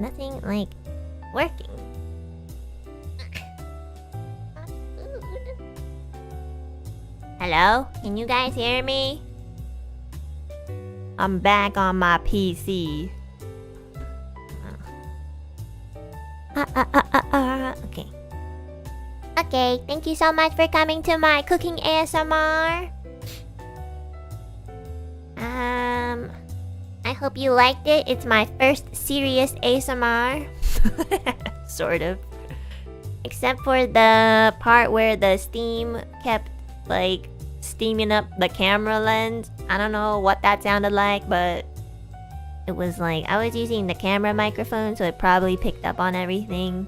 nothing, like, working. Hello? Can you guys hear me? I'm back on my PC. Okay. Okay, thank you so much for coming to my cooking ASMR. I hope you liked it. It's my first serious ASMR. Sort of. Except for the part where the steam kept, like, steaming up the camera lens. I don't know what that sounded like, but it was like I was using the camera microphone, so it probably picked up on everything.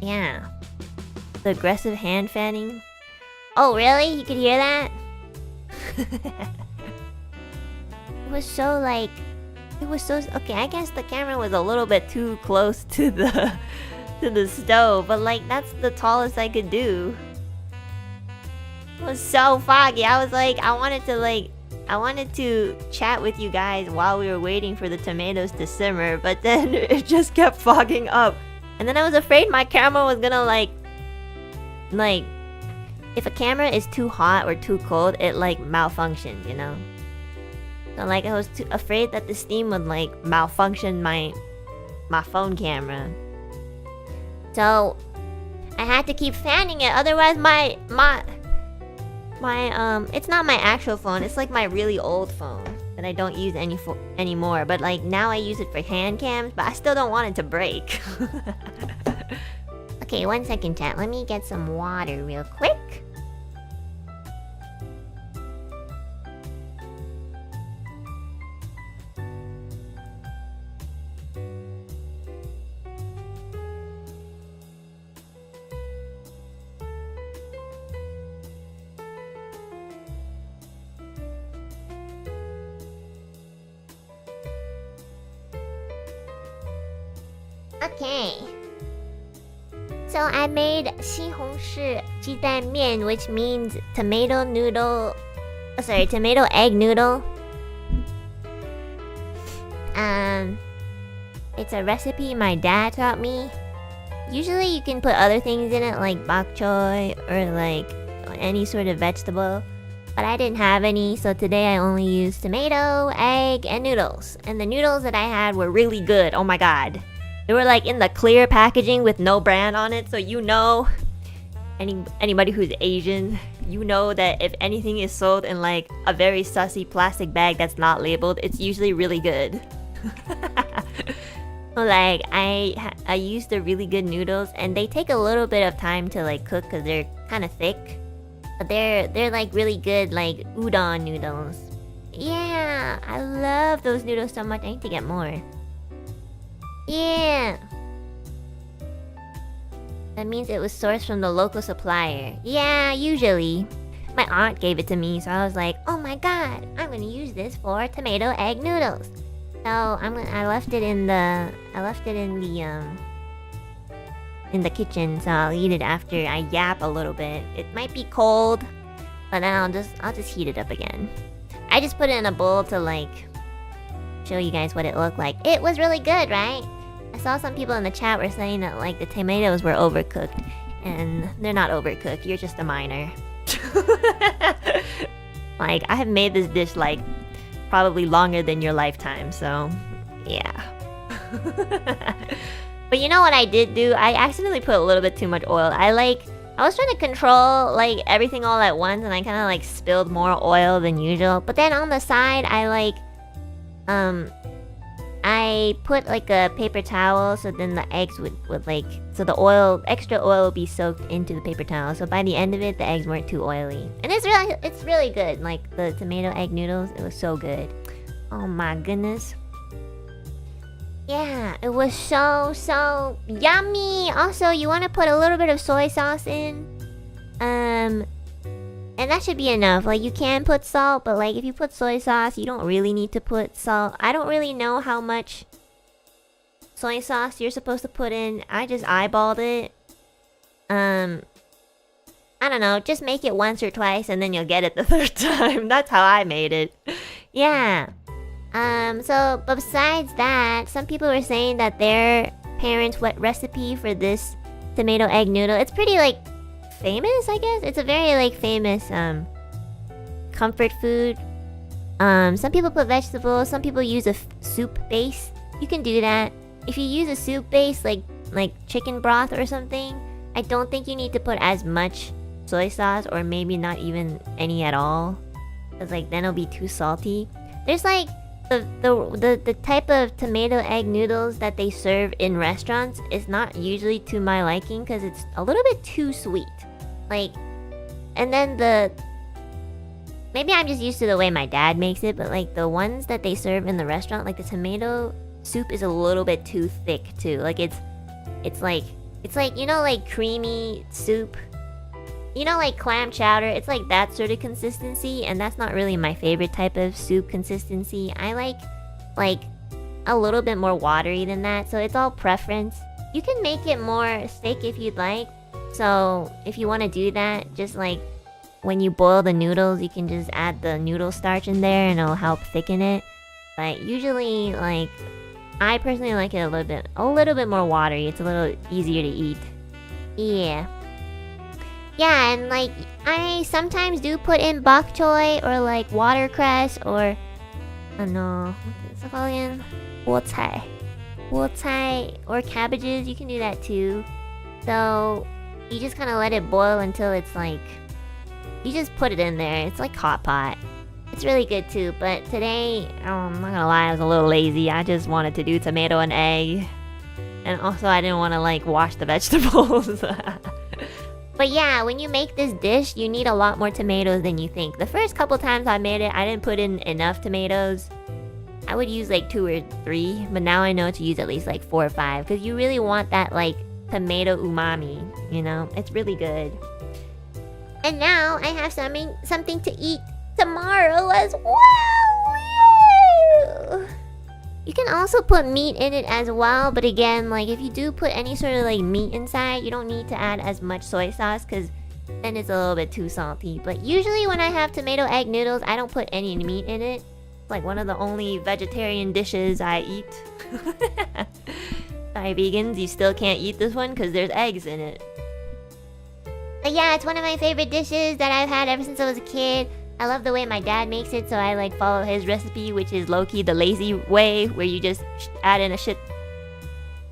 Yeah. The aggressive hand fanning. Oh, really? You could hear that? It was so like... It was so... Okay, I guess the camera was a little bit too close to the... to the stove, but like, that's the tallest I could do. It was so foggy. I was like, I wanted to chat with you guys while we were waiting for the tomatoes to simmer, but then it just kept fogging up. And then I was afraid my camera was gonna like, if a camera is too hot or too cold, it like malfunctions, you know? So like, I was too afraid that the steam would like malfunction my phone camera. So I had to keep fanning it, otherwise my it's not my actual phone, it's like my really old phone that I don't use anymore, but like now I use it for hand cams, but I still don't want it to break. Okay, 1 second, chat. Let me get some water real quick. Okay. So I made 西红柿鸡蛋面, which means tomato egg noodle. It's a recipe my dad taught me. Usually you can put other things in it like bok choy or like any sort of vegetable. But I didn't have any, so today I only used tomato, egg, and noodles. And the noodles that I had were really good, oh my god. They were like in the clear packaging with no brand on it, so you know, anybody who's Asian, you know that if anything is sold in like a very sussy plastic bag that's not labeled, it's usually really good. Like I used the really good noodles, and they take a little bit of time to like cook because they're kind of thick, but they're like really good, like udon noodles. Yeah, I love those noodles so much. I need to get more. Yeah. That means it was sourced from the local supplier. Yeah, usually. My aunt gave it to me, so I was like, oh my god, I'm gonna use this for tomato egg noodles. So I left it in the kitchen, so I'll eat it after I yap a little bit. It might be cold, but then I'll just heat it up again. I just put it in a bowl to like show you guys what it looked like. It was really good, right? I saw some people in the chat were saying that like the tomatoes were overcooked, and they're not overcooked. You're just a minor. Like, I have made this dish like probably longer than your lifetime, so yeah. But you know what I did do? I accidentally put a little bit too much oil. I was trying to control like everything all at once, and I kind of like spilled more oil than usual. But then on the side, I put like a paper towel, so then the eggs would like, so the extra oil would be soaked into the paper towel. So by the end of it, the eggs weren't too oily. And it's really good. Like the tomato egg noodles, it was so good. Oh my goodness. Yeah, it was so yummy. Also, you want to put a little bit of soy sauce in. And that should be enough. Like, you can put salt, but like if you put soy sauce, you don't really need to put salt. I don't really know how much soy sauce you're supposed to put in. I just eyeballed it. I don't know, just make it once or twice and then you'll get it the third time. That's how I made it. Yeah. So besides that, some people were saying that their parents' wet recipe for this tomato egg noodle, it's pretty like famous, I guess. It's a very like famous comfort food. Some people put vegetables, some people use a soup base. You can do that. If you use a soup base like chicken broth or something, I don't think you need to put as much soy sauce, or maybe not even any at all, because like then it'll be too salty. There's like the type of tomato egg noodles that they serve in restaurants is not usually to my liking because it's a little bit too sweet. Like, and then maybe I'm just used to the way my dad makes it, but like the ones that they serve in the restaurant, like the tomato soup is a little bit too thick too. Like it's like you know, like creamy soup, you know, like clam chowder. It's like that sort of consistency, and that's not really my favorite type of soup consistency. I like a little bit more watery than that, so it's all preference. You can make it more thick if you'd like. So if you want to do that, just like when you boil the noodles, you can just add the noodle starch in there and it'll help thicken it. But usually, like, I personally like it a little bit more watery. It's a little easier to eat. Yeah. Yeah, and like I sometimes do put in bok choy or like watercress or what's it called again? Wucai or cabbages. You can do that too. So you just kind of let it boil until it's like, you just put it in there. It's like hot pot. It's really good too. But today, I'm not gonna lie, I was a little lazy. I just wanted to do tomato and egg, and also I didn't want to like wash the vegetables. But yeah, when you make this dish, you need a lot more tomatoes than you think. The first couple times I made it, I didn't put in enough tomatoes. I would use like 2 or 3, but now I know to use at least like 4 or 5, because you really want that like tomato umami, you know? It's really good. And now I have something to eat tomorrow as well. Yay! You can also put meat in it as well, but again, like if you do put any sort of like meat inside, you don't need to add as much soy sauce because then it's a little bit too salty. But usually when I have tomato egg noodles, I don't put any meat in it. It's like one of the only vegetarian dishes I eat. Sorry vegans, you still can't eat this one because there's eggs in it. But yeah, it's one of my favorite dishes that I've had ever since I was a kid. I love the way my dad makes it, so I like follow his recipe, which is low-key the lazy way, where you just add in a shit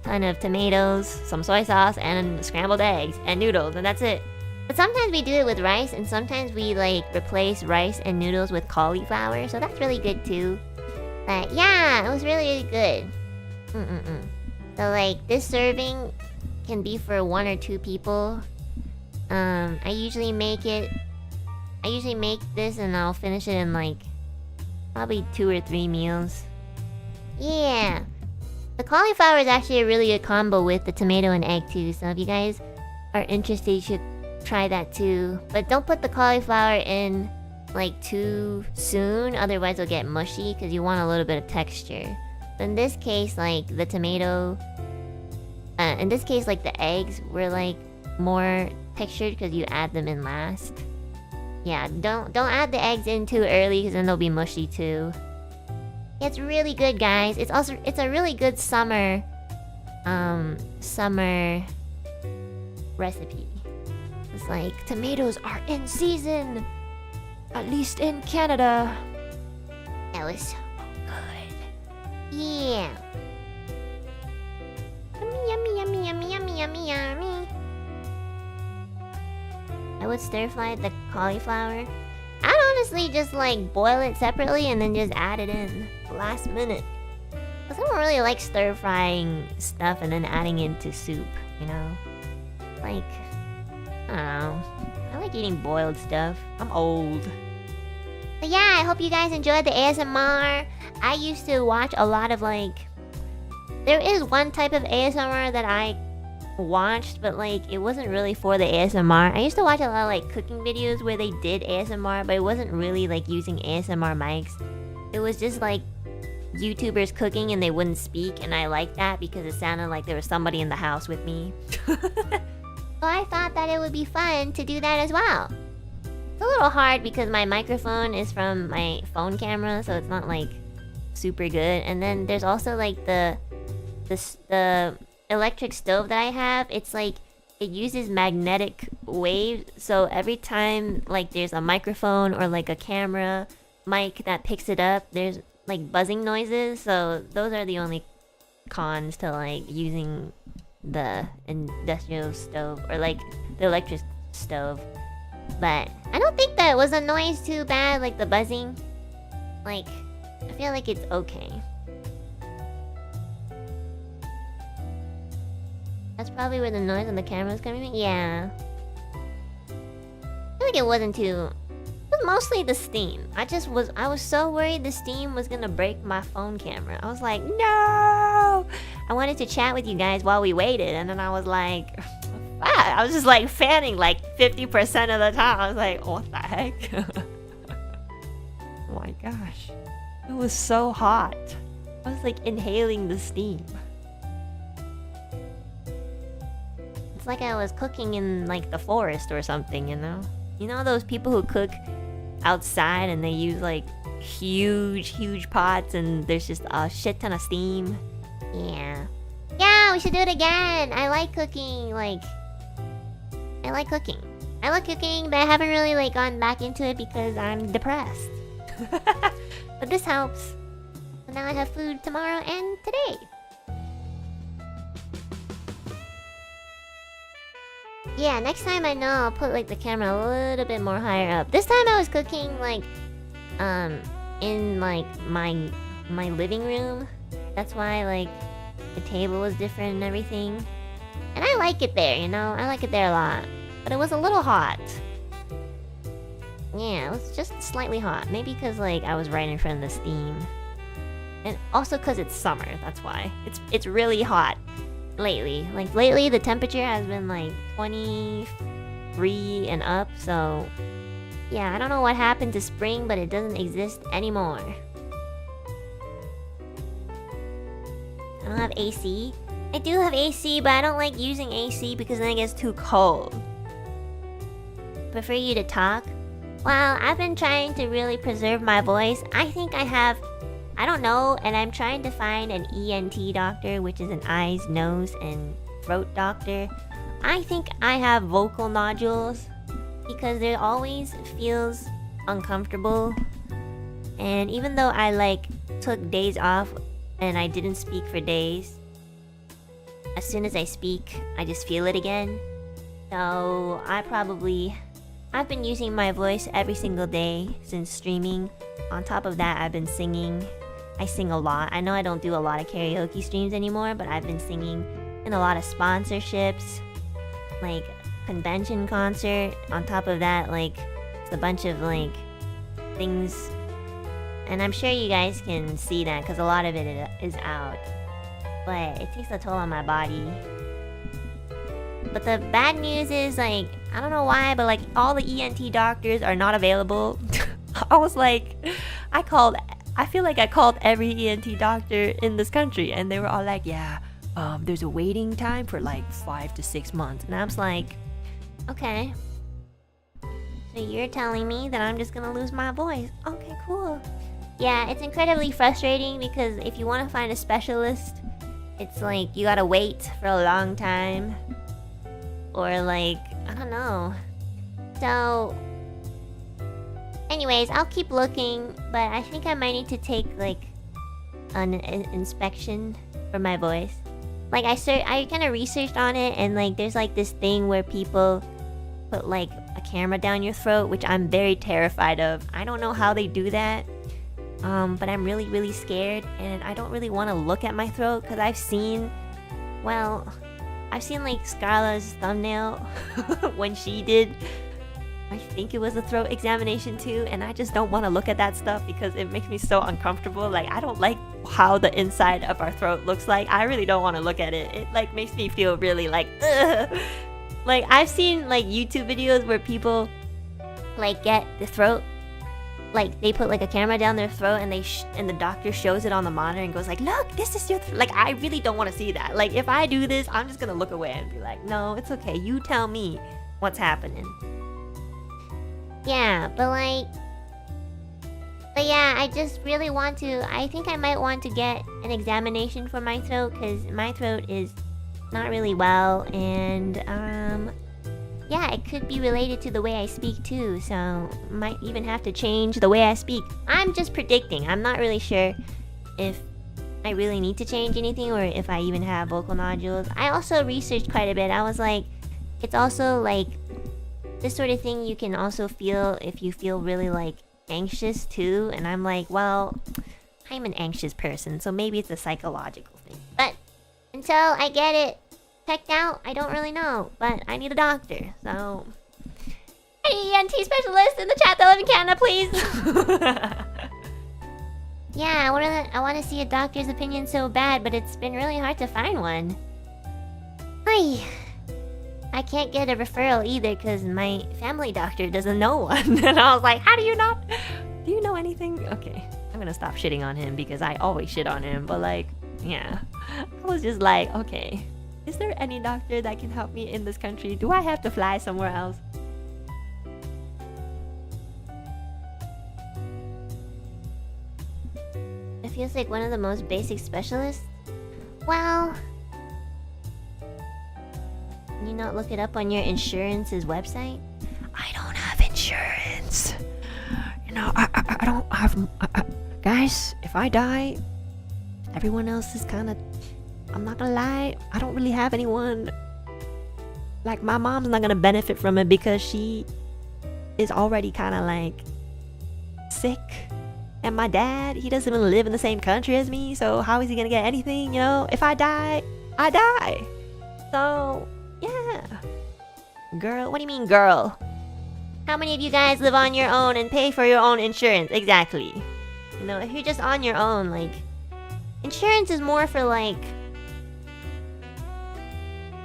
ton of tomatoes, some soy sauce, and scrambled eggs, and noodles, and that's it. But sometimes we do it with rice, and sometimes we like replace rice and noodles with cauliflower, so that's really good too. But yeah, it was really, really good. So like, this serving can be for 1 or 2 people. I usually make this and I'll finish it in like probably 2 or 3 meals. Yeah. The cauliflower is actually a really good combo with the tomato and egg too, so if you guys are interested, you should try that too. But don't put the cauliflower in like too soon, otherwise it'll get mushy because you want a little bit of texture. In this case, like the tomato, in this case like the eggs were like more textured because you add them in last. Yeah, don't add the eggs in too early because then they'll be mushy too. It's really good, guys. It's a really good summer recipe. It's like tomatoes are in season, at least in Canada. That was so good. Yeah. Yummy, yummy, yummy, yummy, yummy, yummy. I would stir fry the cauliflower. I'd honestly just like boil it separately and then just add it in last minute. Cause I don't really like stir frying stuff and then adding it into soup, you know? Like, I don't know. I like eating boiled stuff. I'm old. But yeah, I hope you guys enjoyed the ASMR. I used to watch a lot of like... There is one type of ASMR that I watched, but like it wasn't really for the ASMR. I used to watch a lot of like cooking videos where they did ASMR, but it wasn't really like using ASMR mics. It was just like YouTubers cooking and they wouldn't speak, and I liked that because it sounded like there was somebody in the house with me. So I thought that it would be fun to do that as well. It's a little hard because my microphone is from my phone camera, so it's not like super good. And then there's also like the electric stove that I have. It's like it uses magnetic waves, so every time like there's a microphone or like a camera mic that picks it up, there's like buzzing noises. So those are the only cons to like using the industrial stove or like the electric stove. But I don't think that was a noise too bad, like the buzzing. Like, I feel like it's okay. That's probably where the noise on the camera is coming from. Yeah. I feel like it wasn't too... It was mostly the steam. I was so worried the steam was gonna break my phone camera. I was like, no! I wanted to chat with you guys while we waited, and then I was like... I was just like fanning like 50% of the time. I was like, what the heck? Oh my gosh. It was so hot. I was like inhaling the steam. It's like I was cooking in like the forest or something, you know? You know those people who cook outside and they use like huge pots and there's just a shit ton of steam? Yeah. Yeah, we should do it again. I like cooking, I like cooking, but I haven't really like gone back into it because I'm depressed. But this helps. So now I have food tomorrow and today. Yeah, next time I know I'll put like the camera a little bit more higher up. This time I was cooking like in like my living room. That's why like the table was different and everything. And I like it there, you know? I like it there a lot. But it was a little hot. Yeah, it was just slightly hot. Maybe because, like, I was right in front of the steam. And also because it's summer, that's why. It's really hot lately. Like, lately the temperature has been, like, 23 and up, so... Yeah, I don't know what happened to spring, but it doesn't exist anymore. I don't have AC. I do have AC, but I don't like using AC because then it gets too cold. Prefer you to talk? Well, I've been trying to really preserve my voice. I think I don't know, and I'm trying to find an ENT doctor, which is an eyes, nose, and throat doctor. I think I have vocal nodules because it always feels uncomfortable. And even though I like took days off and I didn't speak for days, as soon as I speak, I just feel it again. So I've been using my voice every single day since streaming. On top of that, I've been singing. I sing a lot. I know I don't do a lot of karaoke streams anymore, but I've been singing in a lot of sponsorships, like convention concert. On top of that, like it's a bunch of like things. And I'm sure you guys can see that because a lot of it is out. But it takes a toll on my body. But the bad news is, like, I don't know why, but like all the ENT doctors are not available. I was like, I feel like I called every ENT doctor in this country, and they were all like, yeah, there's a waiting time for like 5 to 6 months. And I was like, okay. So you're telling me that I'm just gonna lose my voice. Okay, cool. Yeah, it's incredibly frustrating because if you want to find a specialist, it's like you gotta wait for a long time. Or like, I don't know. So, anyways, I'll keep looking, but I think I might need to take like an inspection for my voice. Like I kind of researched on it, and like there's like this thing where people put like a camera down your throat, which I'm very terrified of. I don't know how they do that. But I'm really scared, and I don't really want to look at my throat because I've seen like Scarlett's thumbnail when she did, I think it was a throat examination too, and I just don't want to look at that stuff because it makes me so uncomfortable. Like, I don't like how the inside of our throat looks like. I really don't want to look at it. It like makes me feel really like, ugh. Like, I've seen like YouTube videos where people like get the throat, like they put like a camera down their throat and and the doctor shows it on the monitor and goes like, look, this is your like, I really don't want to see that. Like, if I do this, I'm just gonna look away and be like, no, it's okay, you tell me what's happening. Yeah, but like, But yeah, I just really want to... I think I might want to get an examination for my throat, because my throat is not really well, and yeah, it could be related to the way I speak too, so might even have to change the way I speak. I'm just predicting. I'm not really sure if I really need to change anything or if I even have vocal nodules. I also researched quite a bit. I was like, it's also like this sort of thing you can also feel if you feel really like anxious too, and I'm like, well, I'm an anxious person, so maybe it's a psychological thing. But until I get it checked out, I don't really know. But I need a doctor, so any ENT specialist in the chat that live in Canada, please. Yeah, I wanna see a doctor's opinion so bad, but it's been really hard to find one. Ay. I can't get a referral either because my family doctor doesn't know one. And I was like, how do you not? Do you know anything? Okay, I'm gonna stop shitting on him because I always shit on him. But like, yeah. I was just like, okay, is there any doctor that can help me in this country? Do I have to fly somewhere else? It feels like one of the most basic specialists. Well... Can you not look it up on your insurance's website? I don't have insurance. You know, I don't have... guys, if I die, everyone else is kind of... I'm not gonna lie, I don't really have anyone. Like, my mom's not gonna benefit from it because she is already kind of like sick. And my dad, he doesn't even live in the same country as me, so how is he gonna get anything, you know? If I die, I die. So... yeah. Girl, what do you mean, girl? How many of you guys live on your own and pay for your own insurance? Exactly. You know, if you're just on your own, like... Insurance is more for, like...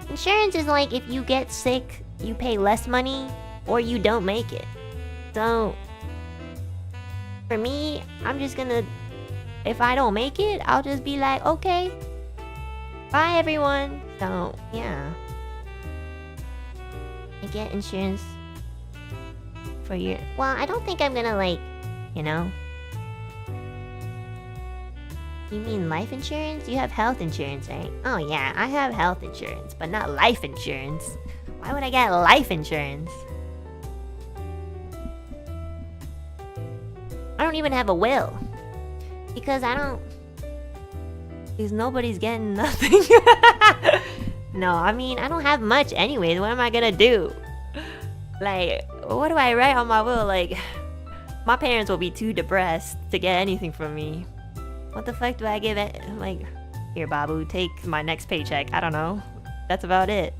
Insurance is like if you get sick, you pay less money, or you don't make it. So... For me, I'm just gonna... If I don't make it, I'll just be like, okay. Bye, everyone. So, yeah. I get insurance for your... Well, I don't think I'm gonna, like, you know... You mean life insurance? You have health insurance, right? Oh yeah, I have health insurance, but not life insurance. Why would I get life insurance? I don't even have a will. Because I don't... Because nobody's getting nothing. No, I mean, I don't have much anyways. What am I gonna do? Like, what do I write on my will? Like, my parents will be too depressed to get anything from me. What the fuck do I give it? Like, here, Babu, take my next paycheck. I don't know. That's about it.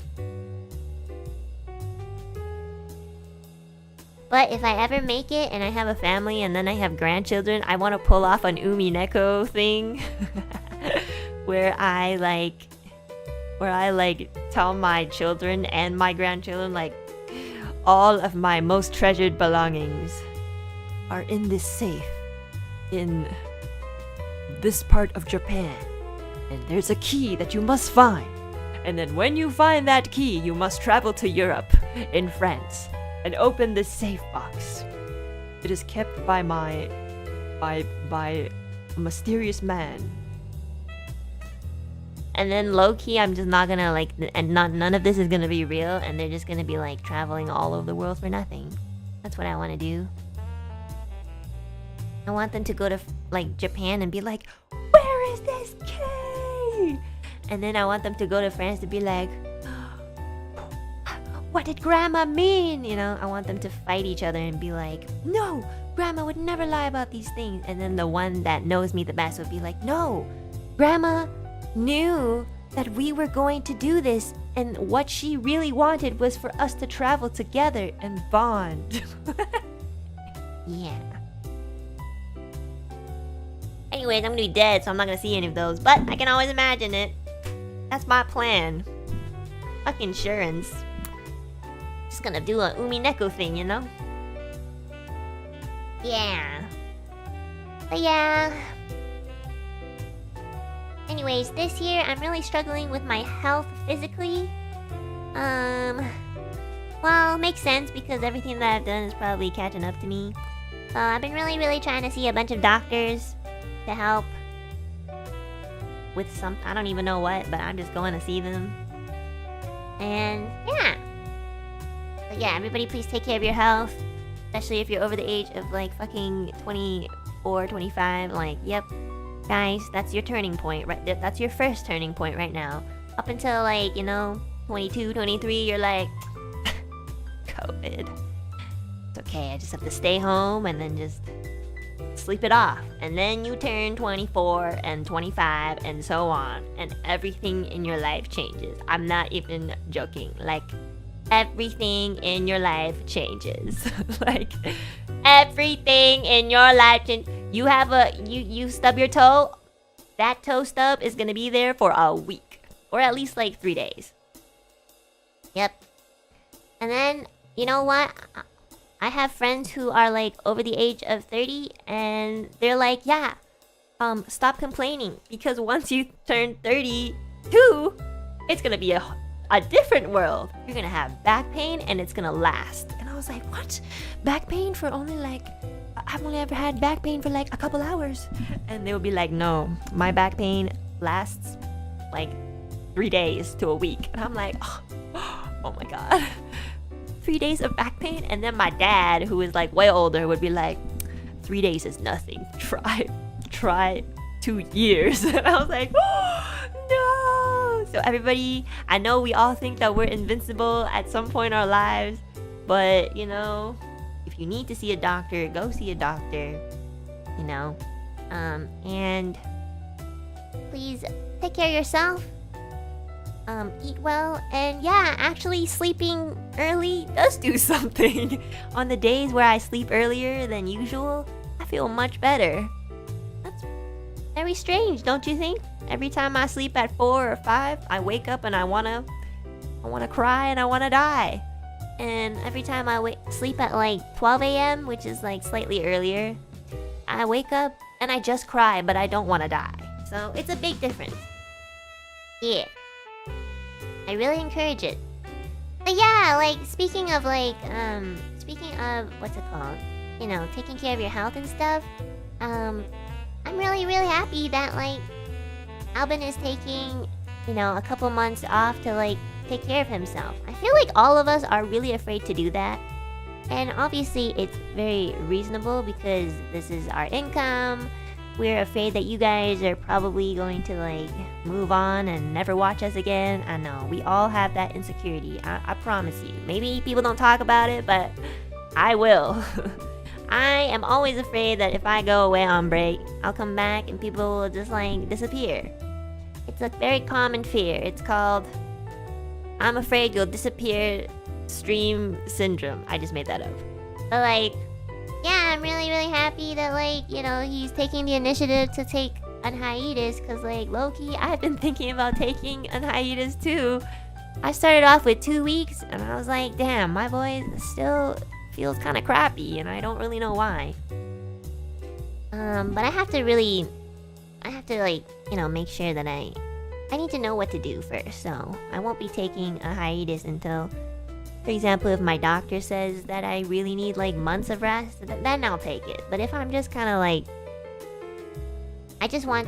But if I ever make it and I have a family and then I have grandchildren, I want to pull off an Umineko thing. where I tell my children and my grandchildren, like, all of my most treasured belongings are in this safe in this part of Japan, and there's a key that you must find, and then when you find that key you must travel to Europe in France and open this safe box. It is kept by by a mysterious man. And then low-key, I'm just not gonna, like, and none of this is gonna be real, and they're just gonna be, like, traveling all over the world for nothing. That's what I want to do. I want them to go to, like, Japan and be like, where is this key? And then I want them to go to France to be like, what did Grandma mean? You know, I want them to fight each other and be like, no, Grandma would never lie about these things. And then the one that knows me the best would be like, no, Grandma knew that we were going to do this, and what she really wanted was for us to travel together and bond. Yeah. Anyways, I'm gonna be dead, so I'm not gonna see any of those, but I can always imagine it. That's my plan. Fuck insurance. Just gonna do a Umineko thing, you know? Yeah. But yeah. Anyways, this year I'm really struggling with my health physically. Well, makes sense because everything that I've done is probably catching up to me. I've been really trying to see a bunch of doctors to help with some, I don't even know what, but I'm just going to see them. And yeah. But yeah, everybody please take care of your health. Especially if you're over the age of like fucking 24, 25. Like, yep. Guys, that's your turning point, right? That's your first turning point right now. Up until like, 22, 23, you're like, COVID. It's okay, I just have to stay home and then just sleep it off. And then you turn 24 and 25 and so on. And everything in your life changes. I'm not even joking. Like, everything in your life changes. Like, everything in your life changes. You have you stub your toe. That toe stub is gonna be there for a week. Or at least like 3 days. Yep. And then, you know what? I have friends who are like over the age of 30 and they're like, yeah, stop complaining. Because once you turn 32, it's gonna be a different world. You're gonna have back pain and it's gonna last. And I was like, what? Back pain for only like, I've only ever had back pain for like a couple hours. And they would be like, no, my back pain lasts like 3 days to a week. And I'm like, oh my god. 3 days of back pain? And then my dad, who is like way older, would be like, 3 days is nothing. Try 2 years. And I was like, no. So everybody, I know we all think that we're invincible at some point in our lives, but if you need to see a doctor, go see a doctor. And please take care of yourself. Eat well, and yeah, actually sleeping early does do something. On the days where I sleep earlier than usual, I feel much better. That's very strange, don't you think? Every time I sleep at 4 or 5, I wake up and I wanna cry and I wanna die. And every time I sleep at like 12 a.m., which is like slightly earlier, I wake up and I just cry, but I don't wanna die. So it's a big difference. Yeah. I really encourage it. But yeah, like speaking of what's it called? Taking care of your health and stuff. I'm really happy that like Albin is taking, a couple months off to like take care of himself. I feel like all of us are really afraid to do that. And obviously it's very reasonable because this is our income. We're afraid that you guys are probably going to like move on and never watch us again. I know, we all have that insecurity. I promise you. Maybe people don't talk about it, but I will. I am always afraid that if I go away on break, I'll come back and people will just like disappear. It's a very common fear. It's called, I'm afraid you'll disappear stream syndrome. I just made that up. But like, yeah, I'm really happy that like, he's taking the initiative to take an hiatus. Cause like, low-key, I've been thinking about taking an hiatus too. I started off with 2 weeks and I was like, damn, my voice still feels kind of crappy and I don't really know why. But I have to like, make sure that I need to know what to do first. So I won't be taking a hiatus until, for example, if my doctor says that I really need like months of rest, then I'll take it. But if I'm just kind of like,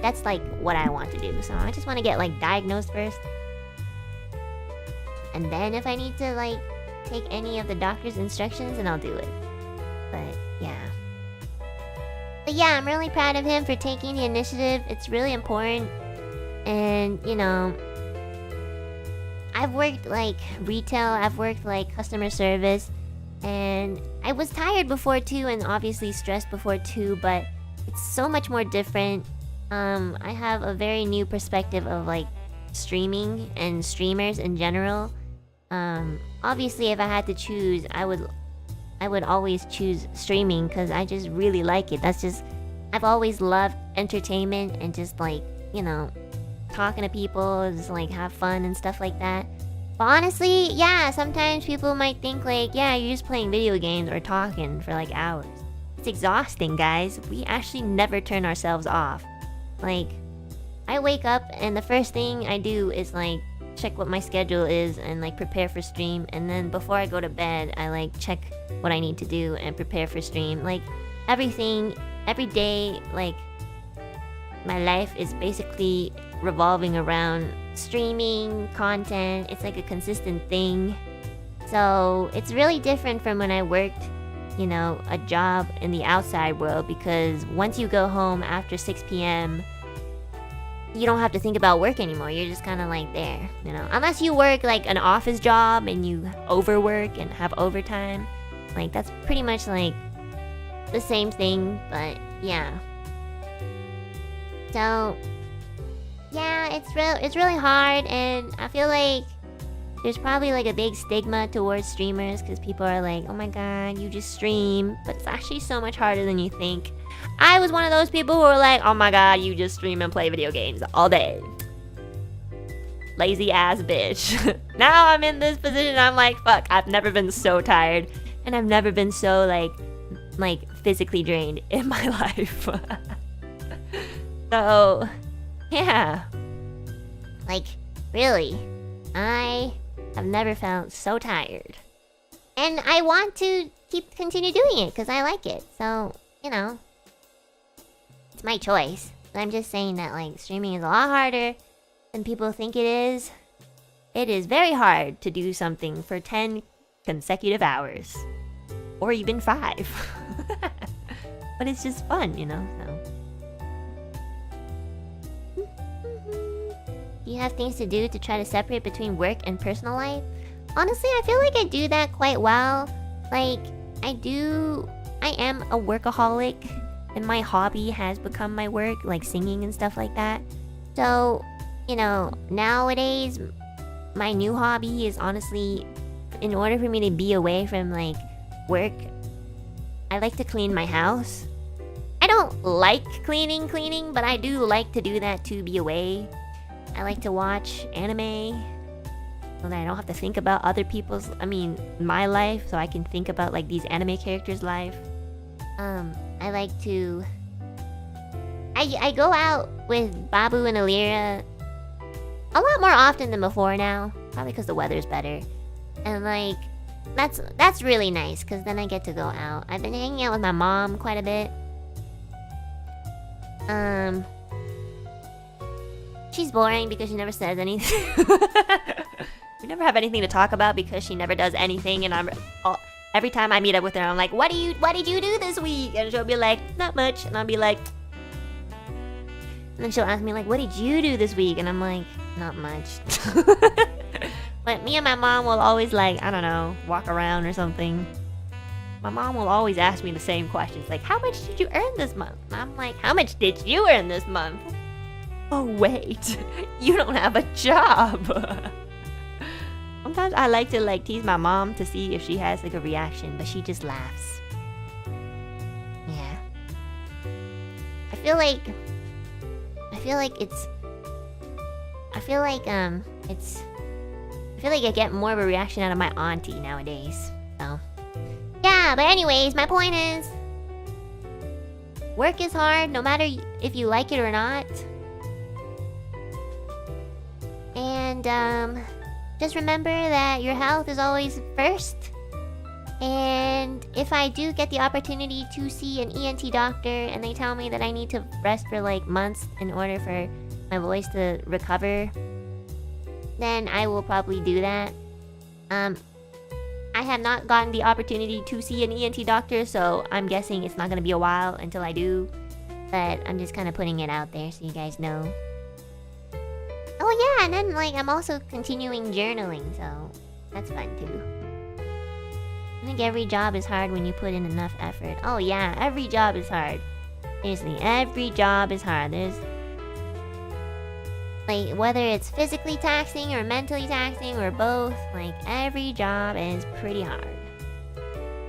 that's like what I want to do. So I just want to get like diagnosed first. And then if I need to like take any of the doctor's instructions, then I'll do it. But yeah, I'm really proud of him for taking the initiative. It's really important. And I've worked like retail, I've worked like customer service, and I was tired before too, and obviously stressed before too, but it's so much more different. I have a very new perspective of like streaming and streamers in general. Obviously if I had to choose, I would always choose streaming because I just really like it. I've always loved entertainment and just like, talking to people, just like have fun and stuff like that. But honestly, yeah, sometimes people might think like, yeah, you're just playing video games or talking for like hours. It's exhausting, guys. We actually never turn ourselves off. Like, I wake up and the first thing I do is like check what my schedule is and like prepare for stream, and then before I go to bed I like check what I need to do and prepare for stream. Like, everything, every day, like, my life is basically revolving around streaming content. It's like a consistent thing. So it's really different from when I worked, you know, a job in the outside world, because once you go home after 6 p.m., you don't have to think about work anymore. You're just kind of like there, you know. Unless you work like an office job and you overwork and have overtime. Like, that's pretty much like the same thing, but yeah. So, yeah, it's really hard, and I feel like there's probably like a big stigma towards streamers because people are like, oh my god, you just stream. But it's actually so much harder than you think. I was one of those people who were like, oh my god, you just stream and play video games all day. Lazy ass bitch. Now I'm in this position, I'm like, fuck, I've never been so tired. And I've never been so like physically drained in my life. So, yeah. Like, really, I have never felt so tired. And I want to continue doing it because I like it. So, you know, it's my choice. But I'm just saying that, like, streaming is a lot harder than people think it is. It is very hard to do something for 10 consecutive hours. Or even 5. But it's just fun, you know, so. Do you have things to do to try to separate between work and personal life? Honestly, I feel like I do that quite well. Like, I am a workaholic, and my hobby has become my work, like singing and stuff like that. So, you know, nowadays, my new hobby is honestly, in order for me to be away from, like, work, I like to clean my house. I don't like cleaning, but I do like to do that to be away. I like to watch anime so that I don't have to think about other people's, my life, so I can think about like these anime characters' life. I like to... I go out with Babu and Ethyria a lot more often than before now. Probably because the weather's better. And like, that's really nice, because then I get to go out. I've been hanging out with my mom quite a bit. She's boring because she never says anything. We never have anything to talk about because she never does anything, and every time I meet up with her, I'm like, what did you do this week? And she'll be like, not much. And I'll be like... And then she'll ask me like, what did you do this week? And I'm like, not much. But me and my mom will always like, I don't know, walk around or something. My mom will always ask me the same questions, like, how much did you earn this month? And I'm like, how much did you earn this month? Oh wait, you don't have a job. Sometimes I like to like tease my mom to see if she has like a reaction, but she just laughs. Yeah. I feel like I get more of a reaction out of my auntie nowadays. So, yeah, but anyways, my point is, work is hard no matter if you like it or not. And just remember that your health is always first. And if I do get the opportunity to see an ENT doctor and they tell me that I need to rest for like months in order for my voice to recover, then I will probably do that. I have not gotten the opportunity to see an ENT doctor, so I'm guessing it's not going to be a while until I do. But I'm just kind of putting it out there so you guys know. Oh yeah, and then like I'm also continuing journaling, so that's fun too. I think every job is hard when you put in enough effort. Oh yeah, every job is hard. Seriously, every job is hard. There's... like, whether it's physically taxing or mentally taxing or both, like, every job is pretty hard.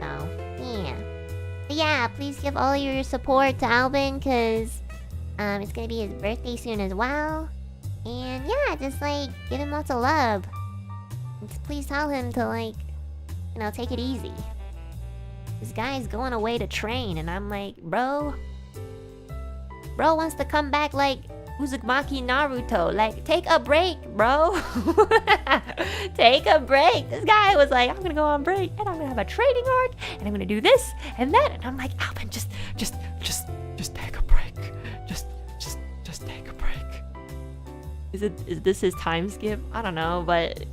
So, yeah. But yeah, please give all your support to Albin, because it's gonna be his birthday soon as well. And yeah, just, like, give him lots of love. And just please tell him to, like, you know, take it easy. This guy's going away to train, and I'm like, bro wants to come back, like, Uzumaki Naruto. Like, take a break, bro. Take a break. This guy was like, I'm gonna go on break and I'm gonna have a training arc and I'm gonna do this and that. And I'm like, Alvin, just take a break. Just take a break. Is this his time skip? I don't know, but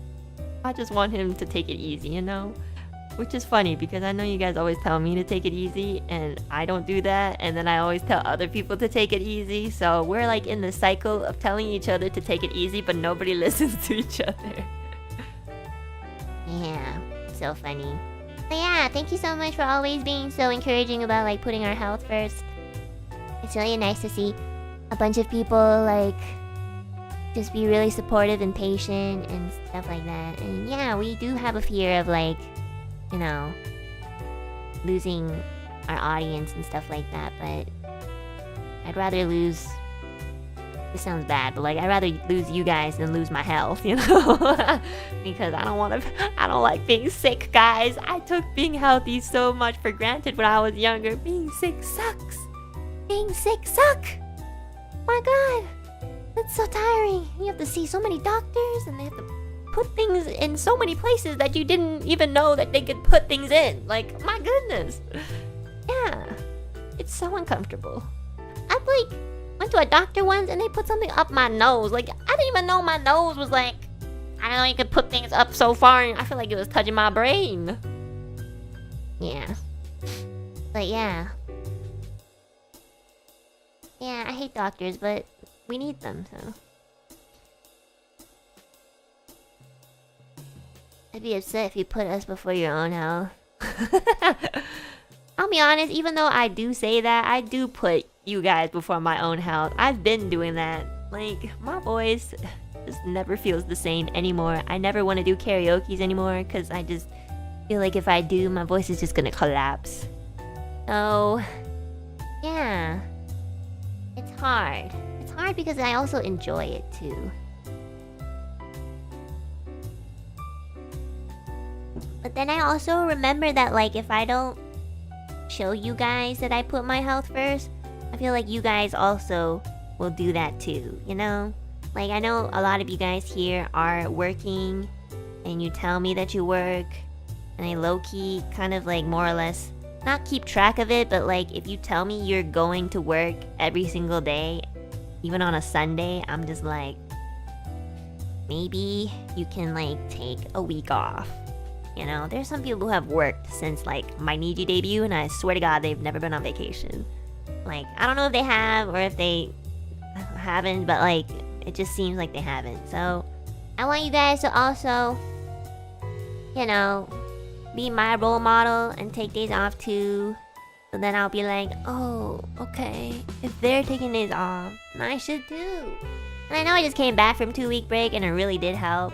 I just want him to take it easy, you know? Which is funny because I know you guys always tell me to take it easy and I don't do that, and then I always tell other people to take it easy. So we're like in the cycle of telling each other to take it easy, but nobody listens to each other. Yeah, so funny. But yeah, thank you so much for always being so encouraging about like putting our health first. It's really nice to see a bunch of people like just be really supportive and patient and stuff like that. And yeah, we do have a fear of like, you know, losing our audience and stuff like that, but I'd rather lose, this sounds bad, but like I'd rather lose you guys than lose my health, you know? Because I don't like being sick, guys. I took being healthy so much for granted when I was younger. Being sick sucks. Being sick suck. My god, that's so tiring. You have to see so many doctors and they have to put things in so many places that you didn't even know that they could put things in. Like, my goodness. Yeah, it's so uncomfortable. I've like went to a doctor once and they put something up my nose. Like, I didn't even know my nose was like, I don't know, you could put things up so far and I feel like it was touching my brain. Yeah. But yeah. Yeah, I hate doctors, but we need them, so. I'd be upset if you put us before your own health. I'll be honest, even though I do say that, I do put you guys before my own health. I've been doing that. Like, my voice just never feels the same anymore. I never want to do karaoke anymore because I just feel like if I do, my voice is just gonna collapse. So, yeah. It's hard. It's hard because I also enjoy it too. But then I also remember that like if I don't show you guys that I put my health first, I feel like you guys also will do that too, you know? Like I know a lot of you guys here are working and you tell me that you work and I low-key kind of like more or less not keep track of it, but like if you tell me you're going to work every single day, even on a Sunday, I'm just like, maybe you can like take a week off. You know, there's some people who have worked since like my Niji debut and I swear to God they've never been on vacation. Like, I don't know if they have or if they haven't, but like, it just seems like they haven't. So, I want you guys to also, you know, be my role model and take days off too. So then I'll be like, oh, okay, if they're taking days off, then I should too. And I know I just came back from 2-week break and it really did help.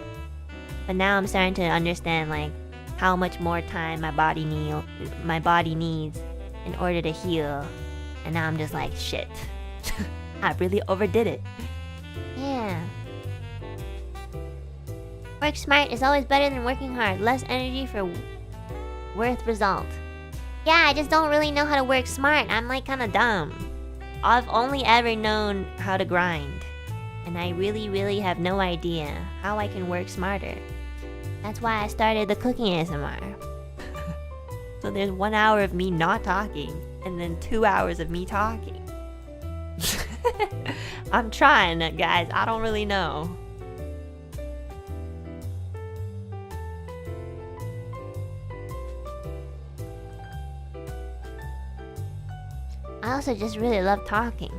But now I'm starting to understand like how much more time my body needs in order to heal. And now I'm just like, shit. I really overdid it. Yeah. Work smart is always better than working hard. Less energy for worth result. Yeah, I just don't really know how to work smart. I'm like kinda dumb. I've only ever known how to grind. And I really have no idea how I can work smarter. That's why I started the cooking ASMR. So there's 1 hour of me not talking, and then 2 hours of me talking. I'm trying, guys. I don't really know. I also just really love talking.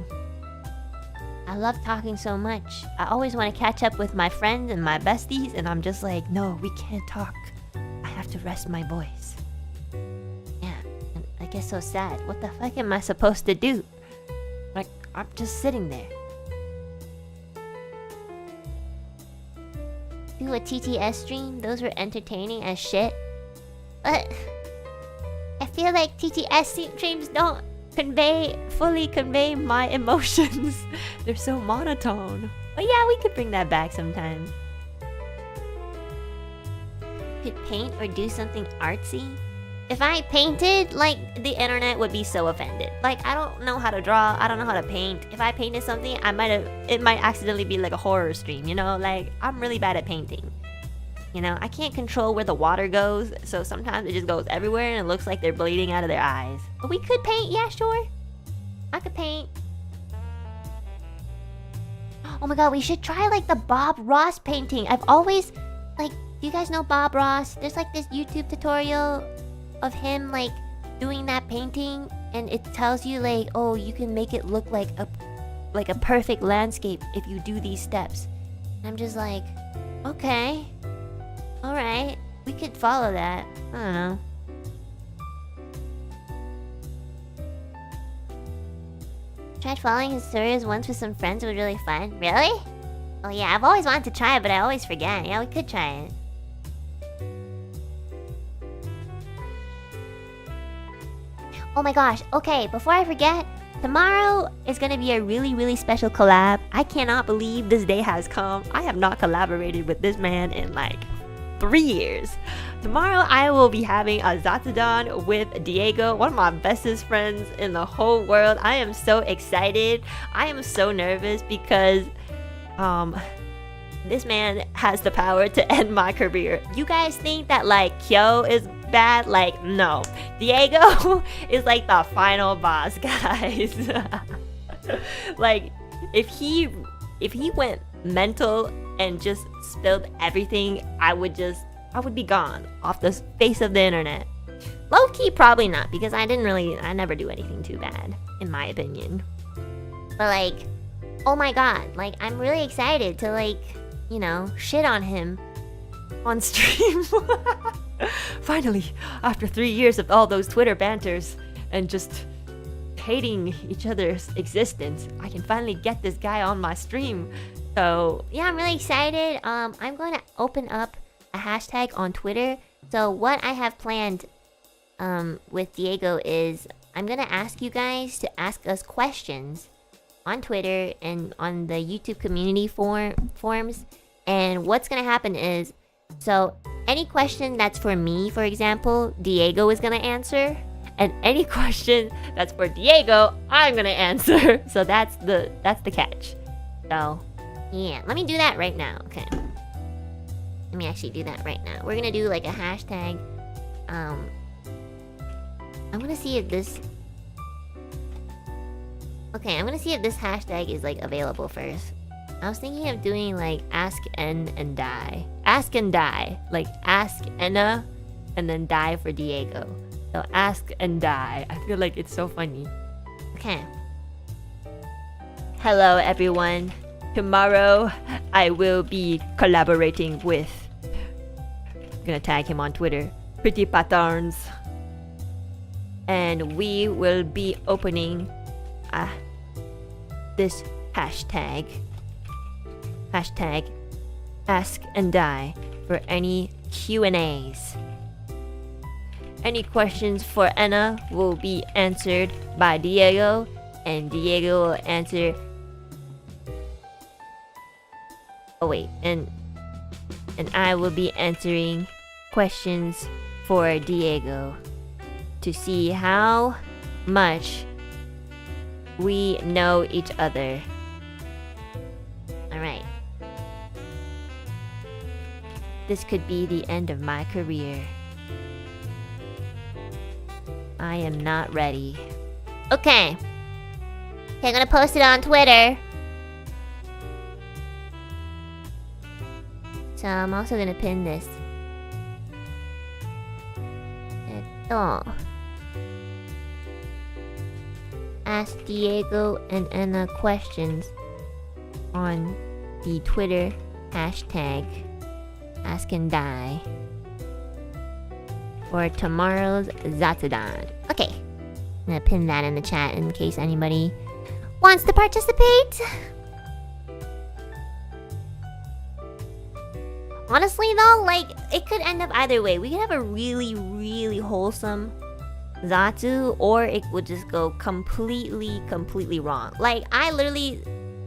I love talking so much. I always want to catch up with my friends and my besties, and I'm just like, no, we can't talk. I have to rest my voice. Yeah, and I get so sad. What the fuck am I supposed to do? Like, I'm just sitting there. Do a TTS stream? Those were entertaining as shit. But I feel like TTS streams don't fully convey my emotions. They're so monotone. But yeah, we could bring that back sometime. Could paint or do something artsy? if I painted, like, the internet would be so offended. Like, I don't know how to draw, I don't know how to paint. If I painted something, it might accidentally be like a horror stream, you know? Like, I'm really bad at painting. You know, I can't control where the water goes, so sometimes it just goes everywhere and it looks like they're bleeding out of their eyes. But we could paint, yeah, sure. I could paint. Oh my god, we should try like the Bob Ross painting. I've always, like, do you guys know Bob Ross? There's like this YouTube tutorial of him like doing that painting, and it tells you like, oh, you can make it look like a perfect landscape if you do these steps. And I'm just like, okay. Alright, we could follow that. I don't know. Tried following his stories once with some friends. It was really fun. Really? Oh yeah, I've always wanted to try it, but I always forget. Yeah, we could try it. Oh my gosh, okay, before I forget, tomorrow is gonna be a really, really special collab. I cannot believe this day has come. I have not collaborated with this man in like 3 years. Tomorrow I will be having a Zatsudan with Diego, one of my bestest friends in the whole world. I am so excited. I am so nervous because this man has the power to end my career. You guys think that like Kyo is bad? Like, no. Diego is like the final boss, guys. Like, if he went mental and just spilled everything, I would be gone off the face of the internet. Low-key, probably not, because I never do anything too bad, in my opinion. But like, oh my god, like, I'm really excited to like, you know, shit on him on stream. Finally, after 3 years of all those Twitter banters and just hating each other's existence, I can finally get this guy on my stream. So yeah, I'm really excited. I'm going to open up a hashtag on Twitter. So what I have planned with Diego is I'm gonna ask you guys to ask us questions on Twitter and on the YouTube community forums. And what's gonna happen is, so any question that's for me, for example, Diego is gonna answer, and any question that's for Diego, I'm gonna answer. So that's the catch. So yeah, let me do that right now. Okay. Let me actually do that right now. We're gonna do like a hashtag. I'm gonna see if this... Okay, I'm gonna see if this hashtag is like available first. I was thinking of doing like ask N and die. Ask and die. Like ask Enna and then die for Diego. So ask and die. I feel like it's so funny. Okay. Hello everyone. Tomorrow I will be collaborating with... I'm gonna tag him on Twitter. Pretty Patterns. And we will be opening this hashtag. Hashtag ask and die for any Q&As. Any questions for Enna will be answered by Diego, and Diego will answer... Oh wait, and I will be answering questions for Diego to see how much we know each other. Alright. This could be the end of my career. I am not ready. Okay. I'm gonna post it on Twitter. So I'm also gonna pin this. Ask Diego and Enna questions on the Twitter hashtag ask and die for tomorrow's Zatsudan. Okay, I'm gonna pin that in the chat in case anybody wants to participate. Honestly though, like, it could end up either way. We could have a really, really wholesome Zatsu, or it would just go completely wrong. Like, I literally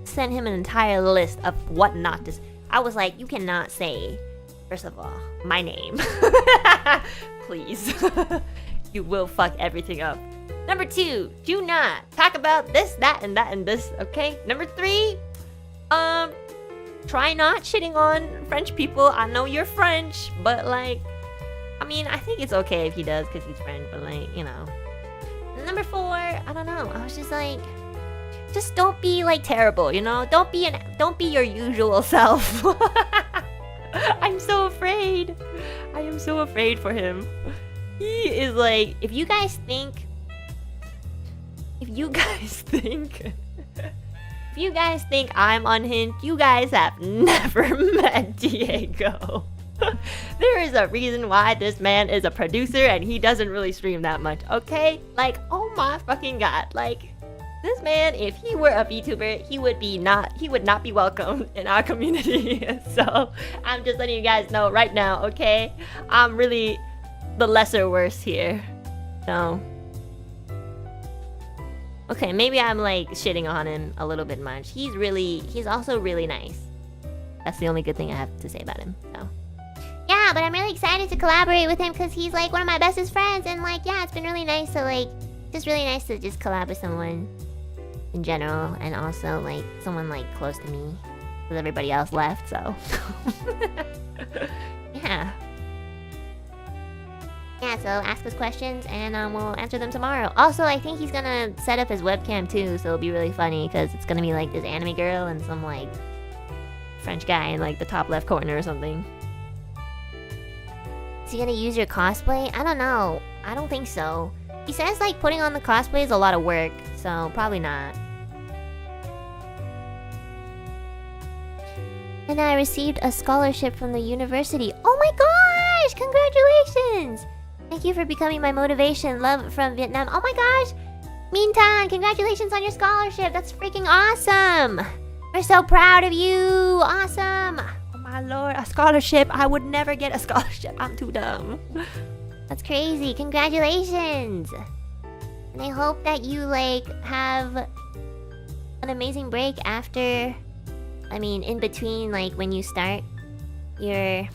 sent him an entire list of what not to... I was like, you cannot say, first of all, my name. Please. you will fuck everything up. Number 2, do not talk about this, that, and that, and this, okay? Number 3, try not shitting on French people. I know you're French, but like, I mean, I think it's okay if he does because he's French, but like, you know. Number 4, I don't know. I was just like, just don't be like terrible, you know? Don't be your usual self. I'm so afraid. I am so afraid for him. He is like, if you guys think I'm unhinged, you guys have never met Diego. There is a reason why this man is a producer and he doesn't really stream that much, okay? Like, oh my fucking god, like, this man, if he were a VTuber, he would not be welcome in our community. So, I'm just letting you guys know right now, okay? I'm really the lesser worst here. So, okay, maybe I'm like shitting on him a little bit much. He's also really nice. That's the only good thing I have to say about him, so. Yeah, but I'm really excited to collaborate with him because he's like one of my bestest friends, and like, yeah, it's been really nice to like, just really nice to just collab with someone in general, and also like someone like close to me because everybody else left, so. Yeah. Yeah, so ask us questions and we'll answer them tomorrow. Also, I think he's gonna set up his webcam too, so it'll be really funny because it's gonna be like this anime girl and some like French guy in like the top left corner or something. Is he gonna use your cosplay? I don't know. I don't think so. He says like putting on the cosplay is a lot of work, so probably not. And I received a scholarship from the university. Oh my gosh! Congratulations! Thank you for becoming my motivation. Love from Vietnam. Oh my gosh! Mintan, congratulations on your scholarship. That's freaking awesome! We're so proud of you! Awesome! Oh my lord, a scholarship. I would never get a scholarship. I'm too dumb. That's crazy. Congratulations! And I hope that you like have an amazing break after, I mean, in between like when you start your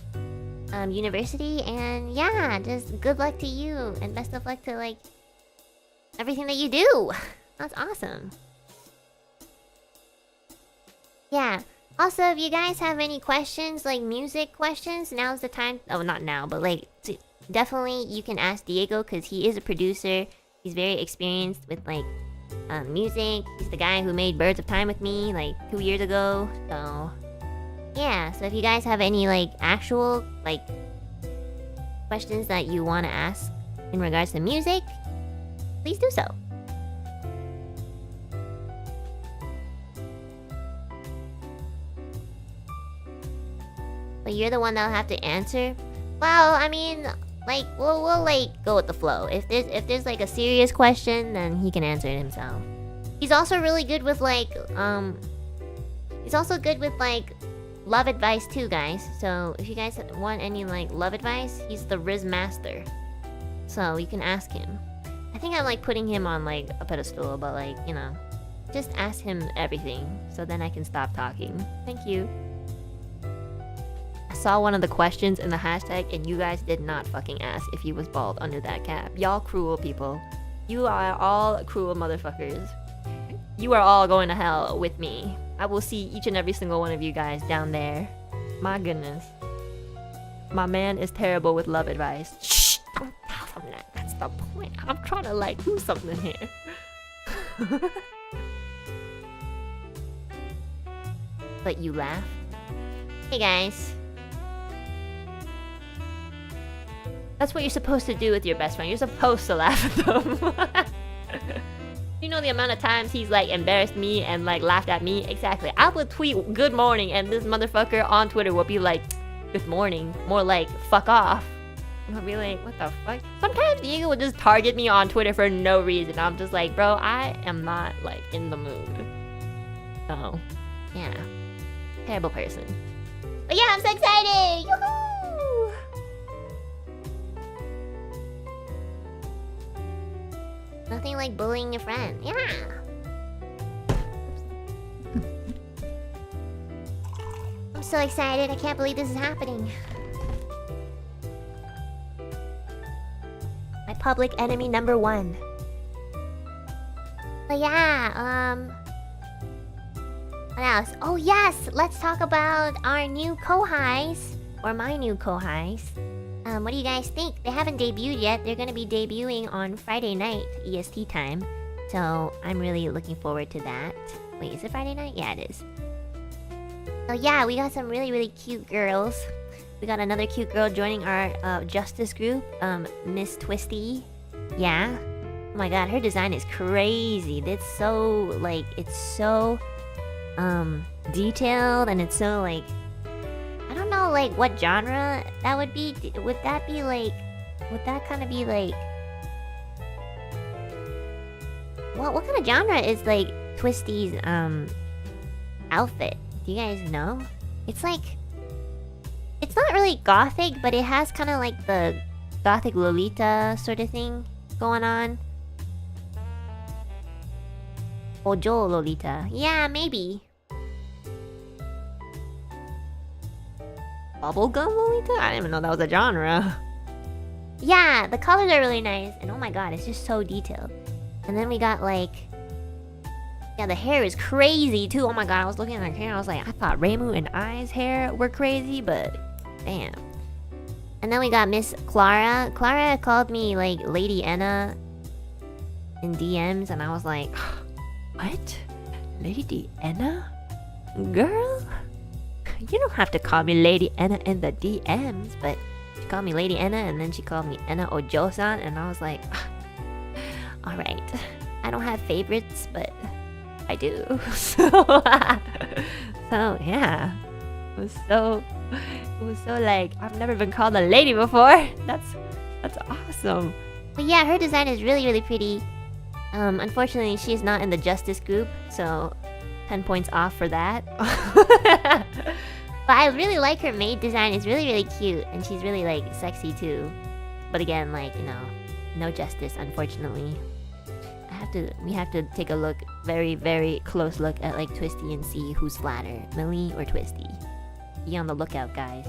university, and yeah, just good luck to you and best of luck to like everything that you do. That's awesome. Yeah. Also, if you guys have any questions, like music questions, now's the time. Oh, not now, but like definitely you can ask Diego because he is a producer. He's very experienced with like music. He's the guy who made Birds of Time with me like 2 years ago. So yeah, so if you guys have any like actual like questions that you want to ask in regards to music, please do so. But you're the one that'll have to answer. Well, I mean, like we'll like go with the flow. If there's like a serious question, then he can answer it himself. He's also really good with like love advice too, guys. So if you guys want any like love advice, he's the Riz master. So you can ask him. I think I'm like putting him on like a pedestal, but like, you know, just ask him everything so then I can stop talking. Thank you. I saw one of the questions in the hashtag and you guys did not fucking ask if he was bald under that cap. Y'all cruel people. You are all cruel motherfuckers. You are all going to hell with me. I will see each and every single one of you guys down there. My goodness. My man is terrible with love advice. Shh! Don't tell him that. That's the point. I'm trying to like do something here. But you laugh? Hey guys. That's what you're supposed to do with your best friend. You're supposed to laugh at them. You know the amount of times he's like embarrassed me and like laughed at me? Exactly. I would tweet good morning and this motherfucker on Twitter will be like, good morning. More like, fuck off. And I'll be like, what the fuck? Sometimes Diego will just target me on Twitter for no reason. I'm just like, bro, I am not like in the mood. So, yeah. Terrible person. But yeah, I'm so excited! Yoo-hoo! Nothing like bullying your friend. Yeah. I'm so excited. I can't believe this is happening. My public enemy number 1. But yeah, what else? Oh yes, let's talk about our new kohais, or my new kohais. What do you guys think? They haven't debuted yet. They're gonna be debuting on Friday night EST time, so I'm really looking forward to that. Wait, is it Friday night? Yeah, it is. So yeah, we got some really cute girls. We got another cute girl joining our justice group, Miss Twisty. Yeah. Oh my god, her design is crazy. It's so like, it's so detailed, and it's so like, I don't know like what genre that would be. Would that be like, would that kind of be like, what kind of genre is like Twisty's outfit? Do you guys know? It's like, it's not really gothic, but it has kind of like the gothic Lolita sort of thing going on. Ojo Lolita. Yeah, maybe. Bubblegum Lolita? I didn't even know that was a genre. Yeah, the colors are really nice. And oh my god, it's just so detailed. And then we got like... Yeah, the hair is crazy too. Oh my god, I was looking at her hair. I was like, I thought Reimu and I's hair were crazy, but... Damn. And then we got Miss Clara. Clara called me like Lady Enna in DMs. And I was like... What? Lady Enna? Girl? You don't have to call me Lady Enna in the DMs, but she called me Lady Enna, and then she called me Enna Ojo-san, and I was like, alright. I don't have favorites, but I do. So yeah. It was so like, I've never been called a lady before. That's awesome. But yeah, her design is really pretty. Unfortunately, she's not in the Justice group, so 10 points off for that. But I really like her maid design. It's really cute, and she's really like sexy too. But again, like, you know, no Justice, unfortunately. We have to take a look, very close look at like Twisty and see who's flatter, Millie or Twisty. Be on the lookout, guys.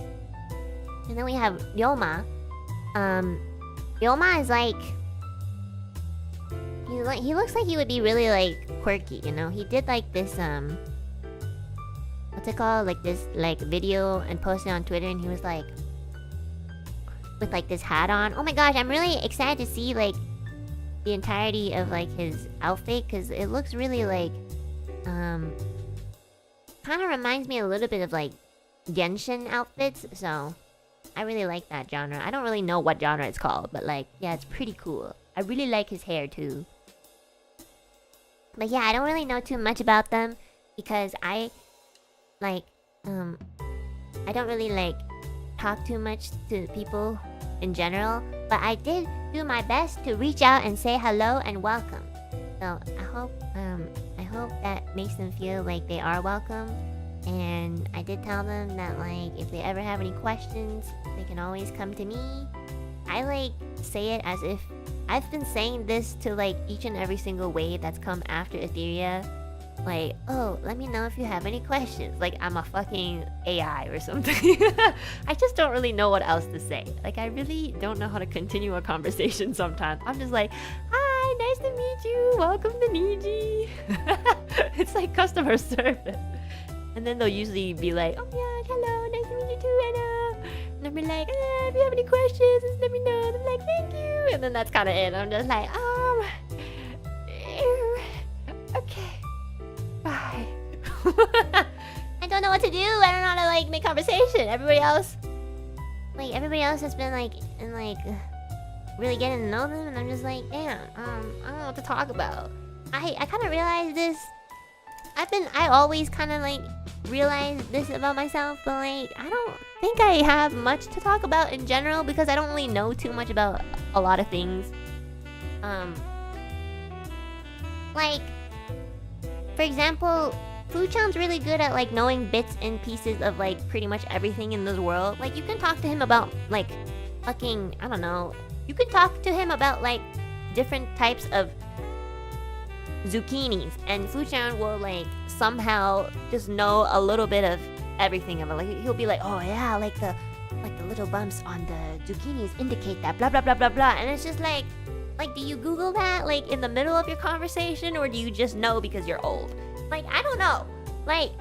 And then we have Ryoma. Ryoma is like... He looks like he would be really like quirky, you know? He did like this what's it called? Like this like video and posted on Twitter, and he was like with like this hat on. Oh my gosh, I'm really excited to see like the entirety of like his outfit, because it looks really like kind of reminds me a little bit of like Genshin outfits, so I really like that genre. I don't really know what genre it's called, but like, yeah, it's pretty cool. I really like his hair too. But yeah, I don't really know too much about them, because I like I don't really like talk too much to people in general, but I did do my best to reach out and say hello and welcome. So I hope that makes them feel like they are welcome. And I did tell them that like if they ever have any questions, they can always come to me. I like say it as if I've been saying this to like each and every single wave that's come after Ethyria. Like, oh, let me know if you have any questions. Like I'm a fucking AI or something. I just don't really know what else to say. Like I really don't know how to continue a conversation sometimes. I'm just like, hi, nice to meet you. Welcome to Niji. It's like customer service. And then they'll usually be like, oh yeah, hello, nice to meet you too, Enna. And I'll be like, if you have any questions, just let me know. And I'm like, thank you. And then that's kind of it. I'm just like, okay. Bye. I don't know what to do. I don't know how to like make conversation. Everybody else has been like really getting to know them, and I'm just like, damn, I don't know what to talk about. I kind of realized this. I always kind of like realized this about myself, but like I don't think I have much to talk about in general, because I don't really know too much about a lot of things. Like, for example, Fuchan's really good at like knowing bits and pieces of like pretty much everything in this world. Like you can talk to him about like fucking, I don't know. You can talk to him about like different types of zucchinis, and Fuchan will like somehow just know a little bit of everything of it. Like he'll be like, oh yeah, like the the little bumps on the zucchinis indicate that blah blah blah blah blah. And it's just like, do you Google that like in the middle of your conversation, or do you just know because you're old? Like, I don't know. Like,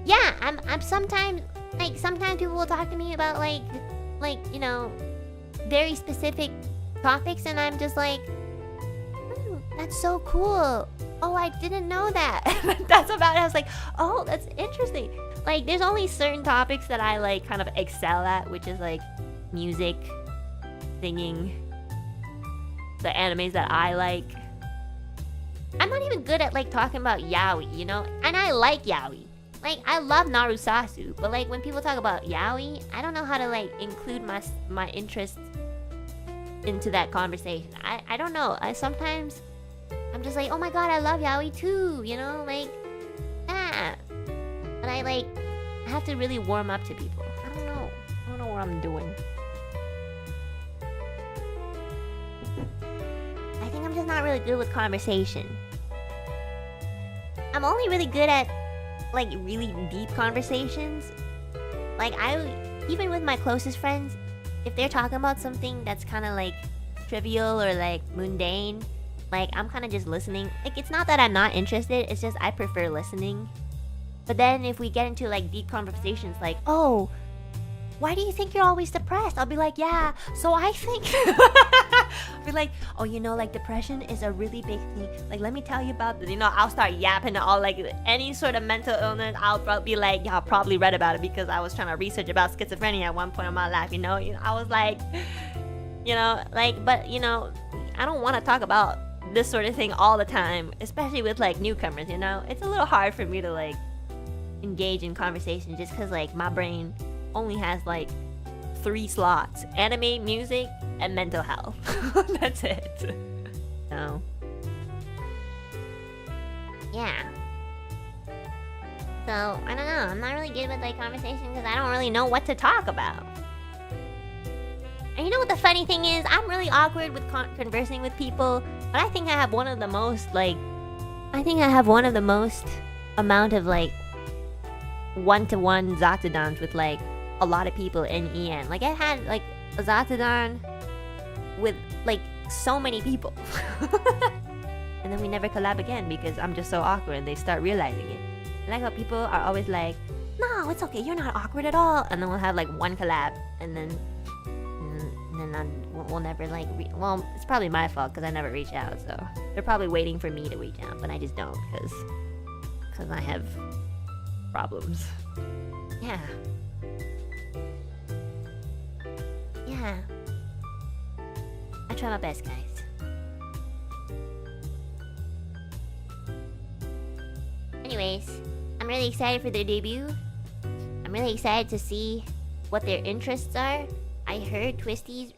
yeah, I'm sometimes people will talk to me about like you know, very specific topics, and I'm just like, that's so cool. Oh, I didn't know that. That's about it. I was like, oh, that's interesting. Like, there's only certain topics that I like kind of excel at, which is like music, singing, the animes that I like. I'm not even good at like talking about yaoi, you know? And I like yaoi. Like, I love Narusasu, but like when people talk about yaoi, I don't know how to like include my interests into that conversation. I don't know. Sometimes I'm just like, oh my god, I love yaoi too, you know? Like, yeah. But I have to really warm up to people. I don't know what I'm doing. I think I'm just not really good with conversation. I'm only really good at like really deep conversations. Like, even with my closest friends, if they're talking about something that's kind of like trivial or like mundane, like I'm kind of just listening. Like, it's not that I'm not interested, it's just I prefer listening. But then if we get into like deep conversations like, oh, why do you think you're always depressed? I'll be like, yeah, so I think I'll be like, oh, you know, like depression is a really big thing. Like, let me tell you about this. You know, I'll start yapping all like any sort of mental illness. I'll be like, yeah, I probably read about it because I was trying to research about schizophrenia at one point in my life, you know? I was like, you know, like, but you know, I don't want to talk about this sort of thing all the time, especially with like newcomers, you know? It's a little hard for me to like engage in conversation just because like my brain only has like 3 slots: anime, music, and mental health. That's it. So yeah. So I don't know, I'm not really good with like conversation because I don't really know what to talk about. And you know what the funny thing is? I'm really awkward with conversing with people, but I think I have one of the most amount of like one-to-one Zatudans with like a lot of people in EN. Like, I had like a Zatudan with like so many people. And then we never collab again because I'm just so awkward and they start realizing it. I like how people are always like, no, it's okay, you're not awkward at all. And then we'll have like one collab and then we'll never like well, it's probably my fault because I never reach out, so they're probably waiting for me to reach out, but I just don't because I have problems. Yeah. I try my best, guys. Anyways, I'm really excited for their debut. I'm really excited to see what their interests are. I heard Twisty's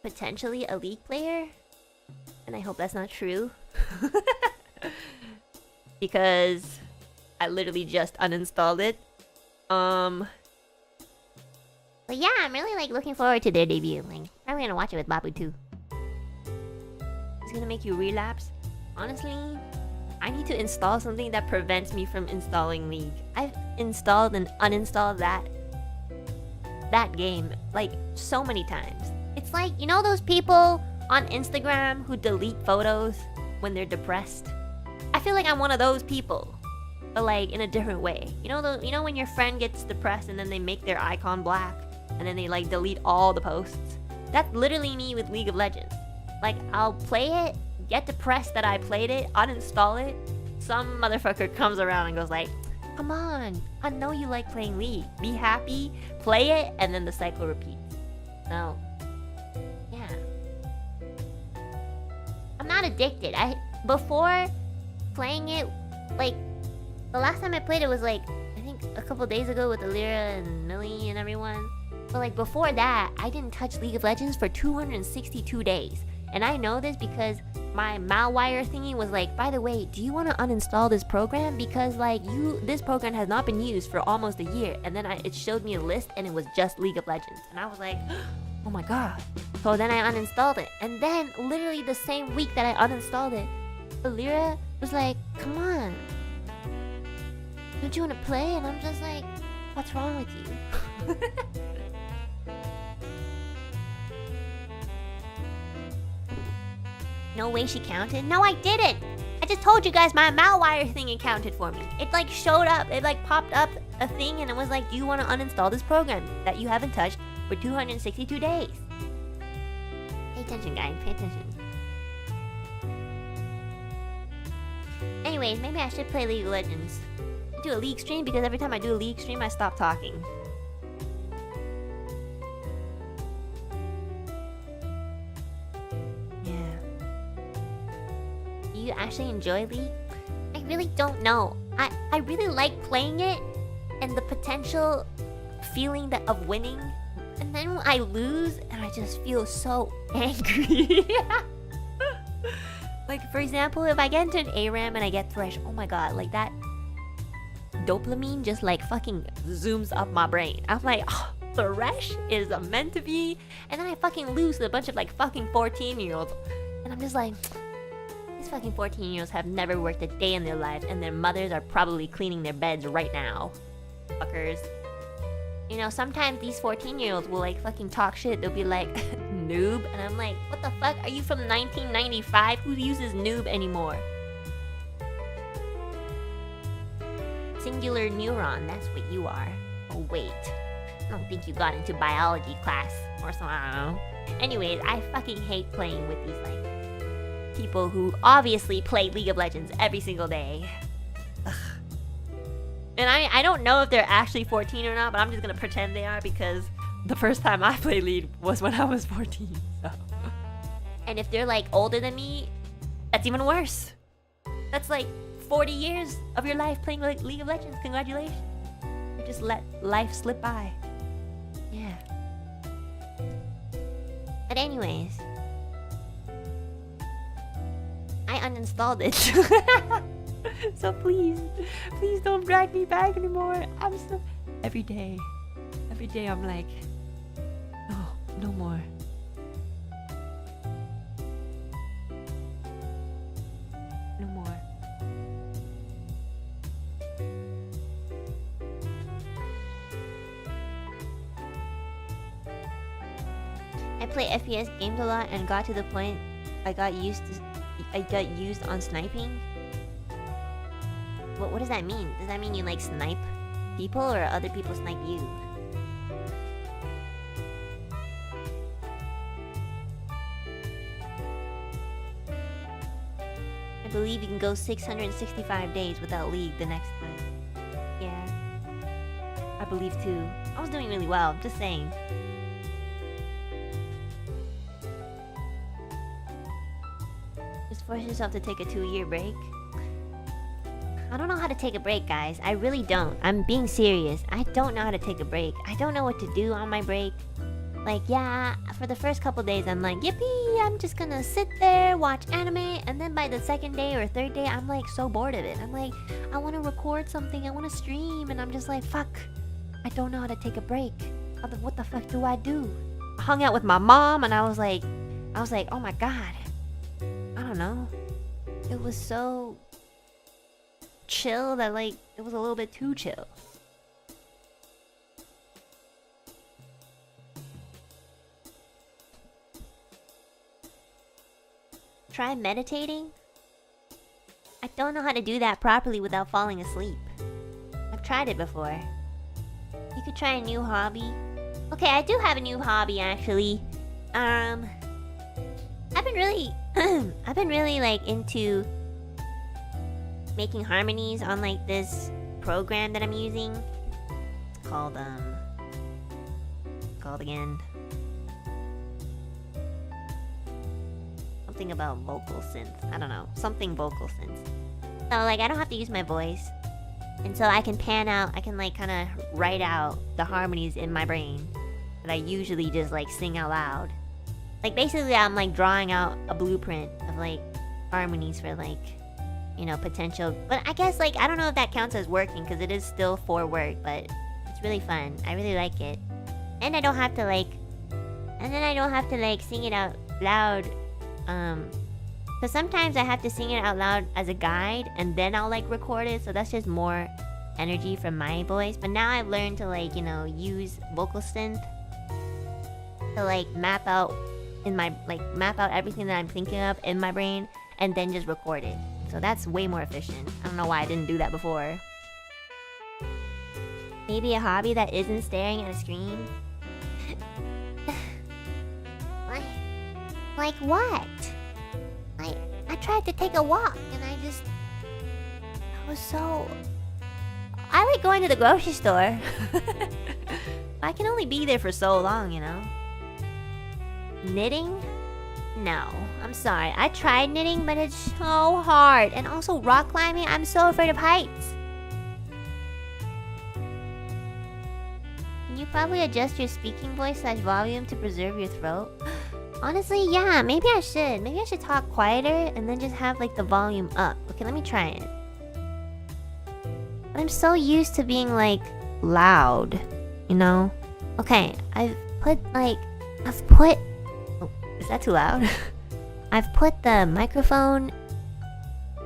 potentially a League player, and I hope that's not true. Because I literally just uninstalled it. But yeah, I'm really like looking forward to their debut. Like, I'm gonna watch it with Babu too. It's gonna make you relapse. Honestly, I need to install something that prevents me from installing League. I've installed and uninstalled that game like so many times. It's like, you know those people on Instagram who delete photos when they're depressed? I feel like I'm one of those people, but like in a different way. You know when your friend gets depressed and then they make their icon black and then they like delete all the posts? That's literally me with League of Legends. Like, I'll play it, get depressed that I played it, uninstall it. Some motherfucker comes around and goes like, come on, I know you like playing League. Be happy, play it, and then the cycle repeats. So, yeah. I'm not addicted. Before playing it, like, the last time I played it was like, I think a couple days ago with Ethyria and Millie and everyone. But like before that, I didn't touch League of Legends for 262 days. And I know this because my malwire thingy was like, by the way, do you want to uninstall this program? Because like this program has not been used for almost a year. And then it showed me a list and it was just League of Legends. And I was like, oh my god. So then I uninstalled it. And then literally the same week that I uninstalled it, Ethyria was like, come on, don't you want to play? And I'm just like, what's wrong with you? No way she counted? No, I didn't! I just told you guys my malwire thing accounted for me. It like showed up, it like popped up a thing and it was like, do you want to uninstall this program that you haven't touched for 262 days? Pay attention, guys, pay attention. Anyways, maybe I should play League of Legends. Do a League stream because every time I do a League stream, I stop talking. Yeah. Do you actually enjoy League? I really don't know. I really like playing it and the potential feeling that of winning. And then I lose and I just feel so angry. Like, for example, if I get into an ARAM and I get Thresh, oh my god, like that dopamine just like fucking zooms up my brain. I'm like, oh, Thresh is meant to be. And then I fucking lose to a bunch of like fucking 14-year-olds. And I'm just like, these fucking 14-year-olds have never worked a day in their life and their mothers are probably cleaning their beds right now. Fuckers. You know, sometimes these 14-year-olds will like fucking talk shit. They'll be like, noob. And I'm like, what the fuck? Are you from 1995? Who uses noob anymore? Singular neuron, that's what you are. Oh wait, I don't think you got into biology class or something, I don't know. Anyways, I fucking hate playing with these like people who obviously play League of Legends every single day. Ugh. And I don't know if they're actually 14 or not, but I'm just gonna pretend they are because the first time I played League was when I was 14, so. And if they're like older than me, that's even worse. That's like 40 years of your life playing League of Legends. Congratulations. You just let life slip by. Yeah. But anyways, I uninstalled it. So please don't drag me back anymore. I'm so... Every day I'm like, no more. No more. I play FPS games a lot and got to the point I got used on sniping. What does that mean? Does that mean you like snipe people or other people snipe you? I believe you can go 665 days without League the next time. Yeah. I believe too. I was doing really well, just saying. Just force yourself to take a 2-year break. I don't know how to take a break, guys. I really don't. I'm being serious. I don't know how to take a break. I don't know what to do on my break. Like, yeah, for the first couple days, I'm like, yippee, I'm just gonna sit there, watch anime, and then by the second day or third day, I'm like so bored of it. I'm like, I want to record something, I want to stream, and I'm just like, fuck, I don't know how to take a break. What the fuck do I do? I hung out with my mom, and I was like, oh my god. I don't know. It was so chill that like it was a little bit too chill. Try meditating? I don't know how to do that properly without falling asleep. I've tried it before. You could try a new hobby. Okay, I do have a new hobby actually. I've been really like into making harmonies on like this program that I'm using. It's called again. Something about vocal synth. I don't know. Something vocal synth. So like I don't have to use my voice. And so I can pan out, I can like kinda write out the harmonies in my brain that I usually just like sing out loud. Like basically I'm like drawing out a blueprint of like harmonies for like, you know, potential. But I guess like I don't know if that counts as working because it is still for work, but it's really fun. I really like it. And I don't have to like sing it out loud. Because sometimes I have to sing it out loud as a guide and then I'll like record it, so that's just more energy from my voice. But now I've learned to like, you know, use vocal synth to like map out in my, like, map out everything that I'm thinking of in my brain and then just record it. So that's way more efficient. I don't know why I didn't do that before. Maybe a hobby that isn't staring at a screen? Like what? I tried to take a walk and I was so... I like going to the grocery store. I can only be there for so long, you know? Knitting? No, I'm sorry. I tried knitting, but it's so hard. And also rock climbing, I'm so afraid of heights. Can you probably adjust your speaking voice / volume to preserve your throat? Honestly, yeah, maybe I should. Maybe I should talk quieter and then just have like the volume up. Okay, let me try it. But I'm so used to being like loud, you know? Okay, I've put... Oh, is that too loud? I've put the microphone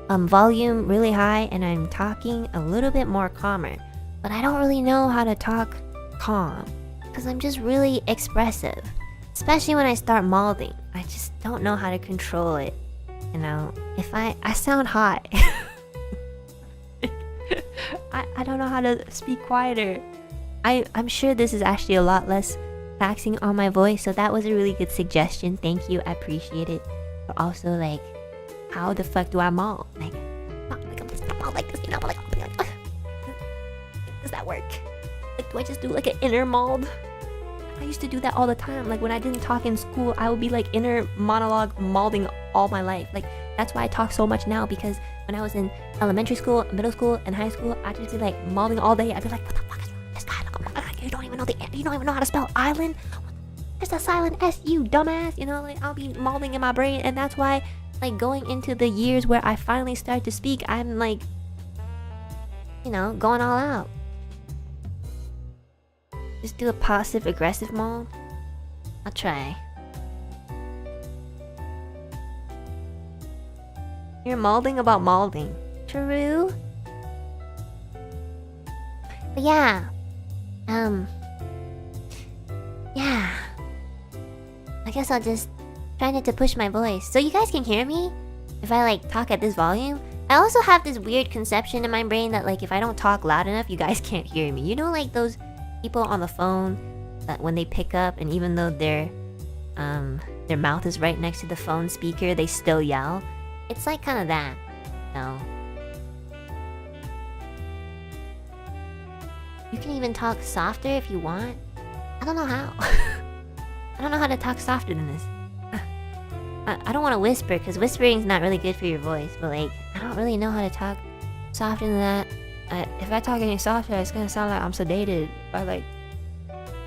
volume really high and I'm talking a little bit more calmer. But I don't really know how to talk calm because I'm just really expressive. Especially when I start mouthing. I just don't know how to control it. You know, if I sound high. I don't know how to speak quieter. I'm sure this is actually a lot less taxing on my voice, so that was a really good suggestion. Thank you, I appreciate it. But also, like, how the fuck do I mouth? Like I'm just mouth like this, you know? Like, does that work? Like, do I just do like an inner mouth? I used to do that all the time. Like when I didn't talk in school, I would be like inner monologue mouthing all my life. Like that's why I talk so much now, because when I was in elementary school, middle school, and high school, I'd just be like mouthing all day. I'd be like, what the fuck is wrong with this guy? Oh my god, you don't even know how to spell island? There's a silent S, you dumbass. You know, like I'll be mouthing in my brain, and that's why, like, going into the years where I finally start to speak, I'm like, you know, going all out. Just do a passive aggressive mode. I'll try. You're molding about molding. True. But yeah. Yeah. I guess I'll just try not to push my voice. So you guys can hear me? If I like talk at this volume? I also have this weird conception in my brain that like if I don't talk loud enough, you guys can't hear me. You know, like those people on the phone that when they pick up and even though their mouth is right next to the phone speaker, they still yell. It's like kind of that. No. You can even talk softer if you want. I don't know how. I don't know how to talk softer than this. I don't want to whisper because whispering's not really good for your voice, but like I don't really know how to talk softer than that. If I talk any softer, it's gonna sound like I'm sedated by like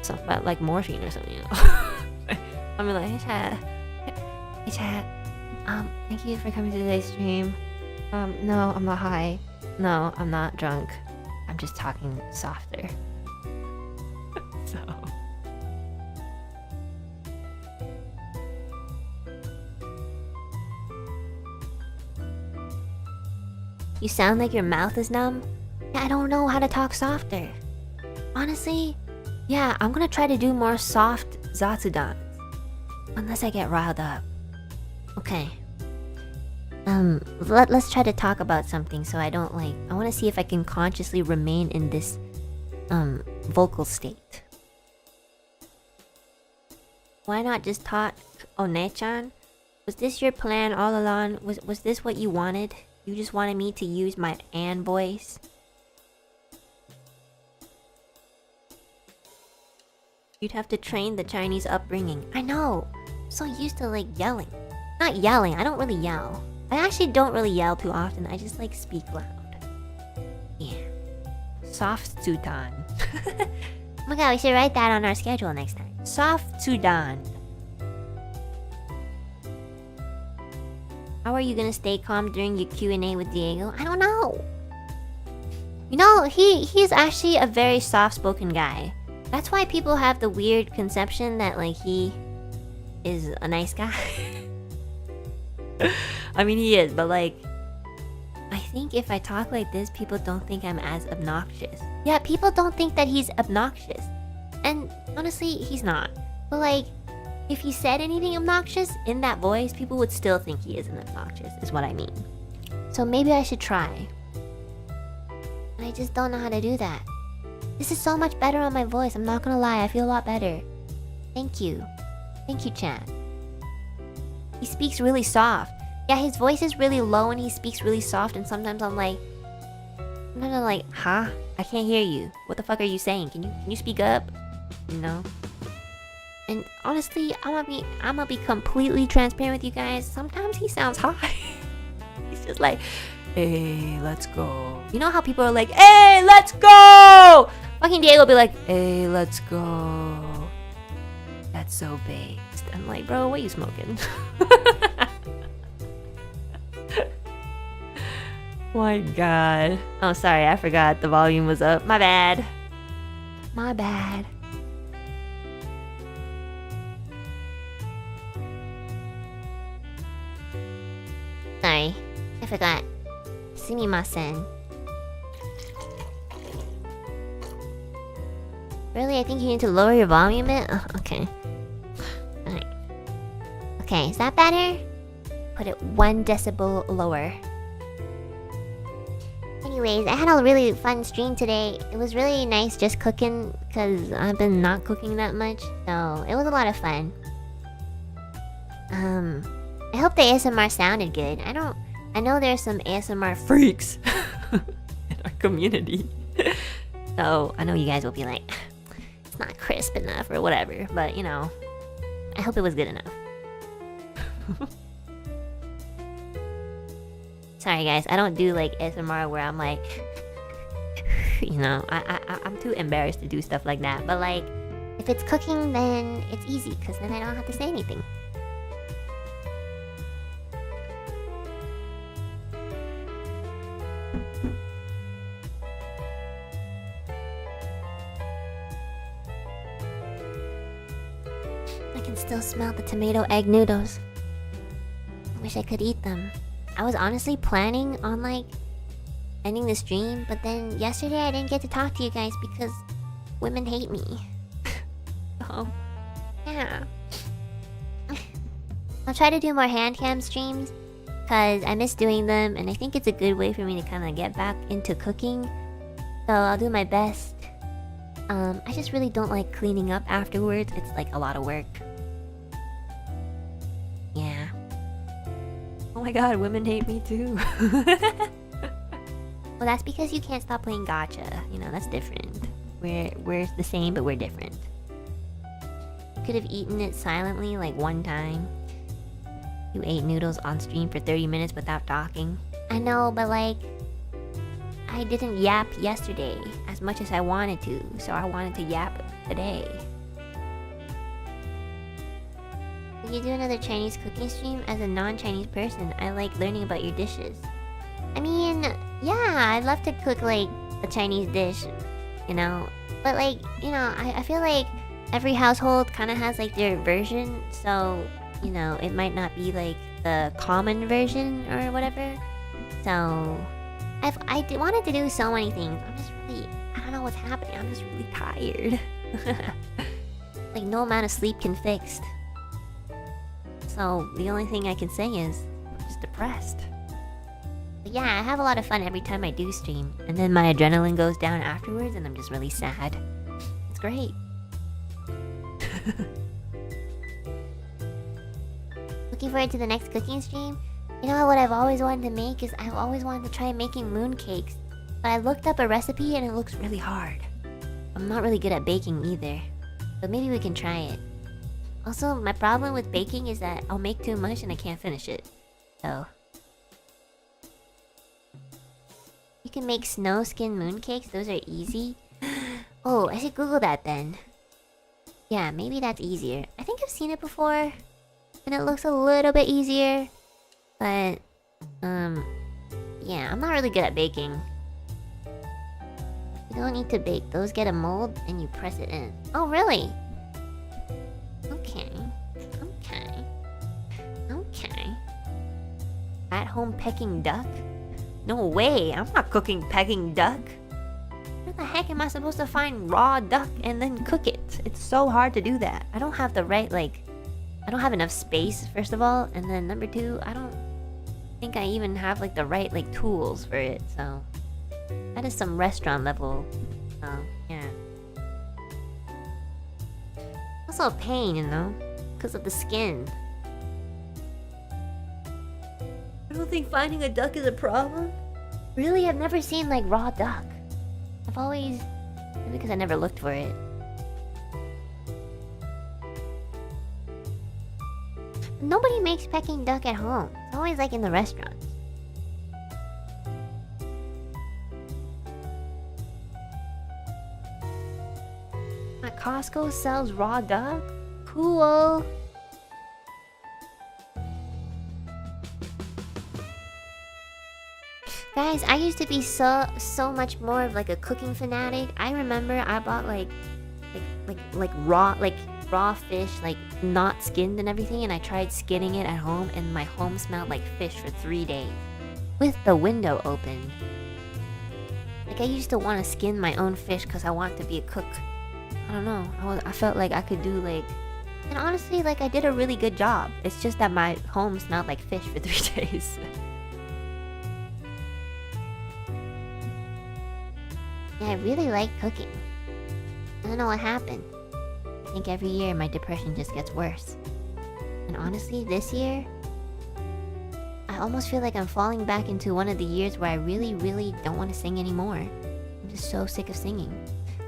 something about like morphine or something, you know. I'm like, hey chat, thank you for coming to today's stream. No, I'm not high. No, I'm not drunk. I'm just talking softer. So. You sound like your mouth is numb? I don't know how to talk softer. Honestly, yeah, I'm gonna try to do more soft zatsudans. Unless I get riled up. Okay. Let's try to talk about something so I don't like... I want to see if I can consciously remain in this, vocal state. Why not just talk, One-chan? Was this your plan all along? Was this what you wanted? You just wanted me to use my Ann voice? You'd have to train the Chinese upbringing. I know! I'm so used to like yelling. Not yelling, I don't really yell. I actually don't really yell too often, I just like speak loud. Yeah. Soft Sudan. Oh my god, we should write that on our schedule next time. Soft Sudan. How are you gonna stay calm during your Q&A with Diego? I don't know. You know, he's actually a very soft-spoken guy. That's why people have the weird conception that like he is a nice guy. I mean, he is, but like, I think if I talk like this, people don't think I'm as obnoxious. Yeah, people don't think that he's obnoxious. And honestly, he's not. But like, if he said anything obnoxious in that voice, people would still think he isn't obnoxious, is what I mean. So maybe I should try. But I just don't know how to do that. This is so much better on my voice, I'm not gonna lie, I feel a lot better. Thank you. Thank you, chat. He speaks really soft. Yeah, his voice is really low and he speaks really soft, and sometimes I'm like, huh? I can't hear you. What the fuck are you saying? Can you speak up? You know? And honestly, I'm gonna be completely transparent with you guys. Sometimes he sounds high. He's just like, hey, let's go. You know how people are like, hey, let's go! Fucking Diego will be like, hey, let's go. That's so based. I'm like, bro, what are you smoking? My god. Oh, sorry, I forgot the volume was up. My bad. My bad. Sorry, I forgot. Sumimasen. Really? I think you need to lower your volume a bit? Oh, okay. Alright. Okay, is that better? Put it 1 decibel lower. Anyways, I had a really fun stream today. It was really nice just cooking, because I've been not cooking that much. So, it was a lot of fun. I hope the ASMR sounded good. I know there's some ASMR freaks in our community. So, I know you guys will be like, it's not crisp enough or whatever. But, you know, I hope it was good enough. Sorry guys, I don't do like ASMR where I'm like, you know, I'm too embarrassed to do stuff like that. But like, if it's cooking, then it's easy, because then I don't have to say anything. I can still smell the tomato egg noodles. I wish I could eat them. I was honestly planning on like ending the stream, but then yesterday I didn't get to talk to you guys because women hate me. Oh, yeah. I'll try to do more hand cam streams because I miss doing them, and I think it's a good way for me to kind of get back into cooking. So I'll do my best. I just really don't like cleaning up afterwards. It's like a lot of work. Yeah. Oh my god, women hate me too. Well, that's because you can't stop playing gacha. You know, that's different. We're the same, but we're different. You could have eaten it silently, like one time. You ate noodles on stream for 30 minutes without talking. I know, but like, I didn't yap yesterday as much as I wanted to, so I wanted to yap today. Will you do another Chinese cooking stream? As a non-Chinese person, I like learning about your dishes. I mean, yeah, I'd love to cook like a Chinese dish, you know? But like, you know, I feel like every household kind of has like their version, so, you know, it might not be like the common version or whatever. So, I wanted to do so many things. I'm just really, I don't know what's happening. I'm just really tired. Like, no amount of sleep can fix. So, the only thing I can say is, I'm just depressed. But yeah, I have a lot of fun every time I do stream. And then my adrenaline goes down afterwards and I'm just really sad. It's great. Looking forward to the next cooking stream. You know what I've always wanted to make is I've always wanted to try making mooncakes. But I looked up a recipe and it looks really hard. I'm not really good at baking either. But maybe we can try it. Also, my problem with baking is that I'll make too much and I can't finish it. So... you can make snow skin mooncakes, those are easy. Oh, I should Google that then. Yeah, maybe that's easier. I think I've seen it before. And it looks a little bit easier. But, yeah, I'm not really good at baking. You don't need to bake. Those get a mold and you press it in. Oh, really? Okay. Okay. Okay. At home pecking duck? No way, I'm not cooking Peking duck. Where the heck am I supposed to find raw duck and then cook it? It's so hard to do that. I don't have the right, like, I don't have enough space, first of all, and then number two, I don't think I even have like the right like tools for it. So that is some restaurant level. Yeah. Also a pain, you know, because of the skin. I don't think finding a duck is a problem. Really, I've never seen like raw duck. I've always, maybe because I never looked for it. Nobody makes Peking duck at home. It's always like in the restaurants. At Costco sells raw duck? Cool. Guys, I used to be so much more of like a cooking fanatic. I remember I bought like raw fish, like not skinned and everything, and I tried skinning it at home, and my home smelled like fish for 3 days with the window open. Like I used to want to skin my own fish because I wanted to be a cook. I don't know. I felt like I could do like, and honestly, like I did a really good job. It's just that my home smelled like fish for 3 days. Yeah, I really like cooking. I don't know what happened. I think every year my depression just gets worse. And honestly, this year, I almost feel like I'm falling back into one of the years where I really, really don't want to sing anymore. I'm just so sick of singing.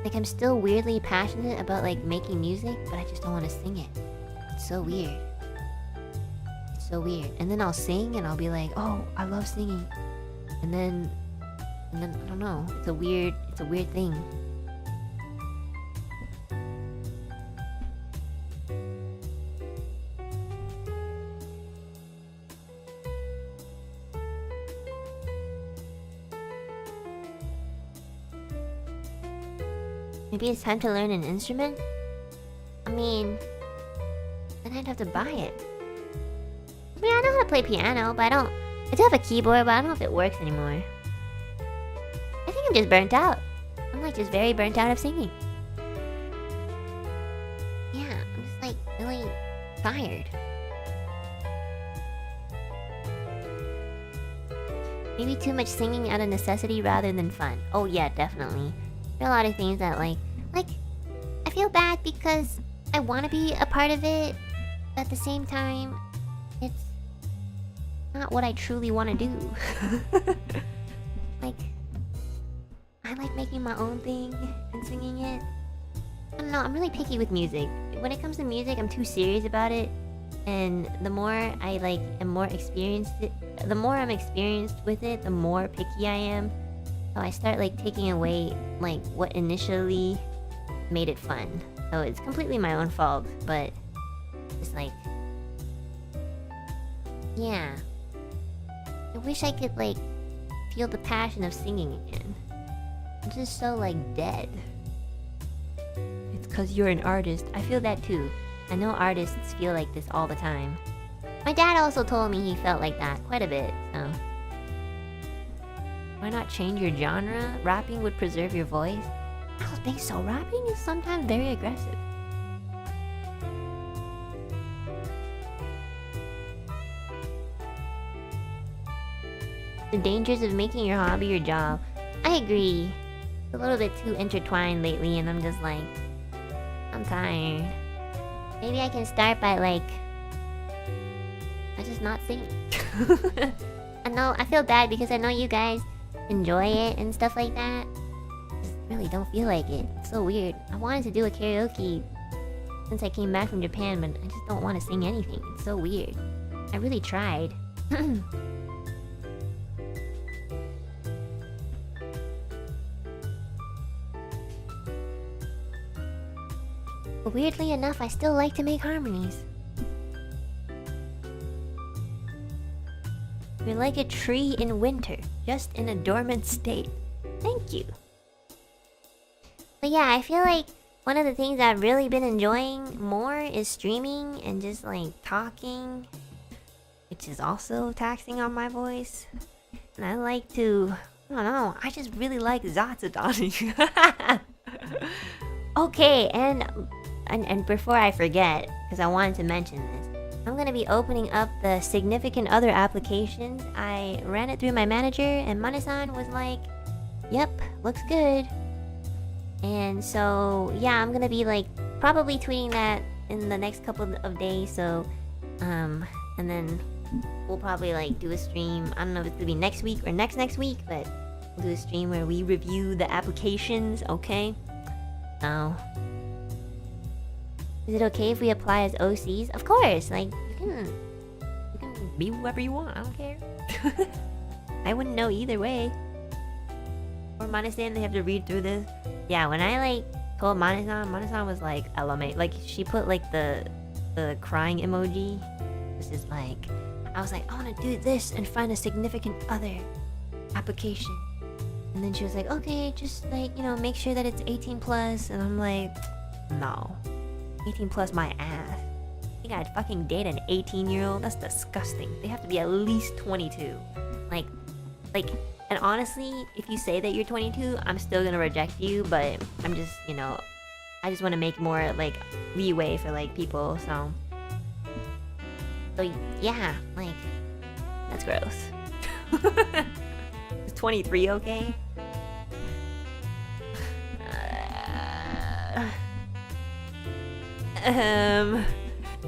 Like, I'm still weirdly passionate about, like, making music, but I just don't want to sing it. It's so weird. It's so weird. And then I'll sing and I'll be like, oh, I love singing. And then I don't know. It's a weird thing. Maybe it's time to learn an instrument? I mean, then I'd have to buy it. I mean, I know how to play piano, but I do have a keyboard, but I don't know if it works anymore. I think I'm just burnt out. I'm like just very burnt out of singing. Yeah, I'm just like really tired. Maybe too much singing out of necessity rather than fun. Oh yeah, definitely. There are a lot of things that like I feel bad because I want to be a part of it, but at the same time, it's not what I truly want to do. Like, I like making my own thing and singing it. I don't know, I'm really picky with music. When it comes to music, I'm too serious about it. And the more I like am more experienced, the more I'm experienced with it, the more picky I am. So I start like taking away like what initially made it fun. So it's completely my own fault, but it's like, yeah. I wish I could like feel the passion of singing again. I'm just so like dead. It's cause you're an artist. I feel that too. I know artists feel like this all the time. My dad also told me he felt like that quite a bit, so. Why not change your genre? Rapping would preserve your voice. I don't think so. Rapping is sometimes very aggressive. The dangers of making your hobby your job. I agree. It's a little bit too intertwined lately, and I'm just like, I'm tired. Maybe I can start by like, I just not sing. I know, I feel bad because I know you guys enjoy it and stuff like that. I just really don't feel like it. It's so weird. I wanted to do a karaoke since I came back from Japan, but I just don't want to sing anything. It's so weird. I really tried. But weirdly enough, I still like to make harmonies. You're like a tree in winter, just in a dormant state. Thank you. But yeah, I feel like one of the things I've really been enjoying more is streaming and just like talking, which is also taxing on my voice. And I like to, I don't know, I just really like Zatsudani. Okay, and before I forget, because I wanted to mention this, I'm gonna be opening up the significant other applications. I ran it through my manager, and Mane-san was like, "Yep, looks good." And so yeah, I'm gonna be like probably tweeting that in the next couple of days. So, and then we'll probably like do a stream. I don't know if it's gonna be next week or next week, but we'll do a stream where we review the applications. Okay. So. Is it okay if we apply as OCs? Of course, like, you can be whoever you want, I don't care. I wouldn't know either way. Or Mane-san, they have to read through this. Yeah, when I, like, told Mane-san was like, LMA. Like, she put, like, the crying emoji. This is like, I was like, I want to do this and find a significant other application. And then she was like, okay, just, like, you know, make sure that it's 18 plus. And I'm like, no. 18 plus my ass. You gotta fucking date an 18-year-old? That's disgusting. They have to be at least 22. Like, and honestly, if you say that you're 22, I'm still gonna reject you, but I'm just, you know, I just want to make more, like, leeway for, like, people, so yeah, like, that's gross. Is 23 okay?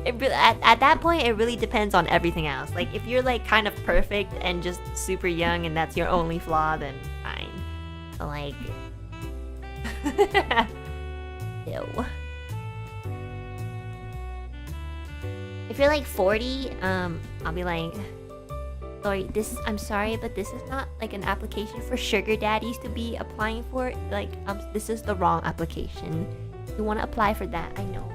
At that point, it really depends on everything else. Like, if you're like kind of perfect and just super young and that's your only flaw, then fine. But like, ew. If you're like 40, I'll be like, sorry, I'm sorry, but this is not like an application for sugar daddies to be applying for. Like, this is the wrong application. You want to apply for that? I know.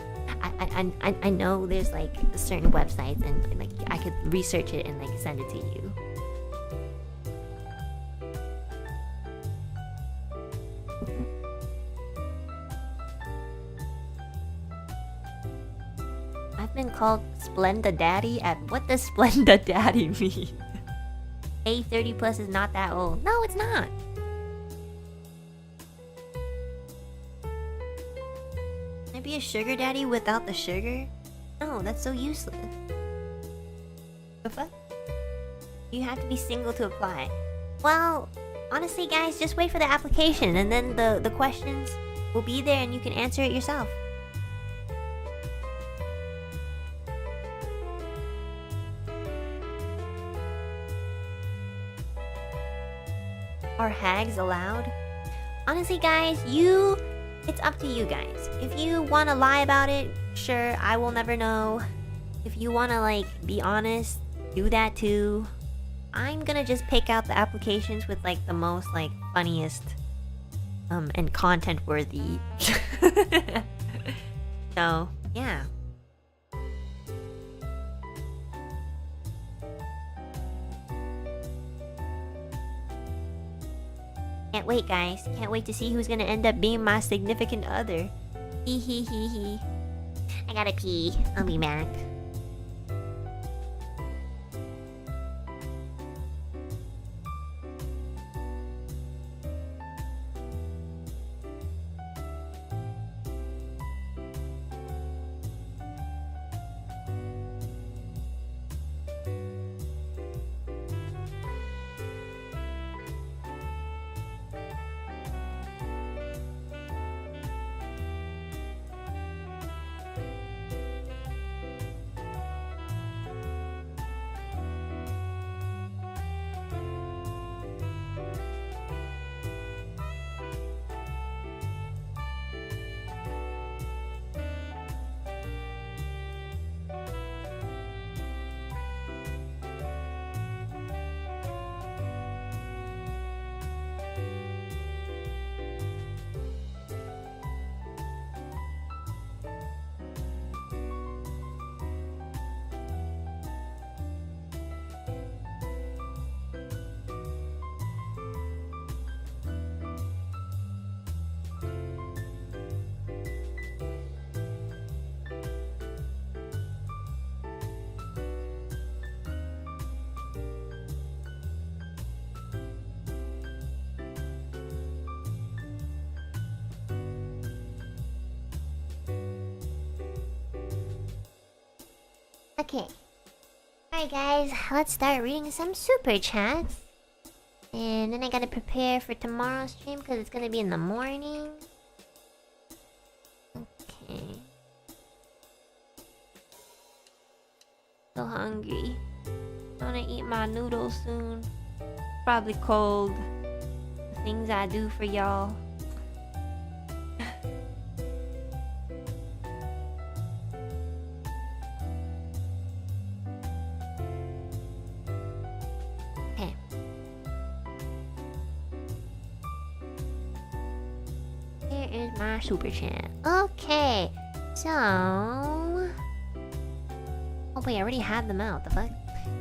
I know there's like certain websites and like I could research it and like send it to you. I've been called Splenda Daddy at what does Splenda Daddy mean? Hey, 30 plus is not that old. No, it's not. Be a sugar daddy without the sugar? No, that's so useless. The fuck? You have to be single to apply. Well, honestly guys, just wait for the application and then the questions will be there and you can answer it yourself. Are hags allowed? Honestly guys, it's up to you guys. If you want to lie about it, sure, I will never know. If you want to, like, be honest, do that too. I'm gonna just pick out the applications with, like, the most, like, funniest, and content-worthy. So, yeah. Can't wait, guys. Can't wait to see who's gonna end up being my significant other. Hee hee hee hee. I gotta pee. I'll be back. Okay. Alright guys, let's start reading some super chats. And then I gotta prepare for tomorrow's stream because it's gonna be in the morning. Okay. So hungry. I wanna eat my noodles soon. Probably cold. The things I do for y'all. Okay. Here is my super chat. Okay. So... Oh wait, I already had them out. The fuck?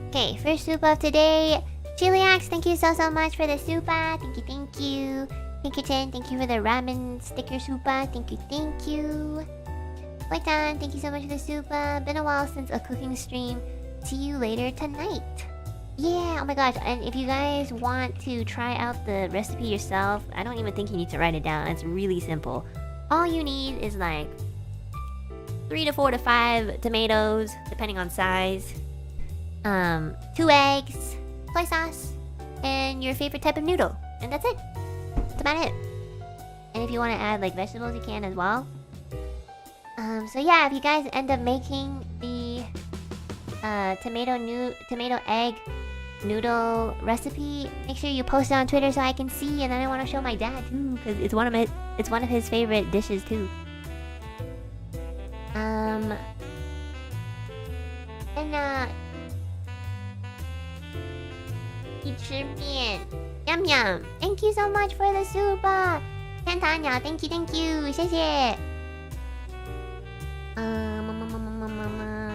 Okay, first soup of today. Chiliax, thank you so much for the supa. Thank you, thank you. Pinkerton, thank you for the ramen sticker supa. Thank you, thank you. Waitan, thank you so much for the supa. Been a while since a cooking stream. See you later tonight. Yeah, oh my gosh. And if you guys want to try out the recipe yourself, I don't even think you need to write it down. It's really simple. All you need is like 3 to 4 to 5 tomatoes, depending on size. 2 eggs, soy sauce, and your favorite type of noodle. And that's it. That's about it. And if you want to add like vegetables, you can as well. So yeah, if you guys end up making the tomato egg noodle recipe, make sure you post it on Twitter so I can see, and then I want to show my dad too, because it's one of his favorite dishes too. And Yum yum. Thank you so much for the super. Tanya, thank you. 谢谢.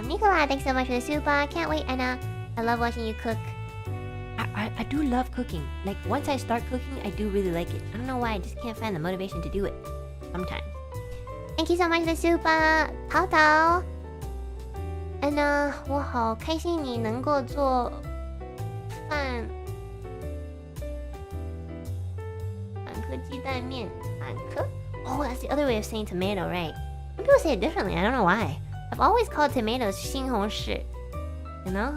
Nicola, thanks so much for the super. Can't wait, Enna. I love watching you cook. I do love cooking. Like, once I start cooking, I do really like it. I don't know why, I just can't find the motivation to do it. Sometimes. Thank you so much for the super. Tao Tao. Enna, 我好开心你能够做饭。鸡蛋面. Oh, that's the other way of saying tomato, right? Some people say it differently. I don't know why. I've always called tomatoes 西红柿. You know?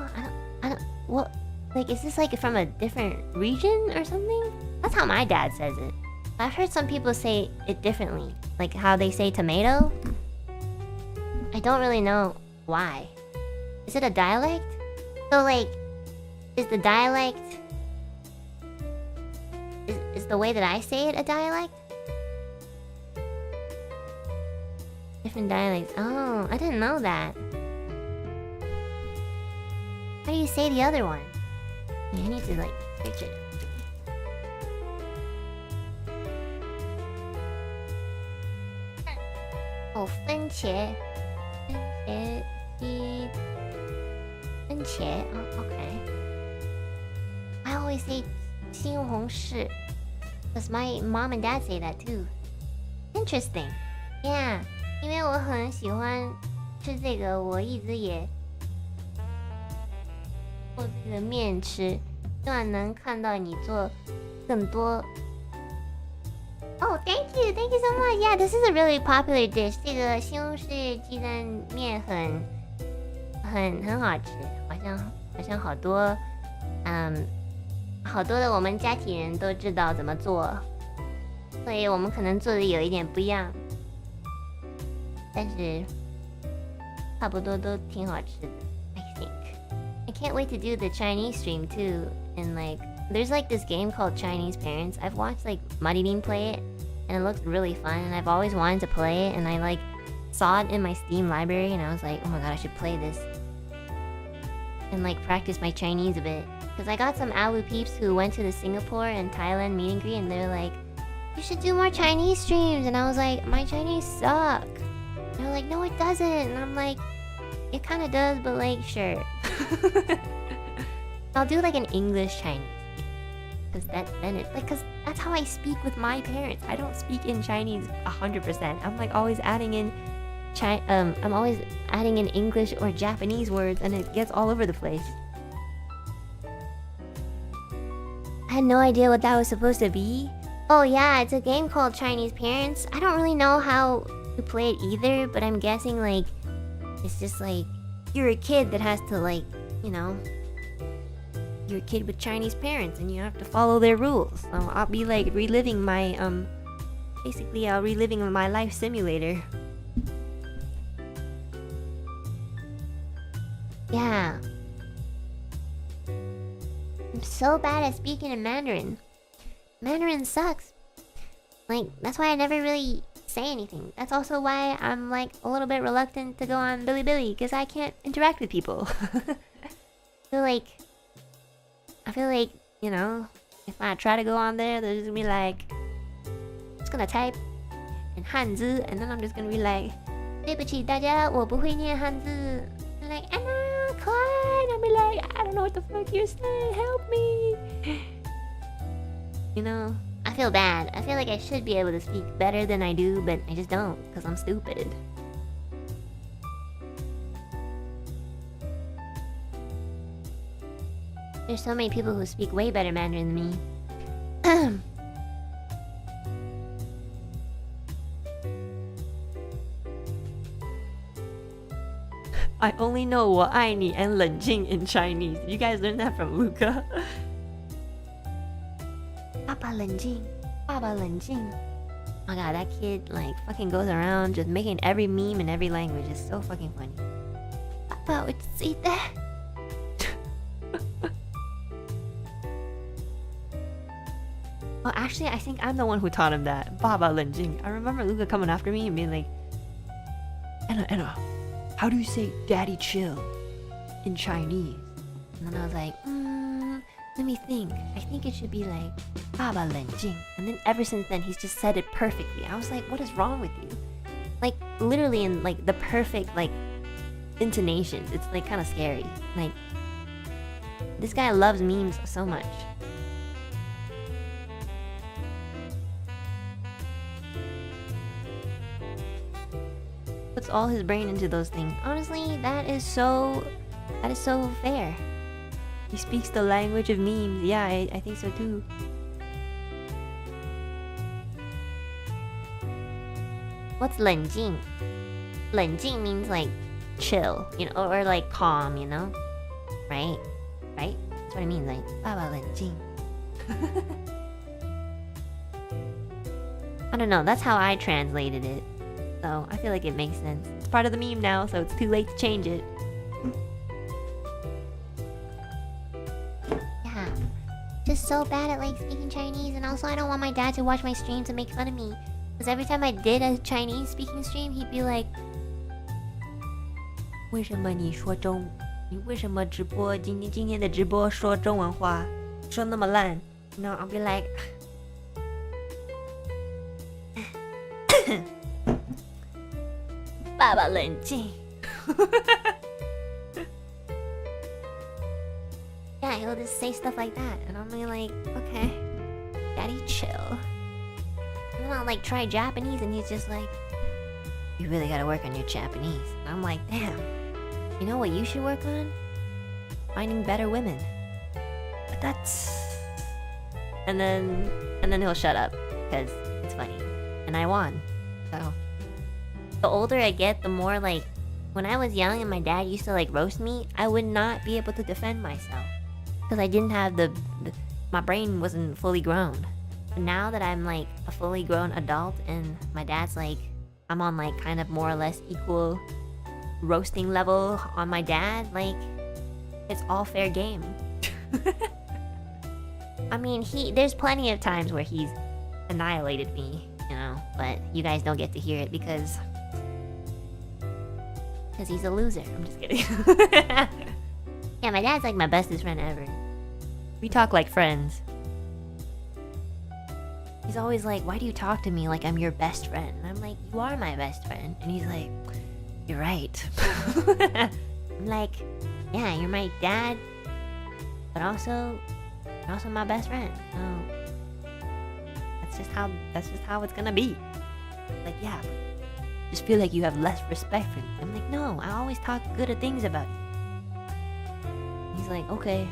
I don't. What? Like, is this like from a different region or something? That's how my dad says it. I've heard some people say it differently, like how they say tomato. I don't really know why. Is it a dialect? So, like, is the dialect? Is the way that I say it a dialect? Different dialects. Oh, I didn't know that. How do you say the other one? I need to like search it. Oh, 番茄. Oh, okay. I always say 西红柿. Because my mom and dad say that too. Interesting. Yeah. 因为我很喜欢吃这个，我一直也做这个面吃，希望能看到你做更多。Oh, thank you so much. Yeah, this is a really popular dish. 这个西红柿鸡蛋面很好吃，好像好多好多的我们家庭人都知道怎么做，所以我们可能做的有一点不一样，但是差不多都挺好吃的。I think. I can't wait to do the Chinese stream too. And like, there's like this game called Chinese Parents. I've watched like Muddy Bean play it, and it looks really fun. And I've always wanted to play it, and I like saw it in my Steam library, and I was like, oh my god, I should play this and like practice my Chinese a bit. Because I got some Alu peeps who went to the Singapore and Thailand meet and greet, and they're like, you should do more Chinese streams. And I was like, my Chinese suck. And they're like, no, it doesn't. And I'm like, it kind of does, but like, sure. I'll do like an English Chinese. Because that's how I speak with my parents. I don't speak in Chinese 100%. I'm like always adding in I'm always adding in English or Japanese words, and it gets all over the place. I had no idea what that was supposed to be. Oh yeah, it's a game called Chinese Parents. I don't really know how to play it either, but I'm guessing like it's just like you're a kid that has to like, you know, you're a kid with Chinese parents and you have to follow their rules. So I'll be like reliving my basically I'll reliving my life simulator. Yeah. I'm so bad at speaking in Mandarin. Mandarin sucks. Like, that's why I never really say anything. That's also why I'm like a little bit reluctant to go on Bilibili, because I can't interact with people. I feel like, you know, if I try to go on there, they're just gonna be like, I'm just gonna type in Hanzi, and then I'm just gonna be like, 对不起大家，我不会念汉字. They're like, Anna, Klein. I'll be like, I don't know what the fuck you're saying. Help me. You know, I feel bad. I feel like I should be able to speak better than I do, but I just don't, because I'm stupid. There's so many people who speak way better Mandarin than me. I only know 我爱你 and 冷静 in Chinese. Did you guys learn that from Luca? 爸爸冷静, 爸爸冷静. Oh my god, that kid like fucking goes around just making every meme in every language. It's so fucking funny. 爸爸落ち着いて. Oh, actually, I think I'm the one who taught him that. 爸爸冷静. I remember Luca coming after me and being like, Enna, how do you say daddy chill in Chinese? And then I was like, let me think. I think it should be like 爸爸冷静. And then ever since then, he's just said it perfectly. I was like, what is wrong with you? Like, literally in like the perfect like intonations. It's like kind of scary. Like, this guy loves memes so much. Puts all his brain into those things. Honestly, that is so fair. He speaks the language of memes. Yeah, I think so too. What's 冷静? 冷静 means like chill, you know, or like calm, you know? Right? Right? That's what it means, like 爸爸冷静. I don't know, that's how I translated it. So I feel like it makes sense. It's part of the meme now, so it's too late to change it. Yeah. Just so bad at like speaking Chinese, and also I don't want my dad to watch my streams and make fun of me. Because every time I did a Chinese speaking stream, he'd be like, 为什么你说中你为什么直播今天的直播说中文话说那么烂? You know, I'll be like, 爸爸冷静. Yeah, he'll just say stuff like that, and I'm like, okay, daddy chill. And then I'll like try Japanese, and he's just like, you really gotta work on your Japanese. And I'm like, damn, you know what you should work on? Finding better women. But that's... And then he'll shut up, because it's funny. And I won, so... The older I get, the more like... When I was young and my dad used to like roast me, I would not be able to defend myself. Because I didn't have my brain wasn't fully grown. But now that I'm like a fully grown adult and my dad's like... I'm on like kind of more or less equal roasting level on my dad, like... It's all fair game. I mean, there's plenty of times where he's annihilated me, you know, but you guys don't get to hear it because he's a loser. I'm just kidding. Yeah, my dad's like my bestest friend ever. We talk like friends. He's always like, why do you talk to me like I'm your best friend? And I'm like, you are my best friend. And he's like, you're right. I'm like, yeah, you're my dad, but also my best friend. So that's just how it's gonna be. Like, yeah, just feel like you have less respect for me. I'm like, no, I always talk good things about you. He's like, okay,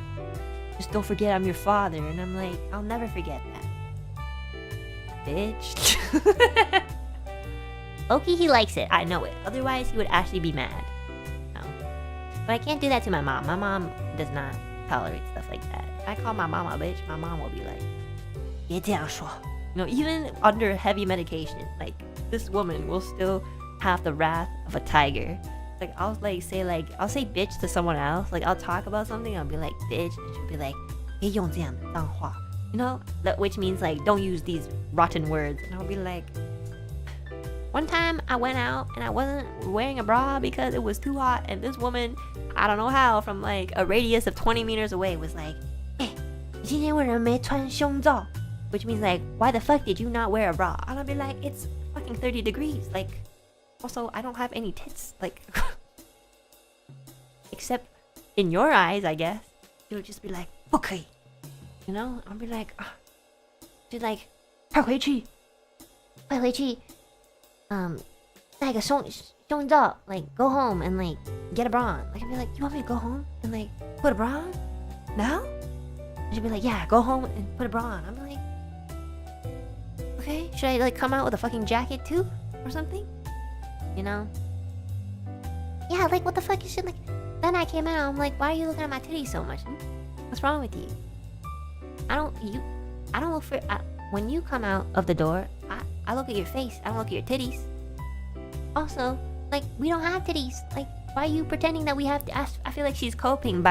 just don't forget I'm your father. And I'm like, I'll never forget that, bitch. Loki, he likes it. I know it. Otherwise, he would actually be mad. No. But I can't do that to my mom. My mom does not tolerate stuff like that. If I call my mom a bitch, my mom will be like, 别这样说. You know, even under heavy medication, like this woman will still have the wrath of a tiger. Like I'll say bitch to someone else. Like I'll talk about something, I'll be like bitch, and she'll be like, 别用这样的脏话. You know, that which means like don't use these rotten words. And I'll be like, one time I went out and I wasn't wearing a bra because it was too hot, and this woman, I don't know how, from like a radius of 20 meters away was like, 你今天为什么没穿胸罩? Which means like, why the fuck did you not wear a bra? And I'll be like, it's fucking 30 degrees. Like, also I don't have any tits. Like, except in your eyes, I guess. You'll just be like, 不可以. You know? I'll be like, she's like, 快回去. 快回去. 带个胸罩, like go home and like get a bra on. Like I'd be like, you want me to go home and like put a bra on now? And she'd be like, yeah, go home and put a bra on. I'm like, okay, should I like come out with a fucking jacket too or something? You know? Yeah, like what the fuck is shit? Like then I came out, I'm like, why are you looking at my titties so much? What's wrong with you? I don't look for when you come out of the door, I look at your face, I don't look at your titties. Also, like, we don't have titties. Like, why are you pretending that we have to? I feel like she's coping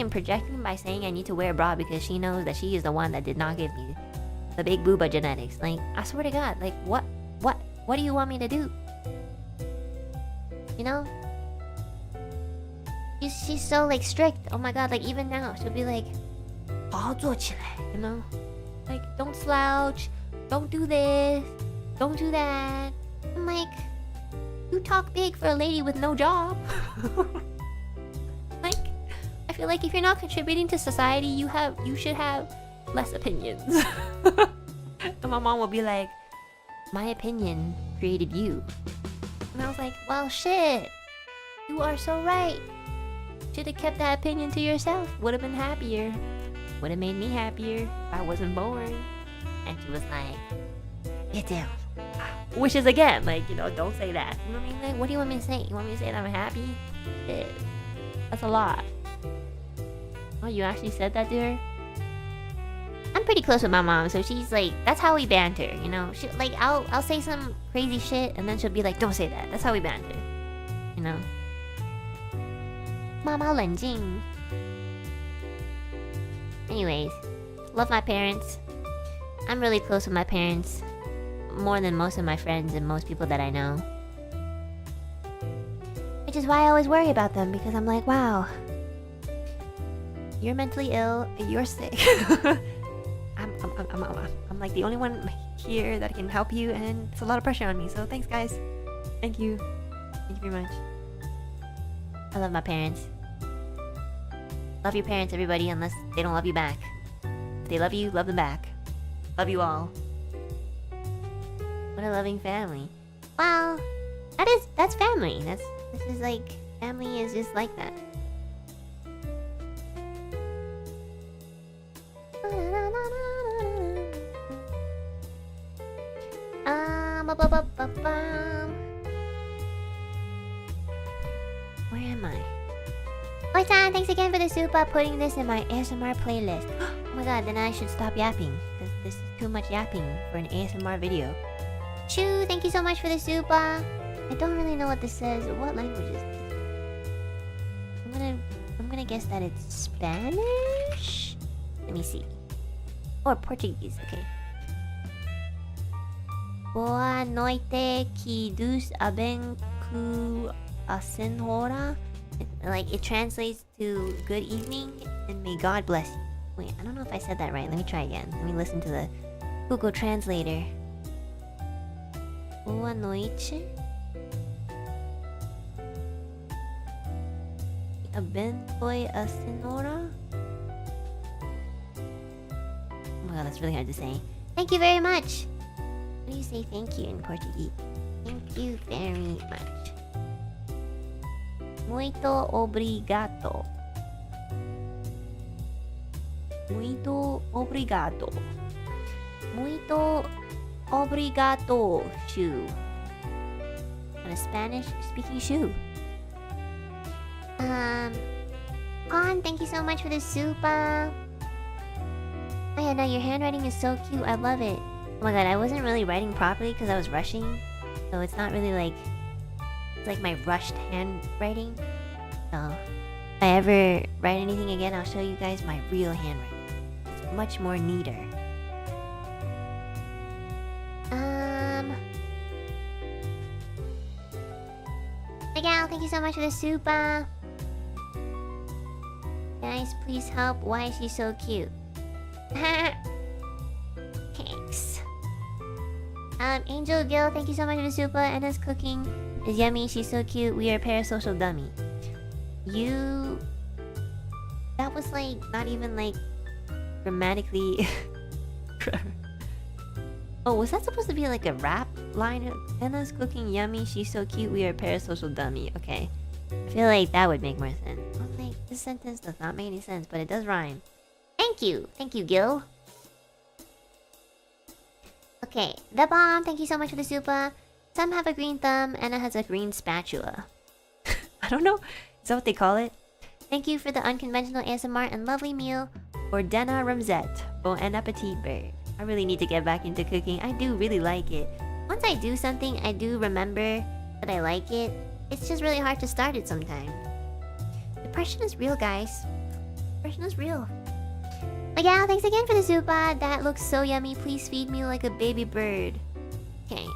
and projecting by saying I need to wear a bra because she knows that she is the one that did not give me the big booba genetics. Like, I swear to God, like, what do you want me to do? You know? She's so, like, strict. Oh my God, like, even now, she'll be like, 好好坐起来, you know? Like, don't slouch, don't do this, don't do that. I'm like, you talk big for a lady with no job. Like, I feel like if you're not contributing to society, you should have less opinions. And my mom will be like, my opinion created you. And I was like, well, shit, you are so right. Should have kept that opinion to yourself. Would have been happier. Would have made me happier if I wasn't born. And she was like, get down. Which is again, like, you know, don't say that. You know what I mean? Like, what do you want me to say? You want me to say that I'm happy? Shit. That's a lot. Oh, you actually said that to her? I'm pretty close with my mom, so she's like, that's how we banter, you know? She, like, I'll say some crazy shit, and then she'll be like, don't say that. That's how we banter. You know? Mama 冷静. Anyways, love my parents. I'm really close with my parents. More than most of my friends and most people that I know. Which is why I always worry about them, because I'm like, wow, you're mentally ill, you're sick. I'm like the only one here that can help you, and it's a lot of pressure on me. So thanks, guys. Thank you. Thank you very much. I love my parents. Love your parents, everybody, unless they don't love you back. If they love you, love them back. Love you all. What a loving family. Wow, that's family. This is like, family is just like that. Where am I? Oi-san, thanks again for the super, putting this in my ASMR playlist. Oh my God, then I should stop yapping, because this is too much yapping for an ASMR video. Shoo, thank you so much for the super. I don't really know what this says. What language is this? I'm gonna guess that it's Spanish? Let me see. Or Portuguese, okay. Boa noite, que Deus abençoe a senhora. Like, it translates to good evening and may God bless you. Wait, I don't know if I said that right. Let me try again. Let me listen to the Google Translator. Boa noite. Abençoe a senhora. Oh my God, that's really hard to say. Thank you very much. How do you say thank you in Portuguese? Thank you very much. Muito obrigado. Muito obrigado. Muito obrigado, Shu. And a Spanish speaking Shu. Con, thank you so much for the super. Oh yeah, no, your handwriting is so cute. I love it. Oh my god, I wasn't really writing properly because I was rushing. So it's not really like... It's like my rushed handwriting. So, if I ever write anything again, I'll show you guys my real handwriting. It's much more neater. Miguel, thank you so much for the super. Guys, please help. Why is she so cute? Thanks. Angel Gill, thank you so much for the super. Enna's cooking is yummy. She's so cute. We are a parasocial dummy. You... That was like, not even like grammatically... Oh, was that supposed to be like a rap line? Enna's cooking yummy. She's so cute. We are a parasocial dummy. Okay. I feel like that would make more sense. I was like, this sentence does not make any sense, but it does rhyme. Thank you. Thank you, Gil. Okay. The Bomb, thank you so much for the super. Some have a green thumb. Enna has a green spatula. I don't know. Is that what they call it? Thank you for the unconventional ASMR and lovely meal. For Dena Ramzet. Bon appetit, bird. I really need to get back into cooking. I do really like it. Once I do something, I do remember that I like it. It's just really hard to start it sometimes. Depression is real, guys. Depression is real. Miguel, thanks again for the super. That looks so yummy. Please feed me like a baby bird. Okay.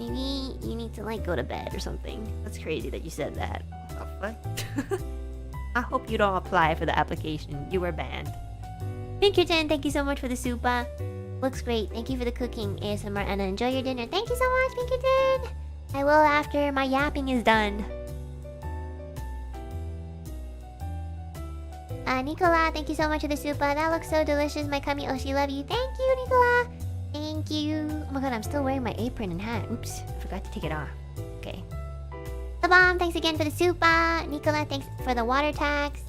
Maybe you need to like go to bed or something. That's crazy that you said that. What the fuck? I hope you don't apply for the application. You were banned. Pinkerton, thank you so much for the super. Looks great. Thank you for the cooking, ASMR Enna. Enjoy your dinner. Thank you so much, Pinkerton. I will after my yapping is done. Nicola, thank you so much for the super. That looks so delicious. My Kami Oshi love you. Thank you, Nicola. Thank you. Oh my god, I'm still wearing my apron and hat. Oops, I forgot to take it off. Okay. The Bomb, thanks again for the super. Nicola, thanks for the water tax.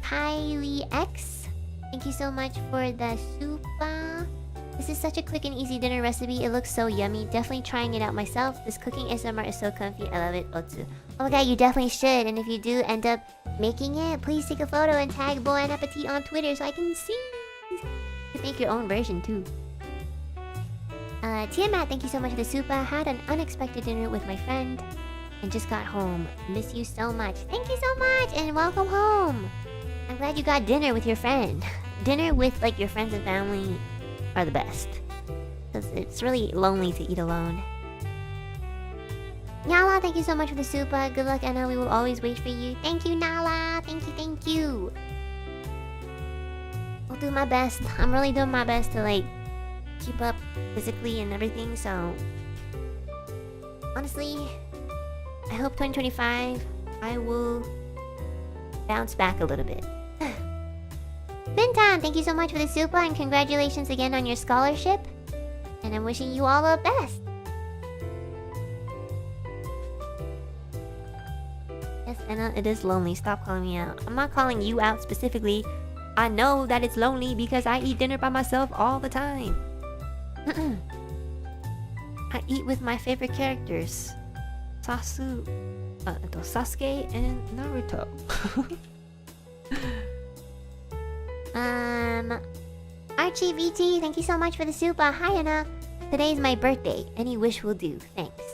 Kylie X, thank you so much for the super. This is such a quick and easy dinner recipe. It looks so yummy. Definitely trying it out myself. This cooking ASMR is so comfy. I love it. Otsu. Oh my god, you definitely should. And if you do end up making it, please take a photo and tag Bon Appetit on Twitter so I can see. You can make your own version too. Tiamat, thank you so much for the super. Had an unexpected dinner with my friend and just got home. Miss you so much. Thank you so much and welcome home. I'm glad you got dinner with your friend. Dinner with like your friends and family are the best. Because it's really lonely to eat alone. Nala, thank you so much for the super. Good luck, Enna. We will always wait for you. Thank you, Nala. Thank you, thank you. I'll do my best. I'm really doing my best to like keep up physically and everything, so honestly, I hope 2025 I will bounce back a little bit. Bintan, thank you so much for the super and congratulations again on your scholarship. And I'm wishing you all the best. Yes, Enna, it is lonely. Stop calling me out. I'm not calling you out specifically. I know that it's lonely because I eat dinner by myself all the time. I eat with my favorite characters. Sasuke and Naruto. Archie VT, thank you so much for the super. Hi, Enna. Today is my birthday. Any wish will do. Thanks.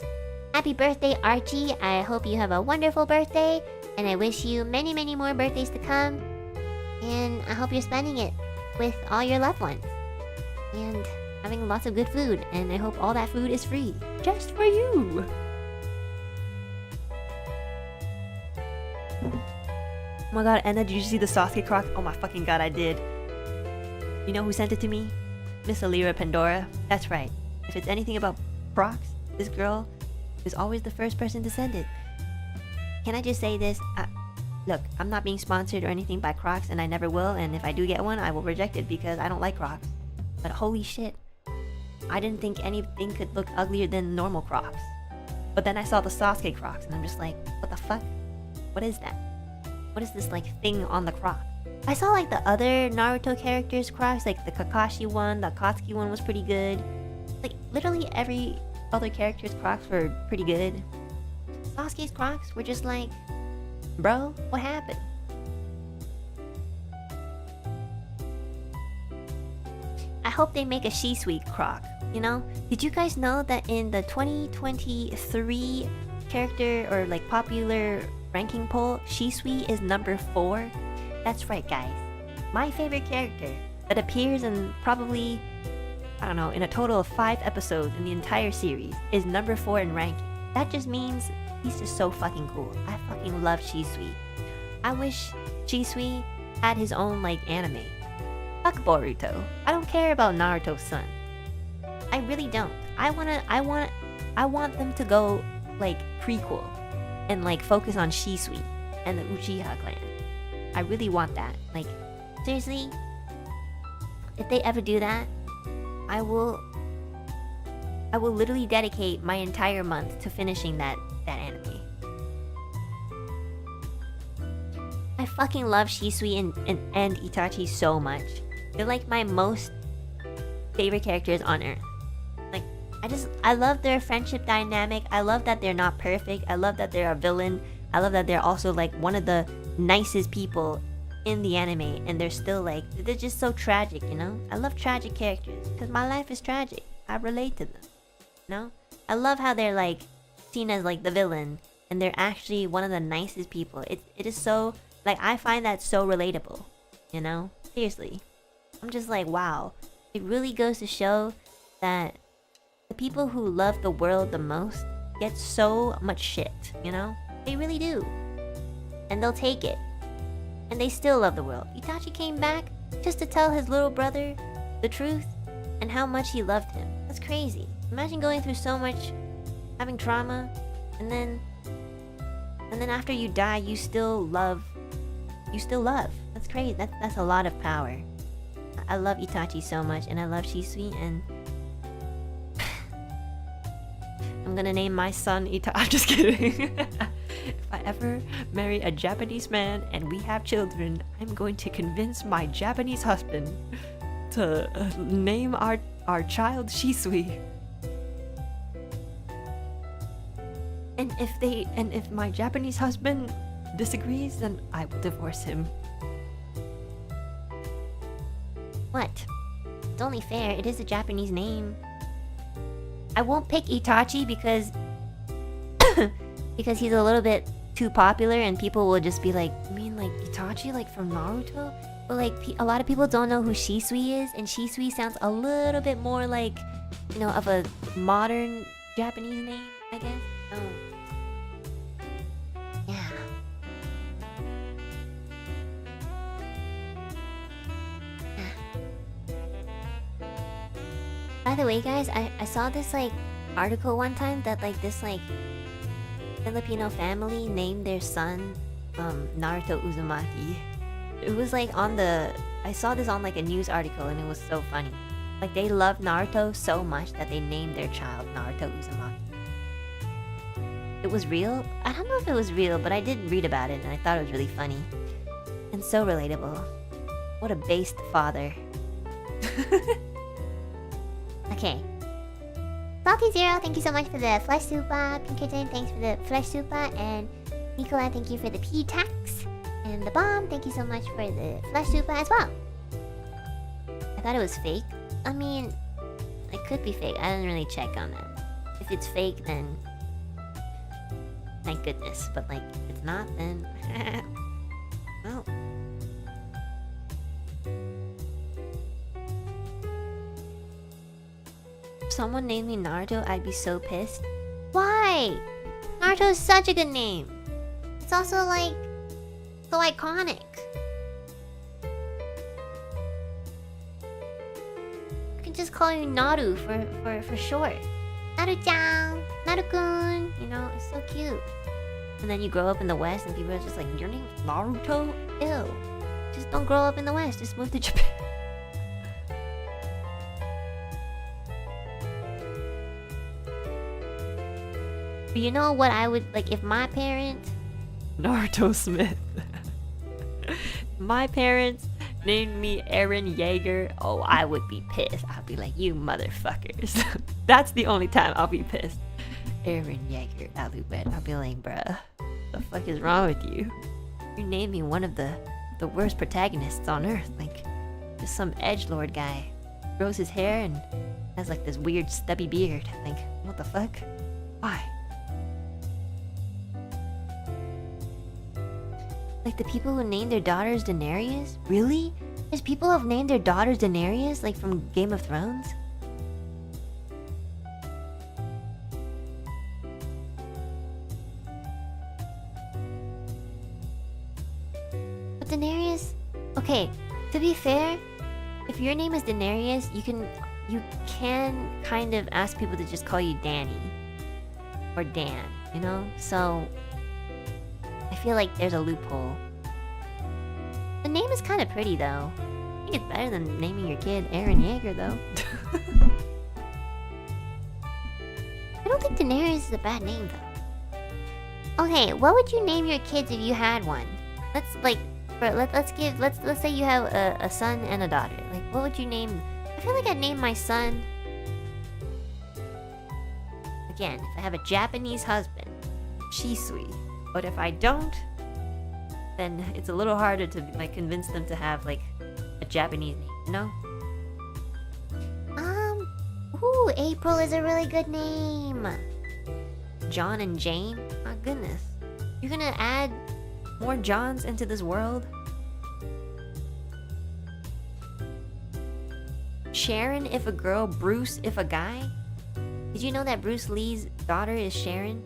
Happy birthday, Archie. I hope you have a wonderful birthday. And I wish you many, many more birthdays to come. And I hope you're spending it with all your loved ones. And having lots of good food. And I hope all that food is free. Just for you. Oh my god, Enna, did you see the Sasuke croc? Oh my fucking god, I did. You know who sent it to me? Miss Alira Pandora. That's right. If it's anything about Crocs, this girl is always the first person to send it. Can I just say this? Look, I'm not being sponsored or anything by Crocs, and I never will, and if I do get one, I will reject it because I don't like Crocs. But holy shit. I didn't think anything could look uglier than normal Crocs. But then I saw the Sasuke Crocs, and I'm just like, what the fuck? What is that? What is this like thing on the Croc? I saw like the other Naruto characters' Crocs, like the Kakashi one, the Akatsuki one was pretty good. Like literally every other character's Crocs were pretty good. Sasuke's Crocs were just like Bro, what happened? I hope they make a She-Sweet croc, you know? Did you guys know that in the 2023 character or like popular ranking poll, She-Sweet is number 4? That's right, guys. My favorite character that appears in probably, I don't know, in a total of 5 episodes in the entire series is number 4 in ranking. That just means he's just so fucking cool. I fucking love She-Sweet. I wish She-Sweet had his own like anime. Fuck Boruto. I don't care about Naruto's son. I really don't. I want them to go like prequel and like focus on She-Sweet and the Uchiha clan. I really want that. Like, seriously, if they ever do that, I will literally dedicate my entire month to finishing that anime. I fucking love She-Sweet and Itachi so much. They're like my most favorite characters on earth. Like, I love their friendship dynamic. I love that they're not perfect. I love that they're a villain. I love that they're also like one of the nicest people in the anime, and they're still like, they're just so tragic, you know? I love tragic characters because my life is tragic. I relate to them, you know? I love how they're like seen as like the villain and they're actually one of the nicest people. It is so, like, I find that so relatable, you know? Seriously. I'm just like, wow. It really goes to show that the people who love the world the most get so much shit, you know? They really do. And they'll take it. And they still love the world. Itachi came back just to tell his little brother the truth and how much he loved him. That's crazy. Imagine going through so much, having trauma, and then after you die, you still love. That's crazy. That's a lot of power. I love Itachi so much, and I love Shisui, and I'm gonna name my son Itachi. I'm just kidding. If I ever marry a Japanese man and we have children, I'm going to convince my Japanese husband to name our child Shisui. And if my Japanese husband disagrees, then I will divorce him. What? It's only fair. It is a Japanese name. I won't pick Itachi because because he's a little bit too popular and people will just be like, you mean like Itachi, like from Naruto? But like a lot of people don't know who Shisui is, and Shisui sounds a little bit more like, you know, of a modern Japanese name, I guess. Oh. Yeah. By the way, guys, I saw this like article one time that like this like Filipino family named their son Naruto Uzumaki. It was like I saw this on like a news article, and it was so funny. Like they love Naruto so much that they named their child Naruto Uzumaki. It was real? I don't know if it was real, but I did read about it and I thought it was really funny. And so relatable. What a based father. Okay. Salty Zero, thank you so much for the flesh super. Pinkerton, thanks for the flesh super. And Nicola, thank you for the P-Tax. And the Bomb, thank you so much for the flesh super as well. I thought it was fake. I mean, it could be fake. I didn't really check on that. If it's fake, then thank goodness. But like, if it's not, then well. If someone named me Naruto, I'd be so pissed. Why? Naruto is such a good name. It's also like so iconic. I can just call you Naru for short. Naru-chan, Naru-kun. You know, it's so cute. And then you grow up in the West and people are just like, your name's Naruto? Ew. Just don't grow up in the West. Just move to Japan. But you know what I would, like, if my parents... Naruto Smith. My parents named me Eren Yeager. Oh, I would be pissed. I'd be like, you motherfuckers. That's the only time I'll be pissed. Eren Yeager Alouette. I'll be like, bruh. The fuck is wrong with you? You're naming one of the worst protagonists on Earth. Like, just some edgelord guy. Grows his hair and has like this weird stubby beard. Like, what the fuck? Why? Like the people who named their daughters Daenerys? Really? There's people who have named their daughters Daenerys, like from Game of Thrones? But Daenerys... Okay, to be fair, if your name is Daenerys, you can kind of ask people to just call you Danny. Or Dan, you know? So... I feel like there's a loophole. The name is kind of pretty though. I think it's better than naming your kid Eren Yeager though. I don't think Daenerys is a bad name though. Okay, what would you name your kids if you had one? Let's say you have a son and a daughter. Like, what would you name? I feel like I'd name my son. Again, if I have a Japanese husband, Shisui. But if I don't, then it's a little harder to like convince them to have like a Japanese name, you know? Ooh, April is a really good name. John and Jane? My goodness. You're gonna add more Johns into this world? Sharon if a girl, Bruce if a guy? Did you know that Bruce Lee's daughter is Sharon?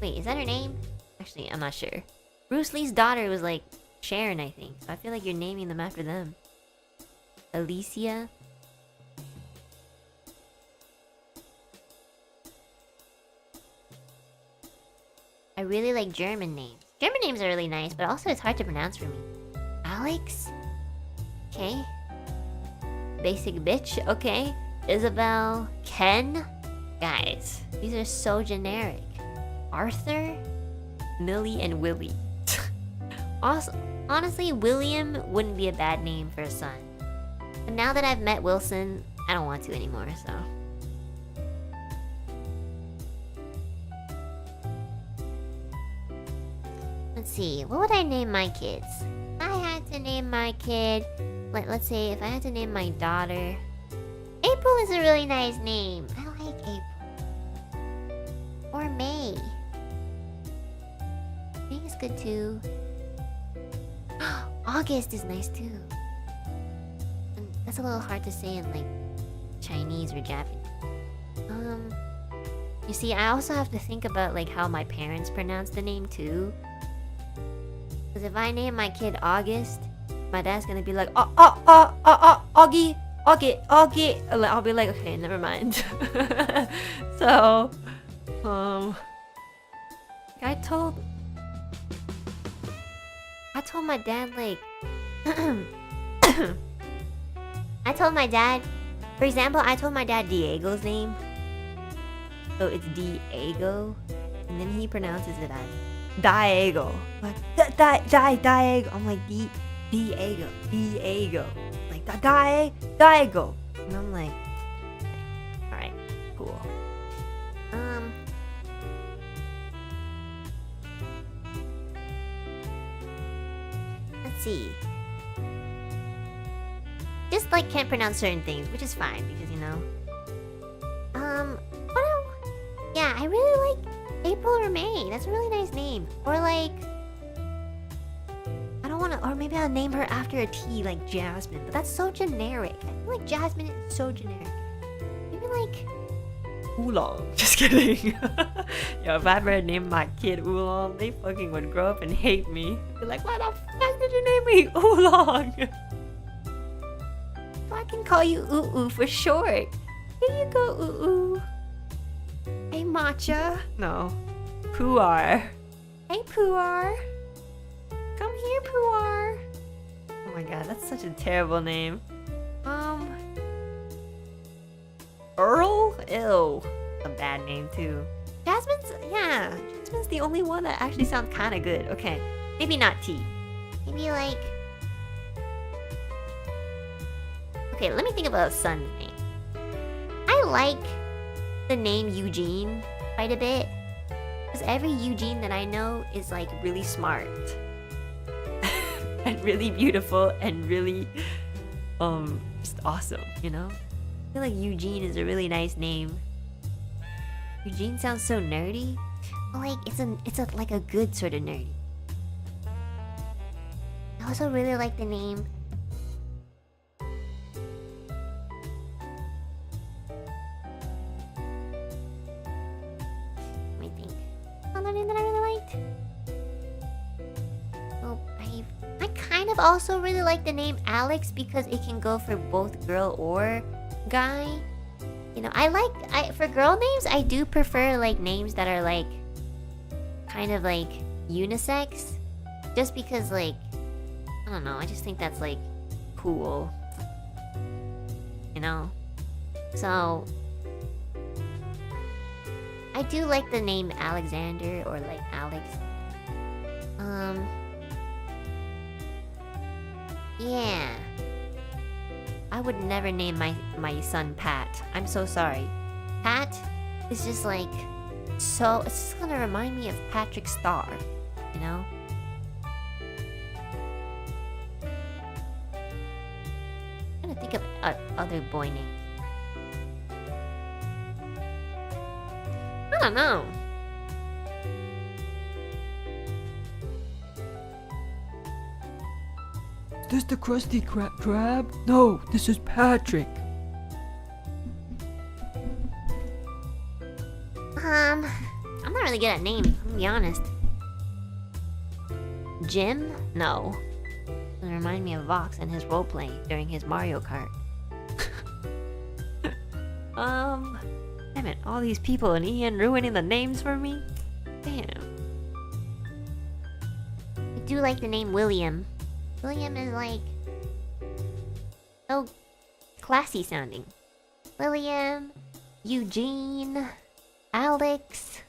Wait, is that her name? Actually, I'm not sure. Bruce Lee's daughter was like Sharon, I think. So I feel like you're naming them after them. Alicia. I really like German names. German names are really nice, but also it's hard to pronounce for me. Alex? Okay. Basic bitch, okay. Isabel. Ken? Guys, these are so generic. Arthur? Millie and Willie. Also, honestly, William wouldn't be a bad name for a son. But now that I've met Wilson, I don't want to anymore, so... Let's see, what would I name my kids? If I had to name my kid... Let's say if I had to name my daughter... April is a really nice name. I like April. Or May. May is good too. August is nice too. And that's a little hard to say in like Chinese or Japanese. You see, I also have to think about like how my parents pronounce the name too. Because if I name my kid August, my dad's gonna be like, Augie. I'll be like, okay, never mind. So, I told my dad like, I told my dad, for example, I told my dad Diego's name. So it's Diego, and then he pronounces it as Diego. Like Diego. I'm like Diego. Like Diego. And I'm like, okay, alright, cool. Let's see. Just like can't pronounce certain things, which is fine because you know. Yeah, I really like April or May. That's a really nice name. Or like, I don't want to. Or maybe I'll name her after a tea, like Jasmine. But that's so generic. I feel like Jasmine is so generic. Maybe like Oolong. Just kidding. Yo, if I ever named my kid Oolong, they fucking would grow up and hate me. Be like, why the fuck did you name me Oolong? So I can call you Oo for short. Here you go, Oo. Hey, Matcha. No. Puar. Hey, Puar. Come here, Puar. Oh my god, that's such a terrible name. Earl? Ew. A bad name, too. Jasmine's the only one that actually sounds kind of good. Okay. Maybe not T. Maybe like... Okay, let me think about a son's name. I like the name Eugene quite a bit. Because every Eugene that I know is like really smart. And really beautiful and really just awesome, you know? I feel like Eugene is a really nice name. Eugene sounds so nerdy. But like it's a like a good sort of nerdy. I also really like the name. Let me think. Another name that I really liked. Oh, I kind of also really like the name Alex because it can go for both girl or guy. You know, for girl names, I do prefer like names that are like kind of like unisex, just because like I don't know, I just think that's like cool, you know. So I do like the name Alexander or like Alex. Yeah. I would never name my son Pat. I'm so sorry. Pat is just like so. It's just gonna remind me of Patrick Star, you know. I'm trying to think of other boy names. I don't know. This the Krusty Krab? No, this is Patrick. I'm not really good at names, I'm gonna be honest. Jim? No. It remind me of Vox and his roleplay during his Mario Kart. Damn it, all these people and Ian ruining the names for me? Damn. I do like the name William. William is like so classy sounding. William, Eugene, Alex.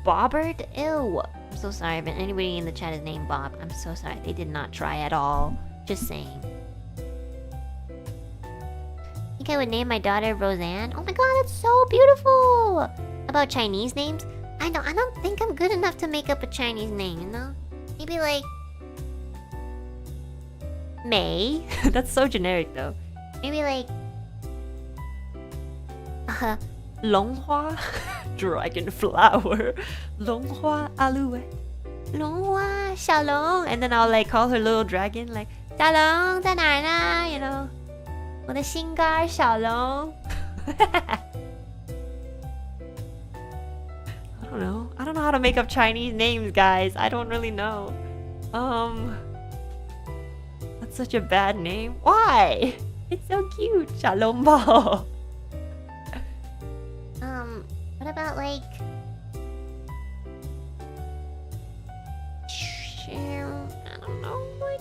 Bobbert? Ew. I'm so sorry, but anybody in the chat is named Bob. I'm so sorry. They did not try at all. Just saying. I think I would name my daughter Roseanne. Oh my god, that's so beautiful! About Chinese names? I don't think I'm good enough to make up a Chinese name, you know? Maybe like May. That's so generic though. Maybe like Longhua? Dragon flower. Longhua Alouette. Longhua Xiaolong. And then I'll like call her little dragon like Xiaolong 在哪儿呢? You know? 我的心肝小龙. I don't know how to make up Chinese names, guys. I don't really know. That's such a bad name. Why? It's so cute. Shalom Ball. What about like I don't know, like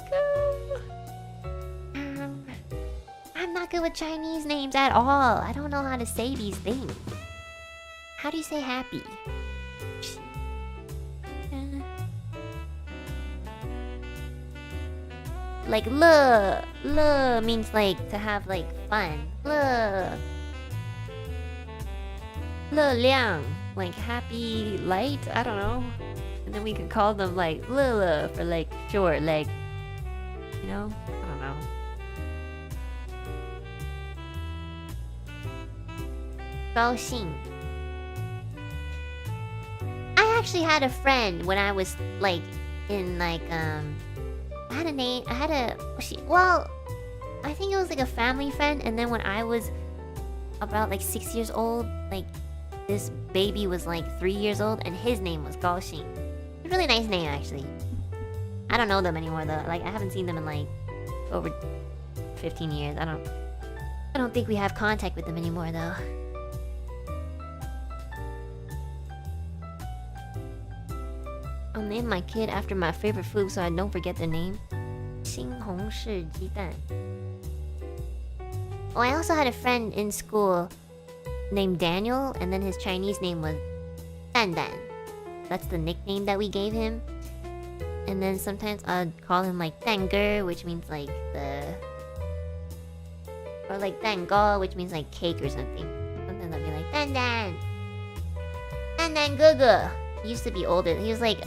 I'm not good with Chinese names at all. I don't know how to say these things. How do you say happy? Like le means like to have like fun. Le liang, like happy light. I don't know. And then we could call them like le for like short, like, you know. I don't know. Gaoxing. I actually had a friend when I was like in like I had a name. Well, I think it was like a family friend. And then when I was about like 6 years old, like this baby was like 3 years old, and his name was Gaoxing. A really nice name, actually. I don't know them anymore though. Like I haven't seen them in like over 15 years. I don't think we have contact with them anymore though. I'll name my kid after my favorite food so I don't forget the name. 西红柿鸡蛋. Oh, I also had a friend in school named Daniel, and then his Chinese name was Dan Dan. That's the nickname that we gave him. And then sometimes I'd call him like Tanger, which means like the... Or like Tango, which means like cake or something. Sometimes I'd be like, Dan Gugu. He used to be older. He was like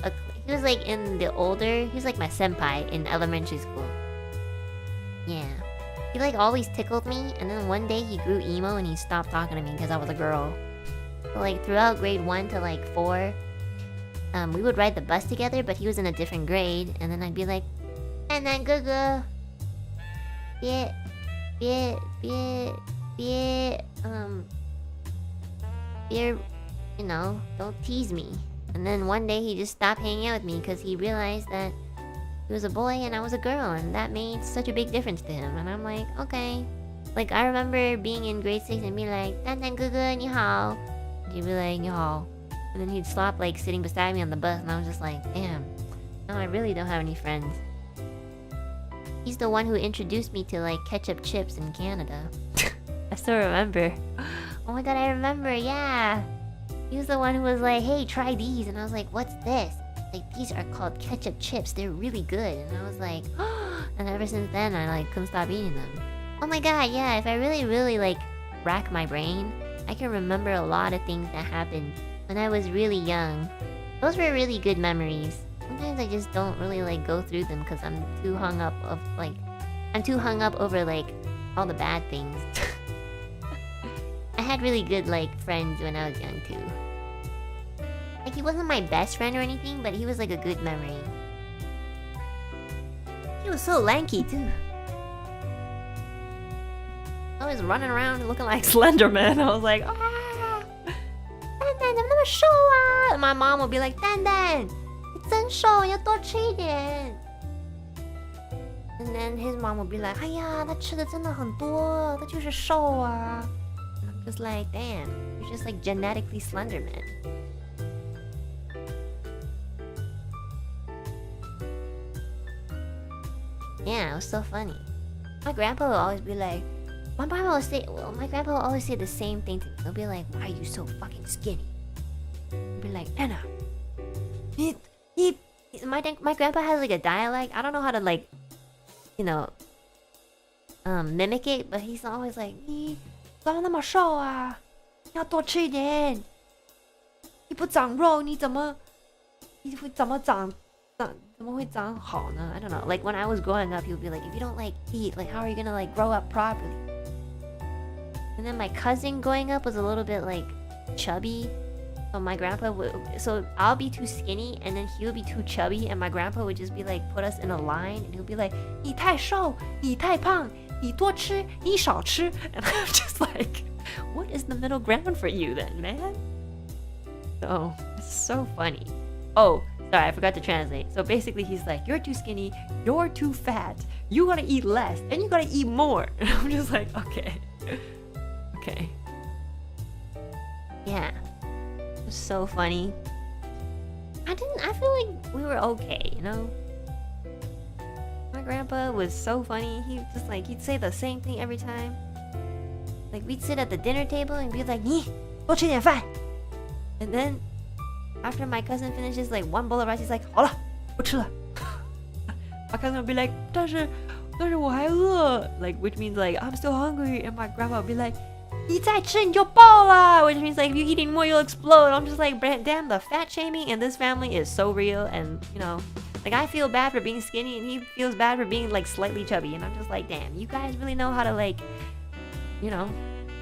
in the older... He was like my senpai in elementary school. Yeah. He like always tickled me, and then one day he grew emo and he stopped talking to me because I was a girl. So like throughout grade 1 to like 4, we would ride the bus together, but he was in a different grade, and then I'd be like, and then Gugu, you know, don't tease me. And then one day he just stopped hanging out with me because he realized that he was a boy and I was a girl, and that made such a big difference to him. And I'm like, okay. Like, I remember being in grade 6 and be like, Dan Gugu, ni hao. And he'd be like, ni hao. And then he'd stop, like, sitting beside me on the bus, and I was just like, damn. Now I really don't have any friends. He's the one who introduced me to, like, ketchup chips in Canada. I still remember. Oh my god, I remember, yeah. He was the one who was like, hey, try these. And I was like, what's this? Like, these are called ketchup chips. They're really good. And I was like, oh. And ever since then, I, like, couldn't stop eating them. Oh my god, yeah, if I really, like, rack my brain, I can remember a lot of things that happened when I was really young. Those were really good memories. Sometimes I just don't really, like, go through them because I'm too hung up over, like, all the bad things. I had really good, like, friends when I was young, too. Like, he wasn't my best friend or anything, but he was, like, a good memory. He was so lanky, too. Always running around looking like Slender Man. I was like, ah! Dan, I'm gonna show up! And my mom would be like, Dan, 你真瘦，要多吃一点。And then his mom would be like, 哎呀，他吃的真的很多，他就是瘦啊。And I'm just like, damn, you're just like genetically slender, man. Yeah, it was so funny. My grandpa would always be like, my grandpa would always say the same thing to me. He'll be like, why are you so fucking skinny? He'll be like, Enna, my grandpa has like a dialect. I don't know how to like, you know, mimic it, but he's always like, 你怎么那么瘦啊？要多吃一点。你不长肉，你怎么会长好呢? I don't know. Like when I was growing up, he would be like, if you don't like eat, like how are you gonna like grow up properly? And then my cousin growing up was a little bit like chubby. So my grandpa so I'll be too skinny and then he would be too chubby, and my grandpa would just be like, put us in a line, and he'll be like, 你太瘦，你太胖，你多吃，你少吃. And I'm just like, what is the middle ground for you then, man? So it's so funny. Oh, sorry, I forgot to translate. So basically he's like, you're too skinny, you're too fat, you gotta eat less, and you gotta eat more. And I'm just like, okay. Okay. Yeah. It was so funny. I feel like we were okay, you know? My grandpa was so funny. He just like, he'd say the same thing every time. Like we'd sit at the dinner table and be like, 你多吃点饭. And then after my cousin finishes like one bowl of rice, he's like, 好了，不吃了. My cousin would be like, 但是我还饿, like which means like I'm still hungry, and my grandma would be like, 你再吃你就饱了, which means like if you eat any more you'll explode. I'm just like, damn, the fat shaming in this family is so real. And you know, like I feel bad for being skinny and he feels bad for being like slightly chubby, and I'm just like, damn, you guys really know how to like, you know,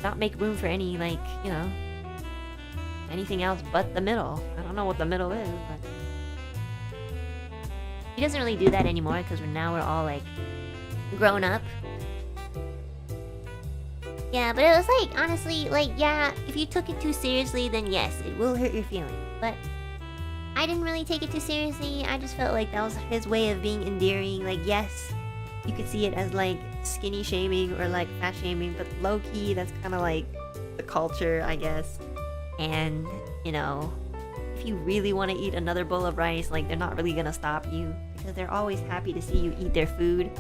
not make room for any like, you know, anything else but the middle. I don't know what the middle is, but he doesn't really do that anymore because we're all like grown up. Yeah, but it was like, honestly, like, yeah, if you took it too seriously, then yes, it will hurt your feelings. But I didn't really take it too seriously. I just felt like that was his way of being endearing. Like, yes, you could see it as like skinny shaming or like fat shaming, but low-key, that's kind of like the culture, I guess. And, you know, if you really want to eat another bowl of rice, like, they're not really gonna stop you because they're always happy to see you eat their food.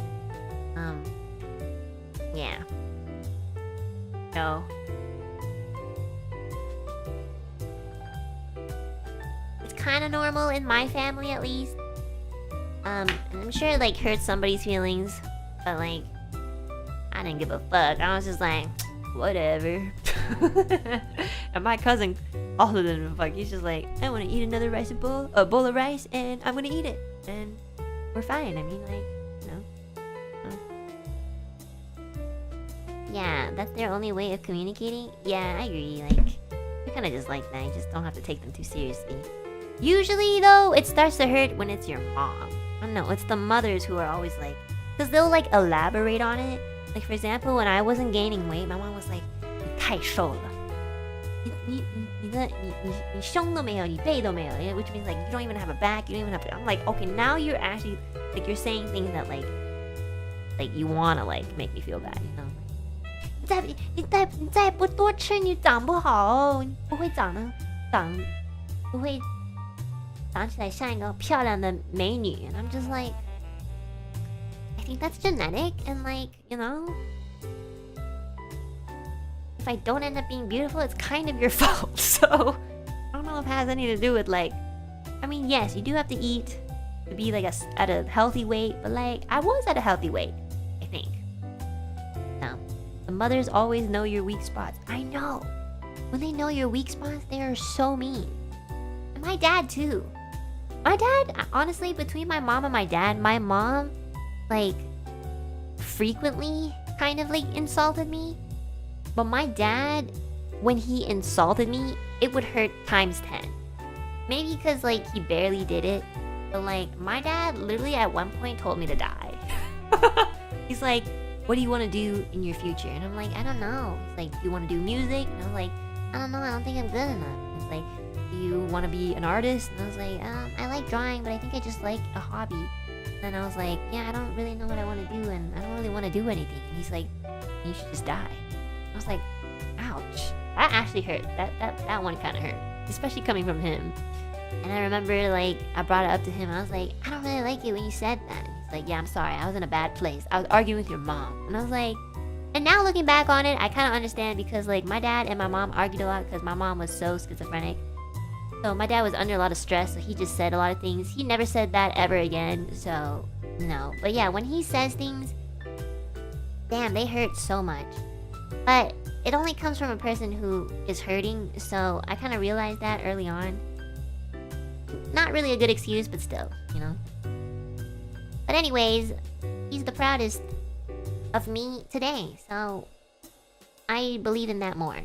Yeah. No. It's kind of normal in my family, at least. And I'm sure it like hurt somebody's feelings, but like I didn't give a fuck. I was just like, whatever. And my cousin also didn't give a fuck. He's just like, I want to eat another a bowl of rice, and I'm gonna eat it, and we're fine. I mean, like, you know. Yeah, that's their only way of communicating. Yeah, I agree. Like, we kind of just like that. You just don't have to take them too seriously. Usually, though, it starts to hurt when it's your mom. I don't know. It's the mothers who are always like, because they'll like elaborate on it. Like, for example, when I wasn't gaining weight, my mom was like, 你太瘦了。你胸都没有，你背都没有, which means like you don't even have a back, you don't even have to. I'm like, okay, now you're actually like you're saying things that like you wanna like make me feel bad, you know? 你再不多吃，你长不好，你不会长起来像一个漂亮的美女. And I'm just like, I think that's genetic, and like, you know, if I don't end up being beautiful, it's kind of your fault. So I don't know if it has anything to do with like, I mean, yes, you do have to eat to be like at a healthy weight, but like I was at a healthy weight, I think. No, the mothers always know your weak spots. I know. When they know your weak spots, they are so mean. And my dad too. My dad, honestly, between my mom and my dad, my mom like frequently kind of like insulted me. But my dad, when he insulted me, it would hurt times 10. Maybe because like he barely did it. But like my dad literally at one point told me to die. He's like, what do you want to do in your future? And I'm like, I don't know. He's like, do you want to do music? And I'm like, I don't know, I don't think I'm good enough. He's like, do you want to be an artist? And I was like, I like drawing, but I think I just like a hobby. And I was like, yeah, I don't really know what I want to do, and I don't really want to do anything. And he's like, you should just die. I was like, ouch. That actually hurt. That one kind of hurt, especially coming from him. And I remember like I brought it up to him. I was like, I don't really like it when you said that. And he's like, yeah, I'm sorry. I was in a bad place. I was arguing with your mom. And I was like, and now looking back on it, I kind of understand, because like my dad and my mom argued a lot because my mom was so schizophrenic. So my dad was under a lot of stress, so he just said a lot of things. He never said that ever again. So no. But yeah, when he says things, damn, they hurt so much. But it only comes from a person who is hurting, so I kind of realized that early on. Not really a good excuse, but still, you know. But anyways, he's the proudest of me today, so I believe in that more.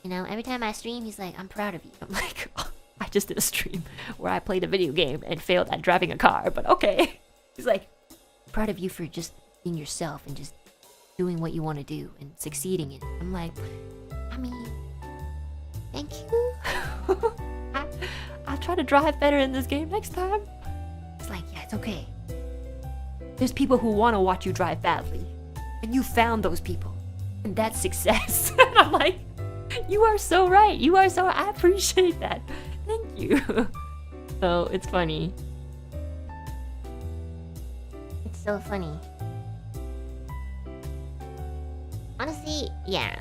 You know, every time I stream, he's like, I'm proud of you. I'm like, oh, I just did a stream where I played a video game and failed at driving a car, but okay. He's like, proud of you for just being yourself and just doing what you want to do and succeeding in it. I'm like, I mean, thank you. I'll try to drive better in this game next time. It's like, yeah, it's okay. There's people who want to watch you drive badly, and you found those people, and that's success. And I'm like, you are so right. I appreciate that. Thank you. So it's funny. It's so funny. Honestly, yeah.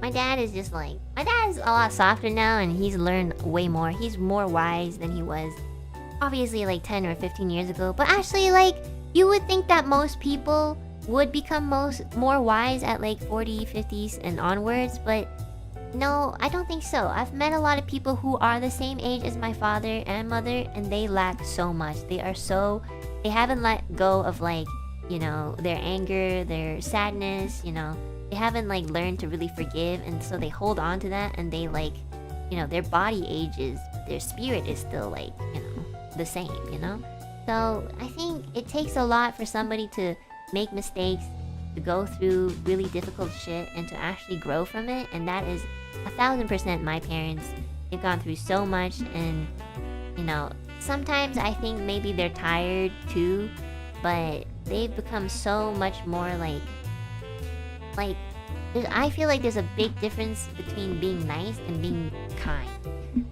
My dad is just like, my dad's a lot softer now, and he's learned way more. He's more wise than he was, obviously, like 10 or 15 years ago. But actually, like, you would think that most people would become more wise at like 40, 50s and onwards, but no, I don't think so. I've met a lot of people who are the same age as my father and mother, and they lack so much. They haven't let go of like, you know, their anger, their sadness, you know. They haven't like learned to really forgive, and so they hold on to that, and they like, you know, their body ages, but their spirit is still like, you know, the same, you know. So I think it takes a lot for somebody to make mistakes, to go through really difficult shit, and to actually grow from it. And that is 1000% my parents. They've gone through so much, and you know, sometimes I think maybe they're tired too, but they've become so much more like I feel like there's a big difference between being nice and being kind.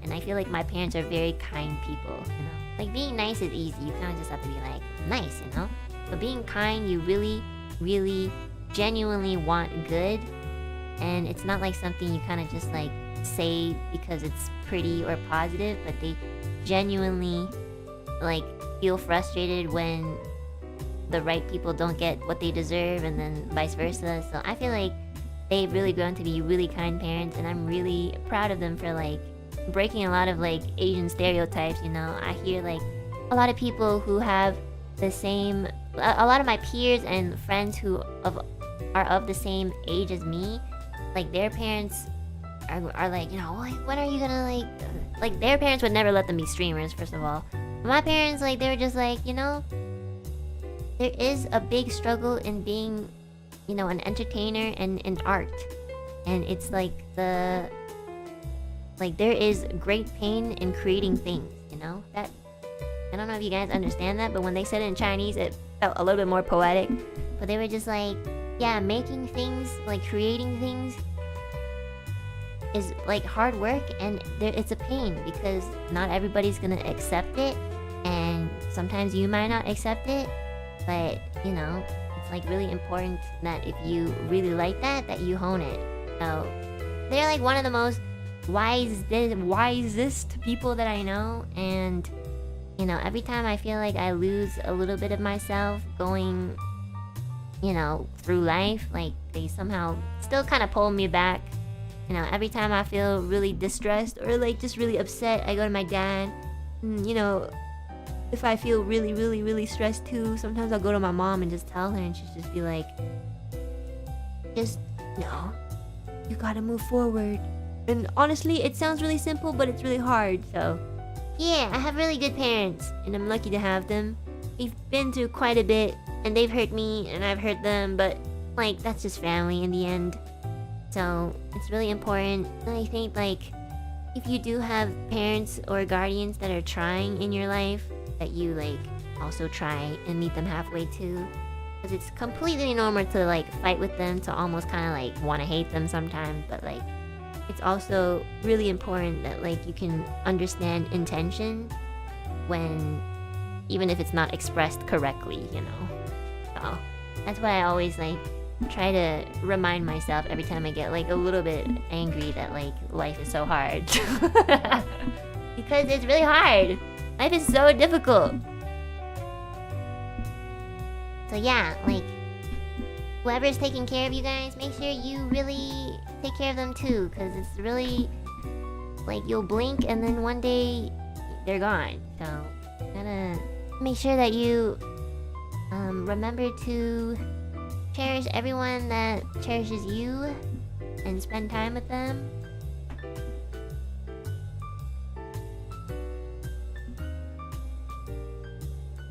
And I feel like my parents are very kind people, you know. Like, being nice is easy. You kind of just have to be like nice, you know. But being kind, you really, really genuinely want good. And it's not like something you kind of just like say because it's pretty or positive, but they genuinely like feel frustrated when the right people don't get what they deserve, and then vice versa. So I feel like they've really grown to be really kind parents, and I'm really proud of them for like breaking a lot of like Asian stereotypes. You know, I hear like a lot of people who have the same, a lot of my peers and friends who are of the same age as me, like their parents are like, you know, like, when are you gonna like their parents would never let them be streamers, first of all. My parents, like, they were just like, you know, there is a big struggle in being, you know, an entertainer and in art. And it's like there is great pain in creating things, you know? That, I don't know if you guys understand that, but when they said it in Chinese, it felt a little bit more poetic. But they were just like, yeah, making things, like creating things is like hard work, and it's a pain because not everybody's gonna accept it, and sometimes you might not accept it, but you know, it's like really important that if you really like that you hone it. So they're like one of the most wisest people that I know, and you know, every time I feel like I lose a little bit of myself going, you know, through life, like they somehow still kind of pull me back. You know, every time I feel really distressed or like just really upset, I go to my dad. You know, if I feel really, really, really stressed too, sometimes I'll go to my mom and just tell her, and she'll just be like, just, no, you gotta move forward. And honestly, it sounds really simple, but it's really hard, so. Yeah, I have really good parents, and I'm lucky to have them. We've been through quite a bit, and they've hurt me, and I've hurt them, but like, that's just family in the end. So it's really important. And I think like if you do have parents or guardians that are trying in your life, that you like also try and meet them halfway too, because it's completely normal to like fight with them, to almost kind of like want to hate them sometimes, but like it's also really important that like you can understand intention when, even if it's not expressed correctly, you know. So that's why I always like try to remind myself every time I get like a little bit angry that like life is so hard. Because it's really hard. Life is so difficult. So yeah, like whoever's taking care of you guys, make sure you really take care of them too, because it's really like you'll blink and then one day they're gone. So gotta make sure that you remember to cherish everyone that cherishes you and spend time with them.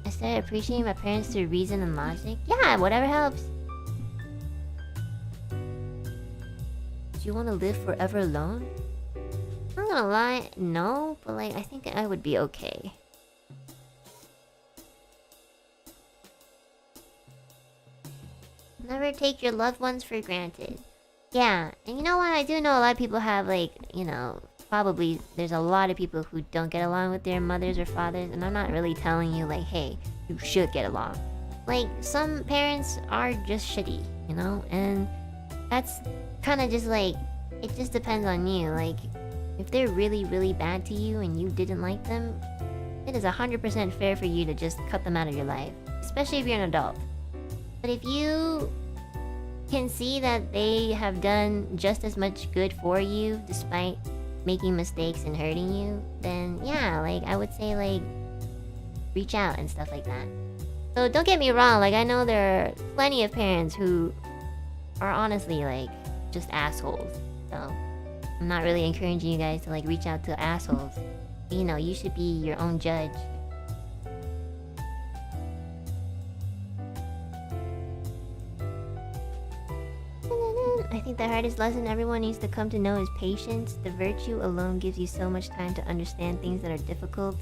I started appreciating my parents through reason and logic. Yeah, whatever helps. Do you want to live forever alone? I'm not gonna lie, no, but like I think I would be okay. Never take your loved ones for granted. Yeah, and you know what? I do know a lot of people have like, you know, probably there's a lot of people who don't get along with their mothers or fathers, and I'm not really telling you like, hey, you should get along. Like, some parents are just shitty, you know? And that's kind of just like, it just depends on you. Like, if they're really, really bad to you and you didn't like them, it is 100% fair for you to just cut them out of your life. Especially if you're an adult. But if you can see that they have done just as much good for you despite making mistakes and hurting you, then yeah, like I would say like reach out and stuff like that. So don't get me wrong, like I know there are plenty of parents who are honestly like just assholes. So I'm not really encouraging you guys to like reach out to assholes. You know, you should be your own judge. I think the hardest lesson everyone needs to come to know is patience. The virtue alone gives you so much time to understand things that are difficult,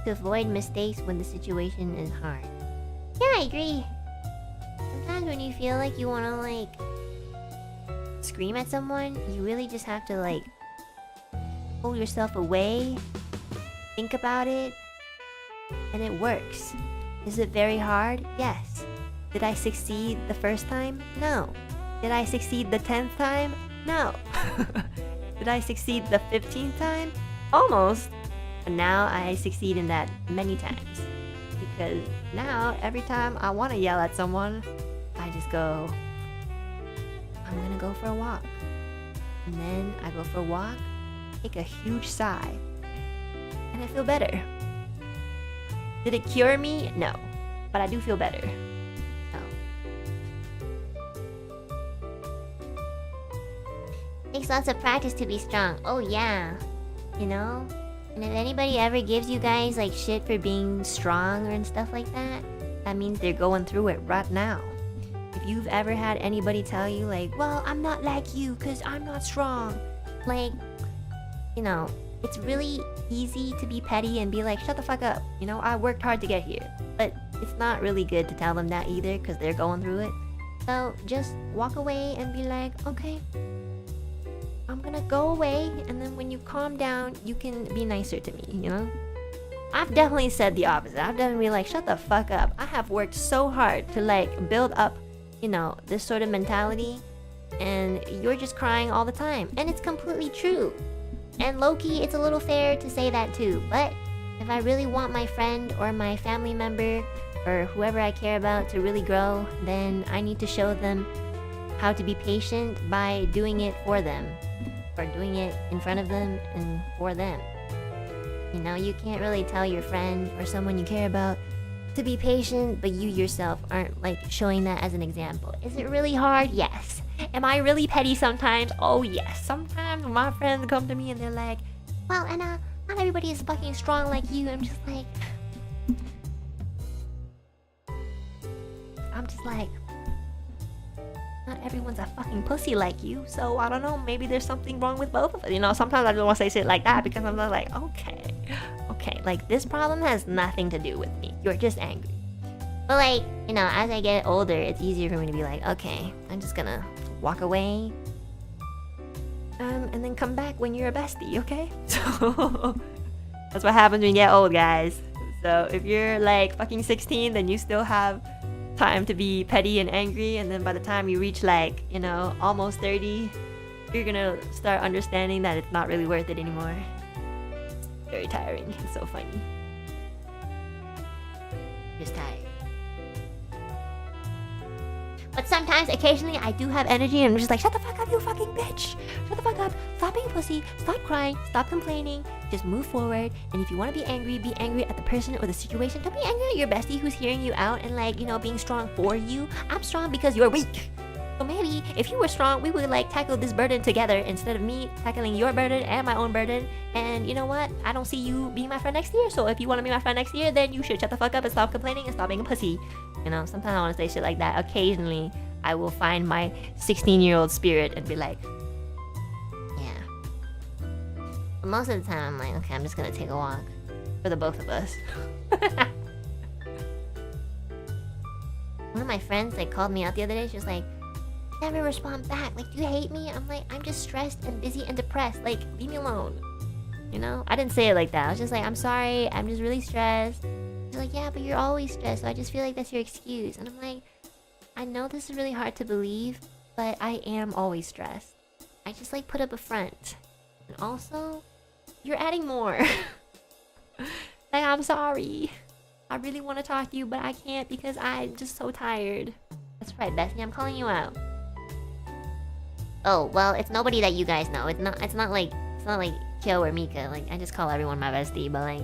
to avoid mistakes when the situation is hard. Yeah, I agree. Sometimes when you feel like you want to like scream at someone, you really just have to like pull yourself away, think about it, and it works. Is it very hard? Yes. Did I succeed the first time? No. Did I succeed the 10th time? No. Did I succeed the 15th time? Almost. But now I succeed in that many times. Because now, every time I want to yell at someone, I just go, I'm gonna go for a walk. And then I go for a walk, take a huge sigh, and I feel better. Did it cure me? No. But I do feel better. So. Takes lots of practice to be strong. Oh yeah. You know? And if anybody ever gives you guys like shit for being strong and stuff like that, that means they're going through it right now. If you've ever had anybody tell you like, well, I'm not like you because I'm not strong. Like, you know, it's really easy to be petty and be like, shut the fuck up. You know, I worked hard to get here. But it's not really good to tell them that either because they're going through it. So just walk away and be like, okay, I'm gonna go away. And then when you calm down, you can be nicer to me, you know? I've definitely said the opposite. I've definitely been like, shut the fuck up. I have worked so hard to like build up, you know, this sort of mentality. And you're just crying all the time. And it's completely true. And low-key, it's a little fair to say that too. But if I really want my friend or my family member or whoever I care about to really grow, then I need to show them how to be patient by doing it for them. Or doing it in front of them and for them. You know, you can't really tell your friend or someone you care about to be patient, but you yourself aren't like showing that as an example. Is it really hard? Yes. Am I really petty sometimes? Oh yes. Sometimes when my friends come to me and they're like, well, Enna, not everybody is fucking strong like you. I'm just like, not everyone's a fucking pussy like you. So I don't know, maybe there's something wrong with both of us. You know, sometimes I don't want to say shit like that because I'm not like, okay, like this problem has nothing to do with me. You're just angry. But like, you know, as I get older, it's easier for me to be like, okay, I'm just gonna walk away. And then come back when you're a bestie, okay? So that's what happens when you get old, guys. So if you're like fucking 16, then you still have time to be petty and angry, and then by the time you reach like, you know, almost 30, you're gonna start understanding that it's not really worth it anymore. It's very tiring. It's so funny. Just tired. But sometimes, occasionally, I do have energy and I'm just like, shut the fuck up, you fucking bitch. Shut the fuck up. Stop being pussy. Stop crying. Stop complaining. Just move forward. And if you want to be angry at the person or the situation. Don't be angry at your bestie who's hearing you out and like, you know, being strong for you. I'm strong because you're weak. So maybe if you were strong, we would like tackle this burden together instead of me tackling your burden and my own burden. And you know what? I don't see you being my friend next year. So if you want to be my friend next year, then you should shut the fuck up and stop complaining and stop being a pussy. You know, sometimes I want to say shit like that. Occasionally, I will find my 16-year-old spirit and be like, yeah. But most of the time, I'm like, okay, I'm just gonna take a walk for the both of us. One of my friends like called me out the other day. She was like, never respond back. Like, do you hate me? I'm like, I'm just stressed and busy and depressed. Like, leave me alone. You know? I didn't say it like that. I was just like, I'm sorry. I'm just really stressed. She's like, yeah, but you're always stressed. So I just feel like that's your excuse. And I'm like, I know this is really hard to believe, but I am always stressed. I just like put up a front. And also, you're adding more. Like, I'm sorry. I really want to talk to you, but I can't because I'm just so tired. That's right, Bethany. I'm calling you out. Oh, well, it's nobody that you guys know. It's not like Kyo or Mika. Like, I just call everyone my bestie, but like,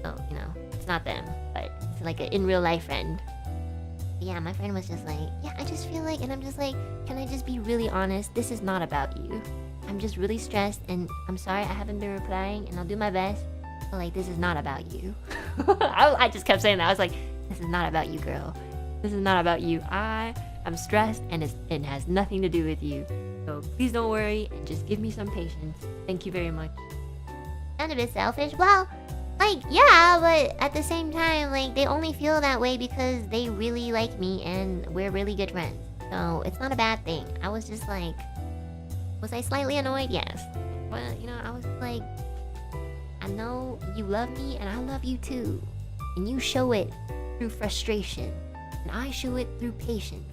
oh, you know, it's not them. But it's like an in real life friend. Yeah, my friend was just like, yeah, I just feel like, and I'm just like, can I just be really honest? This is not about you. I'm just really stressed, and I'm sorry I haven't been replying, and I'll do my best. But like, this is not about you. I just kept saying that. I was like, this is not about you, girl. This is not about you. I am stressed, and it has nothing to do with you. So please don't worry, and just give me some patience. Thank you very much. Sound a bit selfish. Well, like, yeah, but at the same time, like, they only feel that way because they really like me and we're really good friends. So it's not a bad thing. I was just like, was I slightly annoyed? Yes. But, you know, I was like, I know you love me and I love you too. And you show it through frustration. And I show it through patience.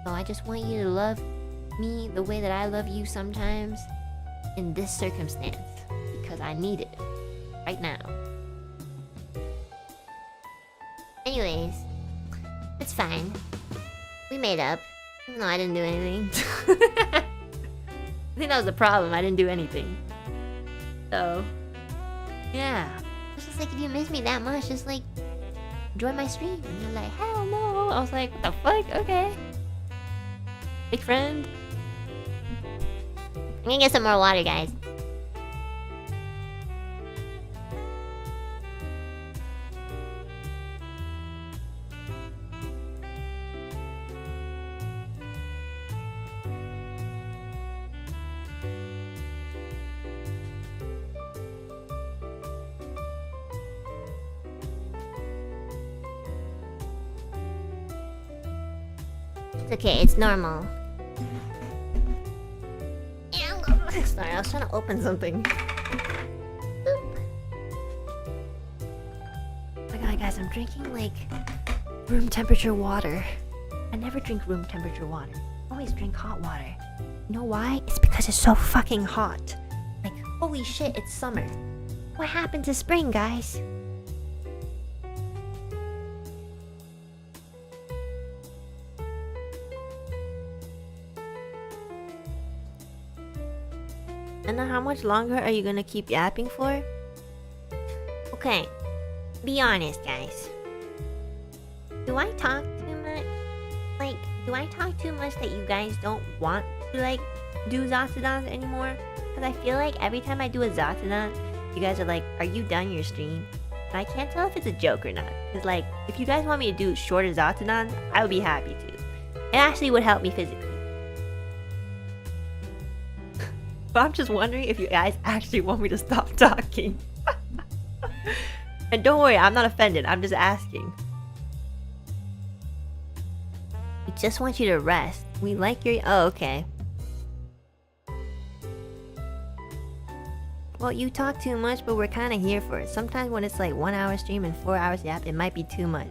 So I just want you to love me the way that I love you sometimes in this circumstance. Because I need it. Right now. Anyways, it's fine. We made up. Even though I didn't do anything. I think that was the problem. I didn't do anything. So, yeah. It's just like, if you miss me that much, just like join my stream. And you're like, hell no. I was like, what the fuck? Okay. Big friend. I'm gonna get some more water, guys. It's okay, it's normal. Sorry, I was trying to open something. Boop. Oh my god, guys, I'm drinking like room temperature water. I never drink room temperature water. I always drink hot water. You know why? It's because it's so fucking hot. Like, holy shit, it's summer. What happened to spring, guys? And then how much longer are you gonna keep yapping for? Okay, be honest, guys. Do I talk too much? Like, do I talk too much that you guys don't want to, like, do Zatudans anymore? Because I feel like every time I do a Zatudan, you guys are like, are you done your stream? And I can't tell if it's a joke or not. Because, like, if you guys want me to do shorter Zatudans, I would be happy to. It actually would help me physically. But I'm just wondering if you guys actually want me to stop talking. And don't worry, I'm not offended. I'm just asking. We just want you to rest. We like your... Oh, okay. Well, you talk too much, but we're kind of here for it. Sometimes when it's like 1 hour stream and 4 hours yap, it might be too much.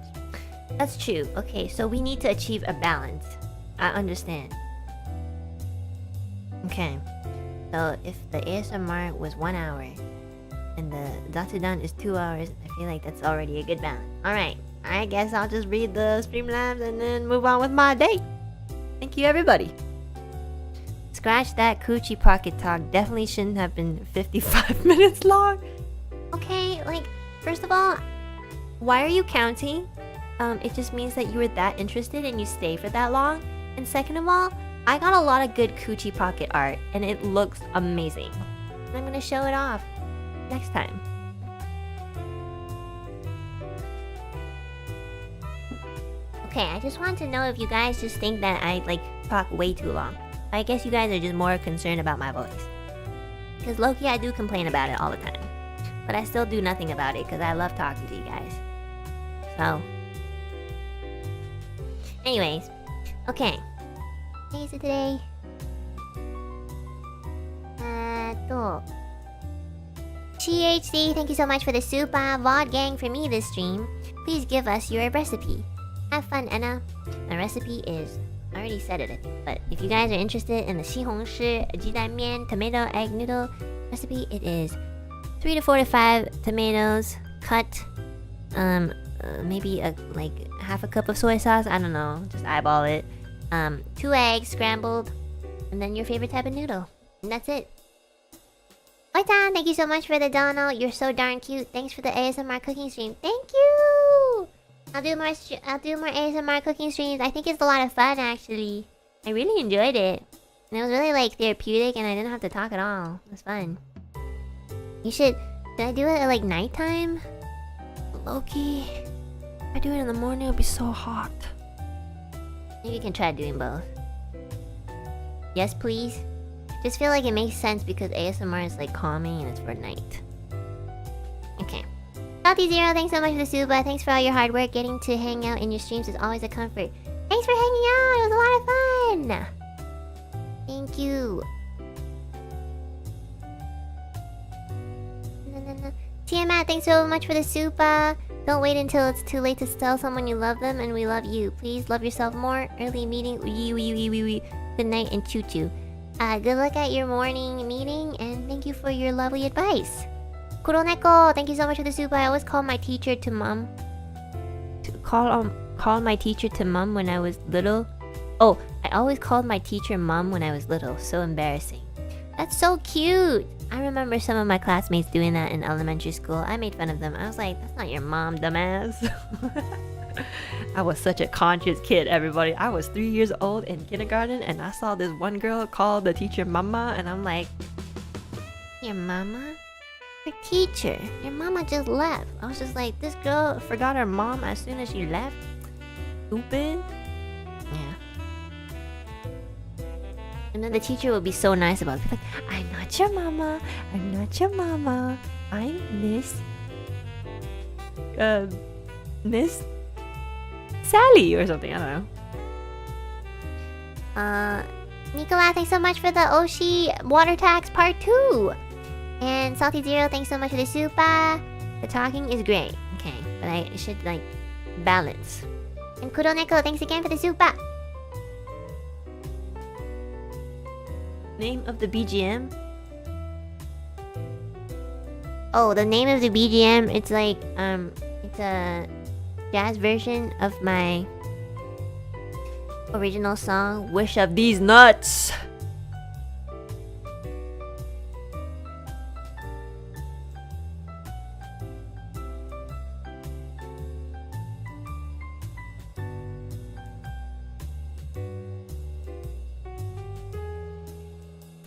That's true. Okay, so we need to achieve a balance. I understand. Okay. So if the ASMR was 1 hour and the Zatudan is 2 hours, I feel like that's already a good balance. Alright, I guess I'll just read the Streamlabs and then move on with my day. Thank you, everybody. Scratch that coochie pocket talk. Definitely shouldn't have been 55 minutes long. Okay, like, first of all, Why are you counting? It just means that you were that interested and you stay for that long. And second of all, I got a lot of good coochie pocket art and it looks amazing. And I'm gonna show it off next time. okay, I just want to know if you guys just think that I, like, talk way too long. I guess you guys are just more concerned about my voice. Because low-key, I do complain about it all the time. But I still do nothing about it because I love talking to you guys. So. Anyways. Okay. What is it today? THC, thank you so much for the super VOD gang for me this stream. Please give us your recipe. Have fun, Enna. My recipe is... I already said it, I think. But if you guys are interested in the 西红柿鸡蛋面 tomato egg noodle recipe, it is 3 to 4 to 5 tomatoes cut. Maybe like half a cup of soy sauce. I don't know. Just eyeball it. 2 eggs scrambled. And then your favorite type of noodle. And that's it. Oitan, thank you so much for the dono. You're so darn cute. Thanks for the ASMR cooking stream. Thank you! I'll do more ASMR cooking streams. I think it's a lot of fun, actually. I really enjoyed it. And it was really, like, therapeutic and I didn't have to talk at all. It was fun. You should... Did I do it at, like, nighttime? Loki, if I do it in the morning, it'll be so hot. Maybe you can try doing both. Yes, please? Just feel like it makes sense because ASMR is, like, calming and it's for night. Okay. Salty Zero, thanks so much for the suba. Thanks for all your hard work. Getting to hang out in your streams is always a comfort. Thanks for hanging out. It was a lot of fun. Thank you. Tiamat, thanks so much for the supa. Don't wait until it's too late to tell someone you love them, and we love you. Please love yourself more. Early meeting. Good night and choo choo. Good luck at your morning meeting, and thank you for your lovely advice. Kuroneko, thank you so much for the soup. I always call my teacher to mom. called my teacher to mom when I was little. Oh, I always called my teacher mom when I was little. So embarrassing. That's so cute. I remember some of my classmates doing that in elementary school. I made fun of them. I was like, that's not your mom, dumbass. I was such a conscious kid, everybody. I was 3 years old in kindergarten and I saw this one girl call the teacher mama and I'm like, your mama? Your teacher. Your mama just left. I was just like, this girl forgot her mom as soon as she left? Stupid. Yeah. And then the teacher would be so nice about it. Like, I'm not your mama. I'm not your mama. I'm Miss Sally or something. I don't know. Nicola, thanks so much for the Oshi water tax part 2. And Salty Zero, thanks so much for the super. The talking is great. Okay, but I should like balance. And Kuroneko, thanks again for the super. Name of the BGM? Oh, the name of the BGM, it's like it's a jazz version of my original song, Wish of These Nuts.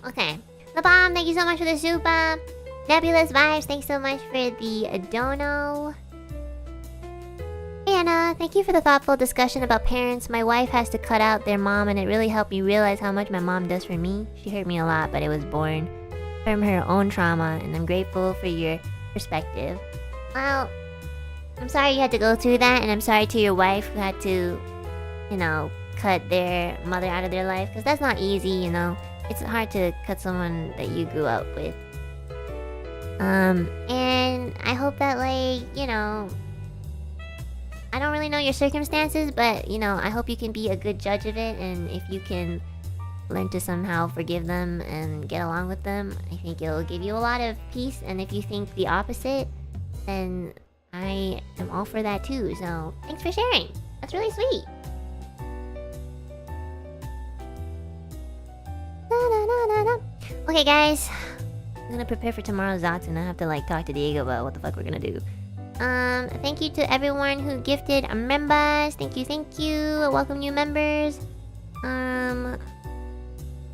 Okay. The Bomb, thank you so much for the super. Nebulous Vibes, thanks so much for the dono. Anna, thank you for the thoughtful discussion about parents. My wife has to cut out their mom and it really helped me realize how much my mom does for me. She hurt me a lot, but it was born from her own trauma, and I'm grateful for your perspective. Well, I'm sorry you had to go through that, and I'm sorry to your wife who had to, you know, cut their mother out of their life, because that's not easy, you know. It's hard to cut someone that you grew up with. And I hope that, like, you know, I don't really know your circumstances, but, you know, I hope you can be a good judge of it, and if you can learn to somehow forgive them and get along with them, I think it'll give you a lot of peace, and if you think the opposite, then I am all for that too, so thanks for sharing. That's really sweet. Okay, guys, I'm gonna prepare for tomorrow's Zatsu, and I have to like talk to Diego about what the fuck we're gonna do. Thank you to everyone who gifted members. Thank you. Welcome new members.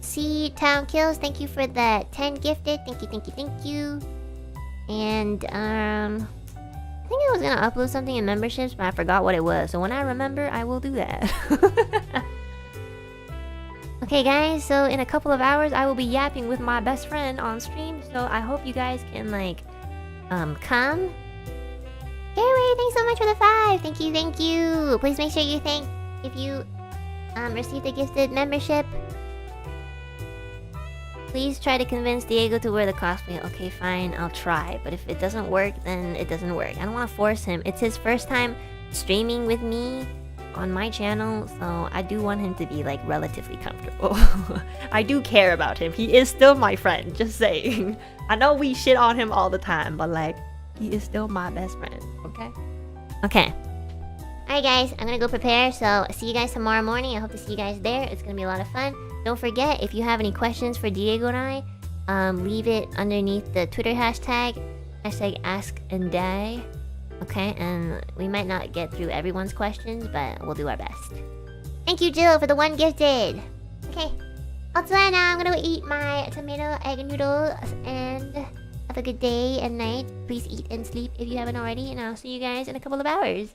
C Town Kills, thank you for the 10 gifted. Thank you. And I think I was gonna upload something in memberships, but I forgot what it was. So when I remember, I will do that. Okay, guys, so in a couple of hours, I will be yapping with my best friend on stream. So I hope you guys can like come. Gary, thanks so much for the 5. Thank you. Please make sure you thank if you received a gifted membership. Please try to convince Diego to wear the cosplay. Okay, fine, I'll try. But if it doesn't work, then it doesn't work. I don't want to force him. It's his first time streaming with me on my channel, so I do want him to be like relatively comfortable. I do care about him. He is still my friend, just saying. I know we shit on him all the time, but like, he is still my best friend, okay? Okay. Alright guys, I'm gonna go prepare, so see you guys tomorrow morning. I hope to see you guys there. It's gonna be a lot of fun. Don't forget, if you have any questions for Diego and I, leave it underneath the Twitter hashtag #AskAndDie. Okay, and we might not get through everyone's questions, but we'll do our best. Thank you, Jill, for the 1 gifted. Okay, Otsuana, I'm gonna eat my tomato egg noodles and have a good day and night. Please eat and sleep if you haven't already, and I'll see you guys in a couple of hours.